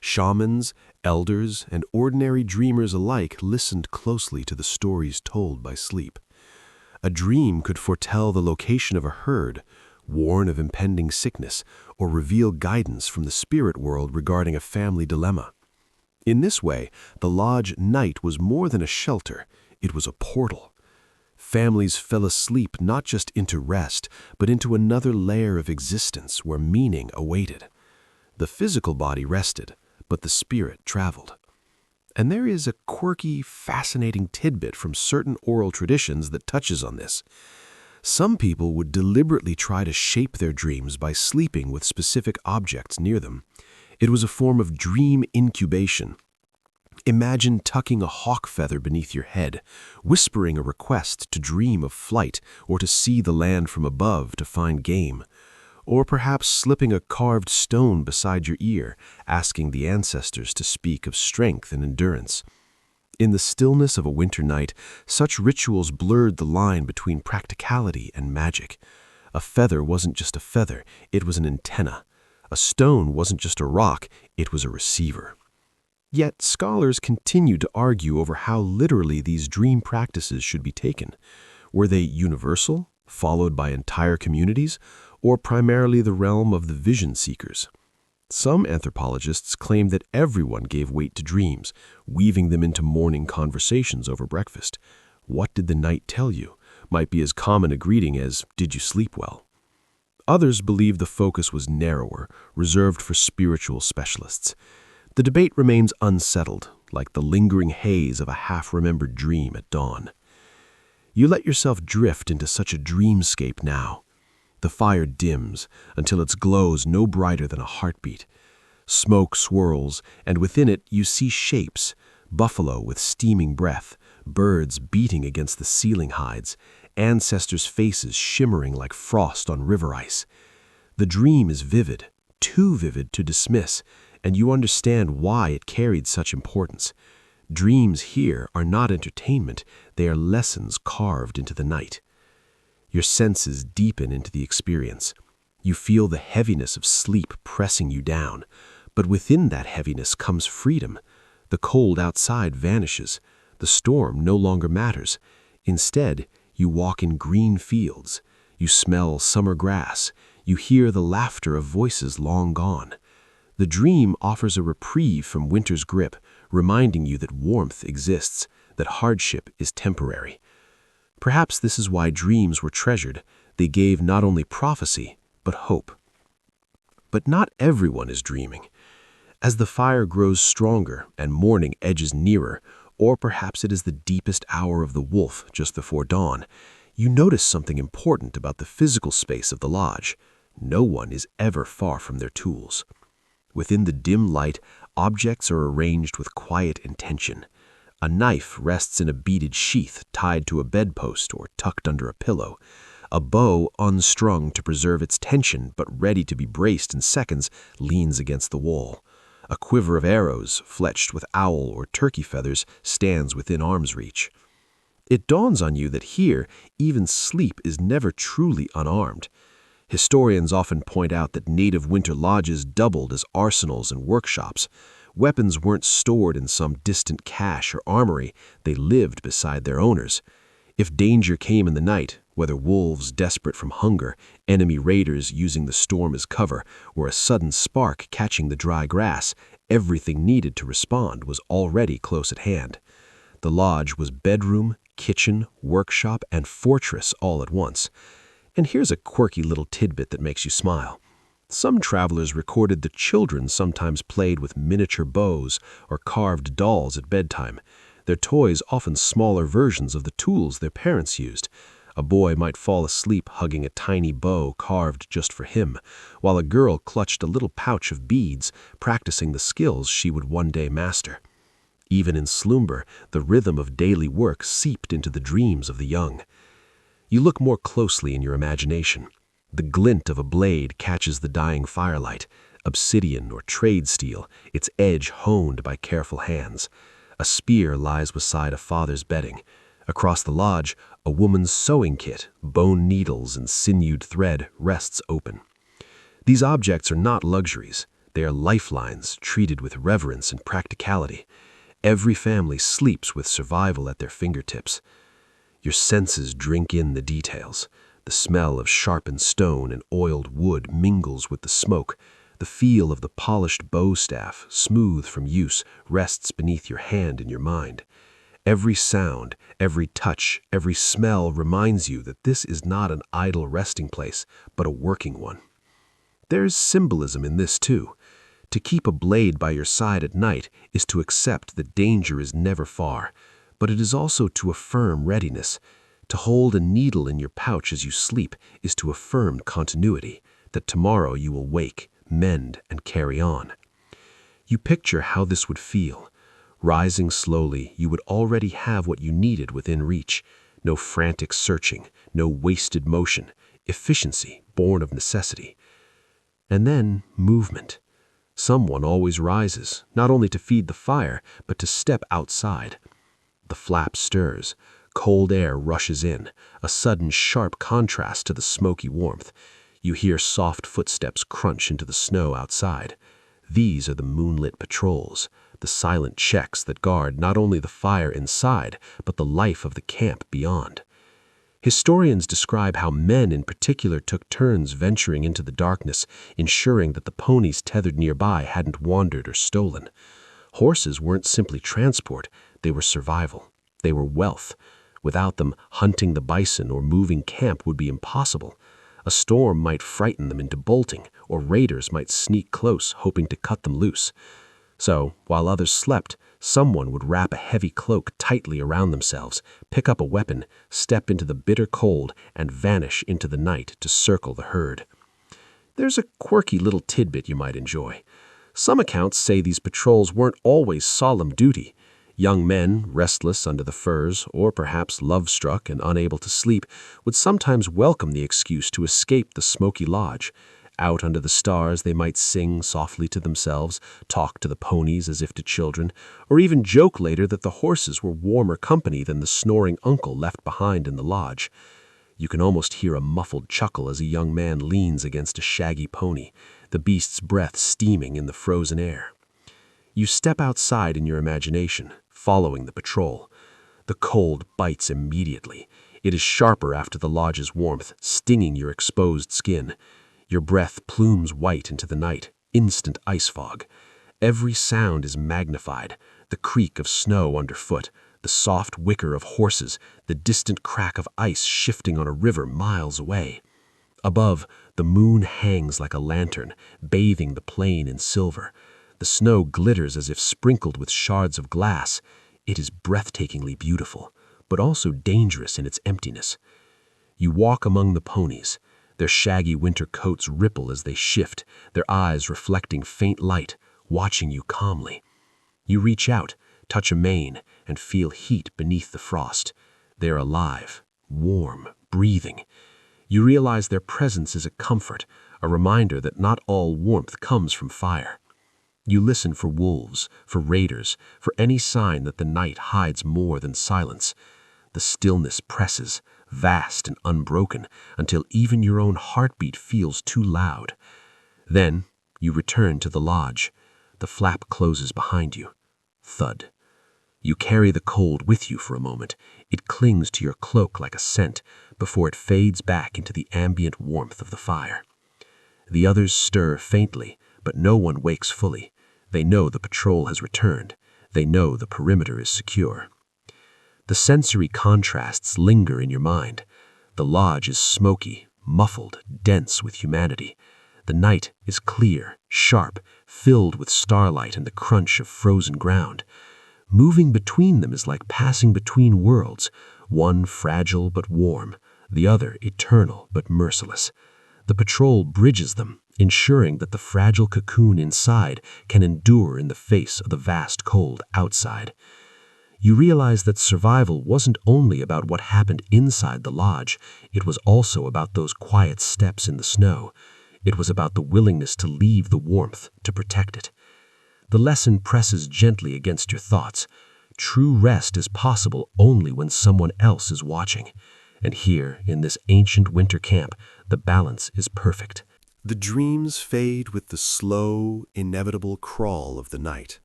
Shamans, elders, and ordinary dreamers alike listened closely to the stories told by sleep. A dream could foretell the location of a herd, warn of impending sickness, or reveal guidance from the spirit world regarding a family dilemma. In this way, the lodge night was more than a shelter, it was a portal. Families fell asleep not just into rest, but into another layer of existence where meaning awaited. The physical body rested, but the spirit traveled. And there is a quirky, fascinating tidbit from certain oral traditions that touches on this. Some people would deliberately try to shape their dreams by sleeping with specific objects near them. It was a form of dream incubation. Imagine tucking a hawk feather beneath your head, whispering a request to dream of flight or to see the land from above to find game. Or perhaps slipping a carved stone beside your ear, asking the ancestors to speak of strength and endurance. In the stillness of a winter night, such rituals blurred the line between practicality and magic. A feather wasn't just a feather, it was an antenna. A stone wasn't just a rock, it was a receiver. Yet scholars continue to argue over how literally these dream practices should be taken. Were they universal, followed by entire communities, or primarily the realm of the vision seekers? Some anthropologists claim that everyone gave weight to dreams, weaving them into morning conversations over breakfast. "What did the night tell you?" might be as common a greeting as, "Did you sleep well?" Others believe the focus was narrower, reserved for spiritual specialists. The debate remains unsettled, like the lingering haze of a half-remembered dream at dawn. You let yourself drift into such a dreamscape now. The fire dims until its glow's no brighter than a heartbeat. Smoke swirls, and within it you see shapes, buffalo with steaming breath, birds beating against the ceiling hides, ancestors' faces shimmering like frost on river ice. The dream is vivid, too vivid to dismiss, and you understand why it carried such importance. Dreams here are not entertainment, they are lessons carved into the night. Your senses deepen into the experience. You feel the heaviness of sleep pressing you down, but within that heaviness comes freedom. The cold outside vanishes. The storm no longer matters. Instead, you walk in green fields. You smell summer grass. You hear the laughter of voices long gone. The dream offers a reprieve from winter's grip, reminding you that warmth exists, that hardship is temporary. Perhaps this is why dreams were treasured. They gave not only prophecy, but hope. But not everyone is dreaming. As the fire grows stronger and morning edges nearer, or perhaps it is the deepest hour of the wolf just before dawn, you notice something important about the physical space of the lodge. No one is ever far from their tools. Within the dim light, objects are arranged with quiet intention. A knife rests in a beaded sheath tied to a bedpost or tucked under a pillow. A bow, unstrung to preserve its tension but ready to be braced in seconds, leans against the wall. A quiver of arrows, fletched with owl or turkey feathers, stands within arm's reach. It dawns on you that here, even sleep is never truly unarmed. Historians often point out that native winter lodges doubled as arsenals and workshops. Weapons weren't stored in some distant cache or armory, they lived beside their owners. If danger came in the night, whether wolves desperate from hunger, enemy raiders using the storm as cover, or a sudden spark catching the dry grass, everything needed to respond was already close at hand. The lodge was bedroom, kitchen, workshop, and fortress all at once. And here's a quirky little tidbit that makes you smile. Some travelers recorded the children sometimes played with miniature bows or carved dolls at bedtime, their toys often smaller versions of the tools their parents used. A boy might fall asleep hugging a tiny bow carved just for him, while a girl clutched a little pouch of beads, practicing the skills she would one day master. Even in slumber, the rhythm of daily work seeped into the dreams of the young. You look more closely in your imagination. The glint of a blade catches the dying firelight, obsidian or trade steel, its edge honed by careful hands. A spear lies beside a father's bedding. Across the lodge, a woman's sewing kit, bone needles and sinewed thread, rests open. These objects are not luxuries. They are lifelines treated with reverence and practicality. Every family sleeps with survival at their fingertips. Your senses drink in the details. The smell of sharpened stone and oiled wood mingles with the smoke. The feel of the polished bow staff, smooth from use, rests beneath your hand and your mind. Every sound, every touch, every smell reminds you that this is not an idle resting place, but a working one. There's symbolism in this too. To keep a blade by your side at night is to accept that danger is never far, but it is also to affirm readiness. To hold a needle in your pouch as you sleep is to affirm continuity, that tomorrow you will wake, mend, and carry on. You picture how this would feel. Rising slowly, you would already have what you needed within reach. No frantic searching, no wasted motion, efficiency born of necessity. And then movement. Someone always rises, not only to feed the fire, but to step outside. The flap stirs. Cold air rushes in, a sudden sharp contrast to the smoky warmth. You hear soft footsteps crunch into the snow outside. These are the moonlit patrols, the silent checks that guard not only the fire inside, but the life of the camp beyond. Historians describe how men in particular took turns venturing into the darkness, ensuring that the ponies tethered nearby hadn't wandered or stolen. Horses weren't simply transport, they were survival. They were wealth. Without them, hunting the bison or moving camp would be impossible. A storm might frighten them into bolting, or raiders might sneak close, hoping to cut them loose. So, while others slept, someone would wrap a heavy cloak tightly around themselves, pick up a weapon, step into the bitter cold, and vanish into the night to circle the herd. There's a quirky little tidbit you might enjoy. Some accounts say these patrols weren't always solemn duty. Young men, restless under the furs, or perhaps love-struck and unable to sleep, would sometimes welcome the excuse to escape the smoky lodge. Out under the stars they might sing softly to themselves, talk to the ponies as if to children, or even joke later that the horses were warmer company than the snoring uncle left behind in the lodge. You can almost hear a muffled chuckle as a young man leans against a shaggy pony, the beast's breath steaming in the frozen air. You step outside in your imagination, following the patrol. The cold bites immediately. It is sharper after the lodge's warmth, stinging your exposed skin. Your breath plumes white into the night, instant ice fog. Every sound is magnified, the creak of snow underfoot, the soft whicker of horses, the distant crack of ice shifting on a river miles away. Above, the moon hangs like a lantern, bathing the plain in silver. The snow glitters as if sprinkled with shards of glass. It is breathtakingly beautiful, but also dangerous in its emptiness. You walk among the ponies. Their shaggy winter coats ripple as they shift, their eyes reflecting faint light, watching you calmly. You reach out, touch a mane, and feel heat beneath the frost. They are alive, warm, breathing. You realize their presence is a comfort, a reminder that not all warmth comes from fire. You listen for wolves, for raiders, for any sign that the night hides more than silence. The stillness presses, vast and unbroken, until even your own heartbeat feels too loud. Then you return to the lodge. The flap closes behind you. Thud. You carry the cold with you for a moment. It clings to your cloak like a scent before it fades back into the ambient warmth of the fire. The others stir faintly, but no one wakes fully. They know the patrol has returned. They know the perimeter is secure. The sensory contrasts linger in your mind. The lodge is smoky, muffled, dense with humanity. The night is clear, sharp, filled with starlight and the crunch of frozen ground. Moving between them is like passing between worlds, one fragile but warm, the other eternal but merciless. The patrol bridges them, ensuring that the fragile cocoon inside can endure in the face of the vast cold outside. You realize that survival wasn't only about what happened inside the lodge, it was also about those quiet steps in the snow. It was about the willingness to leave the warmth to protect it. The lesson presses gently against your thoughts. True rest is possible only when someone else is watching. And here, in this ancient winter camp, the balance is perfect. The dreams fade with the slow, inevitable crawl of the night.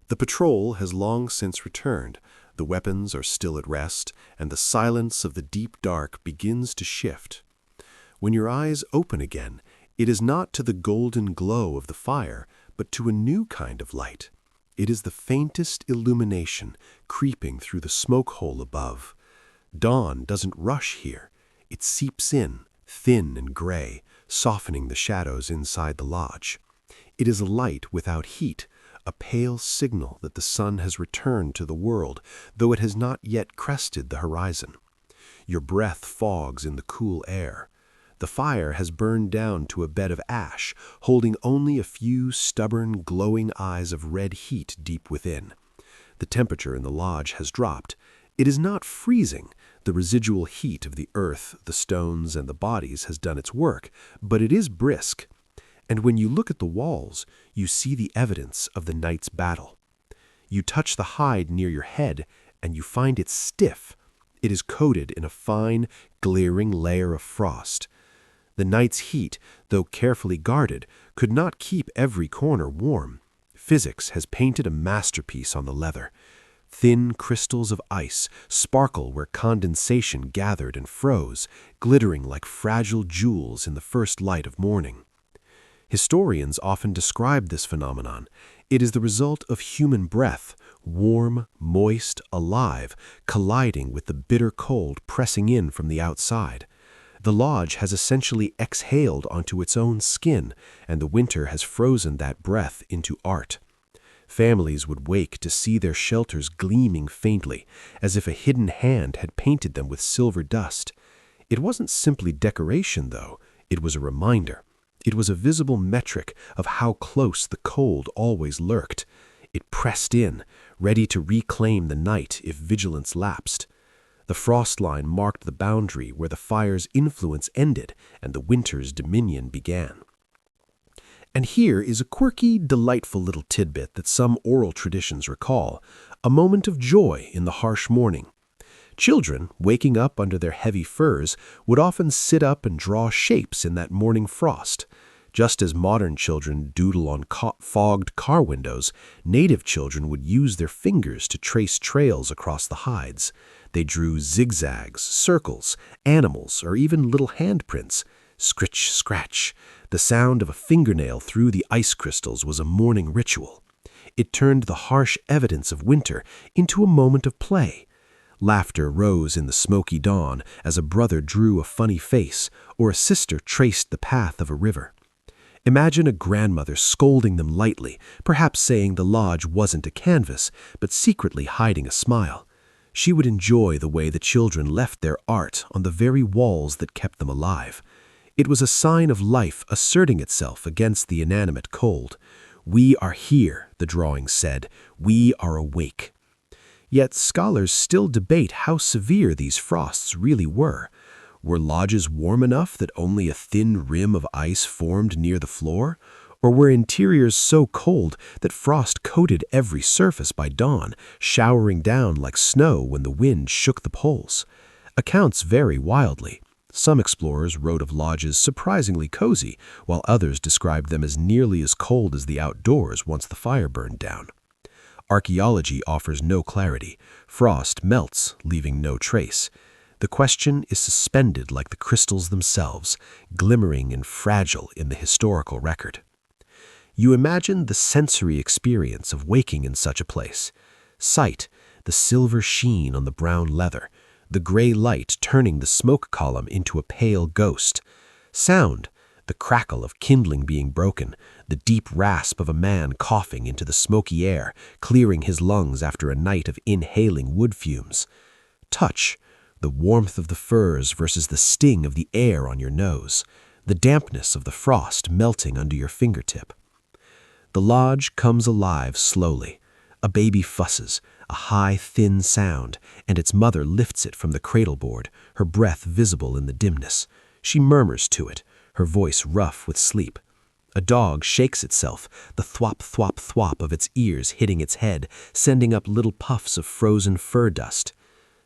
The patrol has long since returned, the weapons are still at rest, and the silence of the deep dark begins to shift. When your eyes open again, it is not to the golden glow of the fire, but to a new kind of light. It is the faintest illumination creeping through the smoke hole above. Dawn doesn't rush here. It seeps in, thin and gray, softening the shadows inside the lodge. It is a light without heat, a pale signal that the sun has returned to the world, though it has not yet crested the horizon. Your breath fogs in the cool air. The fire has burned down to a bed of ash, holding only a few stubborn, glowing eyes of red heat deep within. The temperature in the lodge has dropped. It is not freezing. The residual heat of the earth, the stones, and the bodies has done its work, but it is brisk. And when you look at the walls, you see the evidence of the night's battle. You touch the hide near your head, and you find it stiff. It is coated in a fine, glaring layer of frost. The night's heat, though carefully guarded, could not keep every corner warm. Physics has painted a masterpiece on the leather. Thin crystals of ice sparkle where condensation gathered and froze, glittering like fragile jewels in the first light of morning. Historians often describe this phenomenon. It is the result of human breath, warm, moist, alive, colliding with the bitter cold pressing in from the outside. The lodge has essentially exhaled onto its own skin, and the winter has frozen that breath into art. Families would wake to see their shelters gleaming faintly, as if a hidden hand had painted them with silver dust. It wasn't simply decoration, though. It was a reminder. It was a visible metric of how close the cold always lurked. It pressed in, ready to reclaim the night if vigilance lapsed. The frost line marked the boundary where the fire's influence ended and the winter's dominion began. And here is a quirky, delightful little tidbit that some oral traditions recall, a moment of joy in the harsh morning. Children, waking up under their heavy furs, would often sit up and draw shapes in that morning frost. Just as modern children doodle on fogged car windows, native children would use their fingers to trace trails across the hides. They drew zigzags, circles, animals, or even little handprints. Scritch, scratch. The sound of a fingernail through the ice crystals was a morning ritual. It turned the harsh evidence of winter into a moment of play. Laughter rose in the smoky dawn as a brother drew a funny face or a sister traced the path of a river. Imagine a grandmother scolding them lightly, perhaps saying the lodge wasn't a canvas, but secretly hiding a smile. She would enjoy the way the children left their art on the very walls that kept them alive. It was a sign of life asserting itself against the inanimate cold. "We are here," the drawing said. "We are awake." Yet scholars still debate how severe these frosts really were. Were lodges warm enough that only a thin rim of ice formed near the floor? Or were interiors so cold that frost coated every surface by dawn, showering down like snow when the wind shook the poles? Accounts vary wildly. Some explorers wrote of lodges surprisingly cozy, while others described them as nearly as cold as the outdoors once the fire burned down. Archaeology offers no clarity. Frost melts, leaving no trace. The question is suspended like the crystals themselves, glimmering and fragile in the historical record. You imagine the sensory experience of waking in such a place. Sight, the silver sheen on the brown leather, the gray light turning the smoke column into a pale ghost. Sound, the crackle of kindling being broken, the deep rasp of a man coughing into the smoky air, clearing his lungs after a night of inhaling wood fumes. Touch, the warmth of the furs versus the sting of the air on your nose, the dampness of the frost melting under your fingertip. The lodge comes alive slowly. A baby fusses, a high, thin sound, and its mother lifts it from the cradle board, her breath visible in the dimness. She murmurs to it, her voice rough with sleep. A dog shakes itself, the thwop, thwop, thwop of its ears hitting its head, sending up little puffs of frozen fur dust.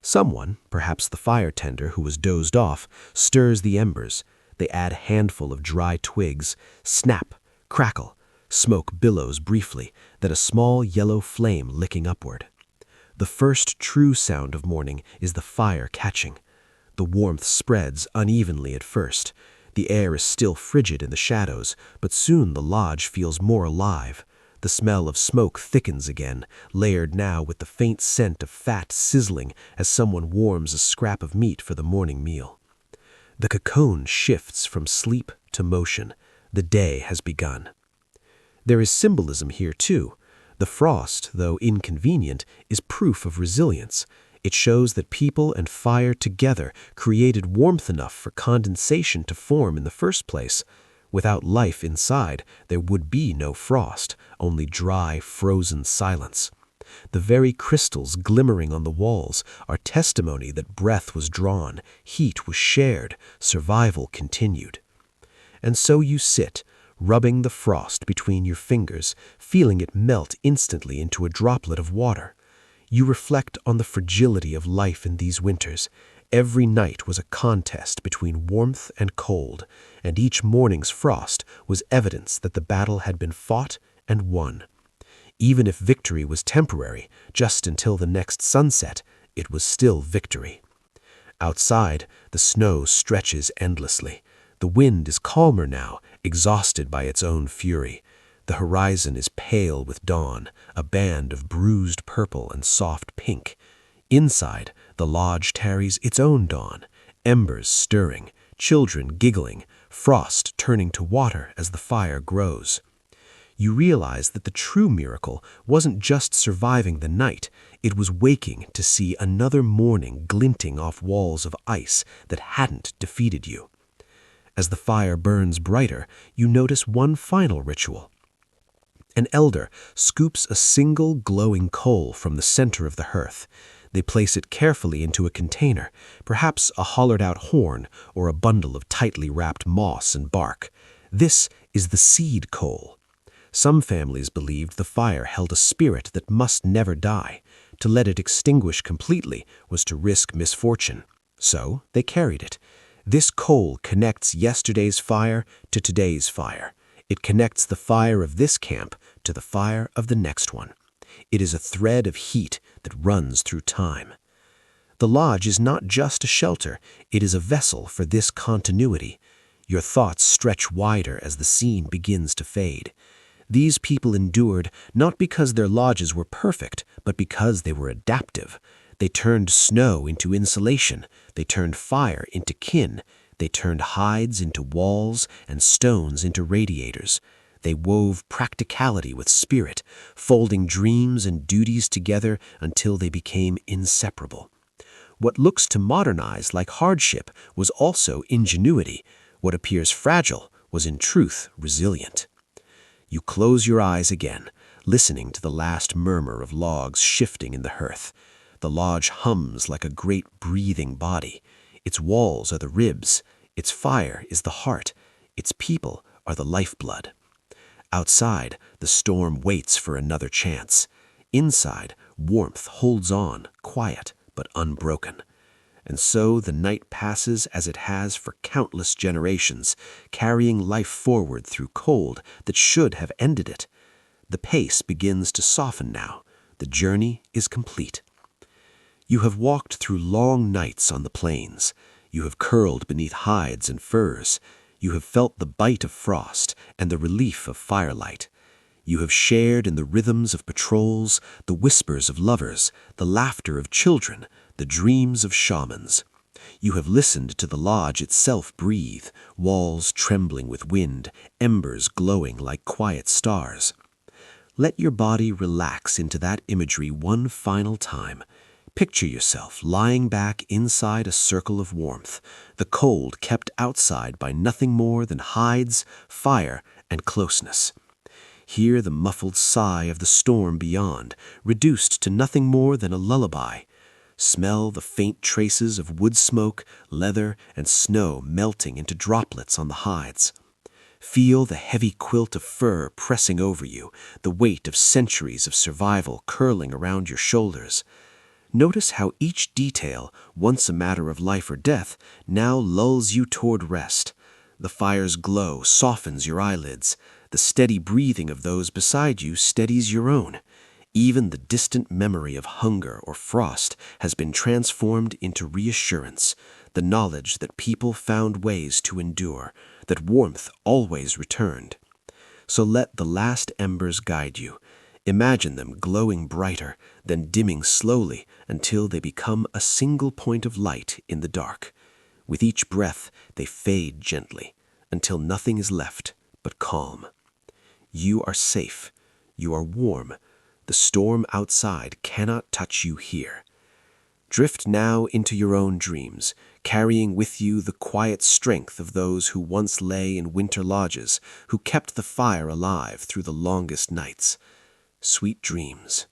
Someone, perhaps the fire tender who was dozed off, stirs the embers. They add a handful of dry twigs. Snap, crackle. Smoke billows briefly, then a small yellow flame licking upward. The first true sound of morning is the fire catching. The warmth spreads unevenly at first. The air is still frigid in the shadows, but soon the lodge feels more alive. The smell of smoke thickens again, layered now with the faint scent of fat sizzling as someone warms a scrap of meat for the morning meal. The cocoon shifts from sleep to motion. The day has begun. There is symbolism here, too. The frost, though inconvenient, is proof of resilience. It shows that people and fire together created warmth enough for condensation to form in the first place. Without life inside, there would be no frost, only dry, frozen silence. The very crystals glimmering on the walls are testimony that breath was drawn, heat was shared, survival continued. And so you sit, rubbing the frost between your fingers, feeling it melt instantly into a droplet of water. You reflect on the fragility of life in these winters. Every night was a contest between warmth and cold, and each morning's frost was evidence that the battle had been fought and won. Even if victory was temporary, just until the next sunset, it was still victory. Outside, the snow stretches endlessly. The wind is calmer now, exhausted by its own fury. The horizon is pale with dawn, a band of bruised purple and soft pink. Inside, the lodge tarries its own dawn, embers stirring, children giggling, frost turning to water as the fire grows. You realize that the true miracle wasn't just surviving the night, it was waking to see another morning glinting off walls of ice that hadn't defeated you. As the fire burns brighter, you notice one final ritual. An elder scoops a single glowing coal from the center of the hearth. They place it carefully into a container, perhaps a hollowed-out horn or a bundle of tightly wrapped moss and bark. This is the seed coal. Some families believed the fire held a spirit that must never die. To let it extinguish completely was to risk misfortune. So they carried it. This coal connects yesterday's fire to today's fire. It connects the fire of this camp to the fire of the next one. It is a thread of heat that runs through time. The lodge is not just a shelter, it is a vessel for this continuity. Your thoughts stretch wider as the scene begins to fade. These people endured not because their lodges were perfect, but because they were adaptive. They turned snow into insulation. They turned fire into kin. They turned hides into walls and stones into radiators. They wove practicality with spirit, folding dreams and duties together until they became inseparable. What looks to modernize like hardship was also ingenuity. What appears fragile was in truth resilient. You close your eyes again, listening to the last murmur of logs shifting in the hearth. The lodge hums like a great breathing body. Its walls are the ribs. Its fire is the heart. Its people are the lifeblood. Outside, the storm waits for another chance. Inside, warmth holds on, quiet but unbroken. And so the night passes as it has for countless generations, carrying life forward through cold that should have ended it. The pace begins to soften now. The journey is complete. You have walked through long nights on the plains. You have curled beneath hides and furs. You have felt the bite of frost and the relief of firelight. You have shared in the rhythms of patrols, the whispers of lovers, the laughter of children, the dreams of shamans. You have listened to the lodge itself breathe, walls trembling with wind, embers glowing like quiet stars. Let your body relax into that imagery one final time. Picture yourself lying back inside a circle of warmth, the cold kept outside by nothing more than hides, fire, and closeness. Hear the muffled sigh of the storm beyond, reduced to nothing more than a lullaby. Smell the faint traces of wood smoke, leather, and snow melting into droplets on the hides. Feel the heavy quilt of fur pressing over you, the weight of centuries of survival curling around your shoulders. Notice how each detail, once a matter of life or death, now lulls you toward rest. The fire's glow softens your eyelids. The steady breathing of those beside you steadies your own. Even the distant memory of hunger or frost has been transformed into reassurance, the knowledge that people found ways to endure, that warmth always returned. So let the last embers guide you. Imagine them glowing brighter, then dimming slowly until they become a single point of light in the dark. With each breath, they fade gently, until nothing is left but calm. You are safe. You are warm. The storm outside cannot touch you here. Drift now into your own dreams, carrying with you the quiet strength of those who once lay in winter lodges, who kept the fire alive through the longest nights. Sweet dreams.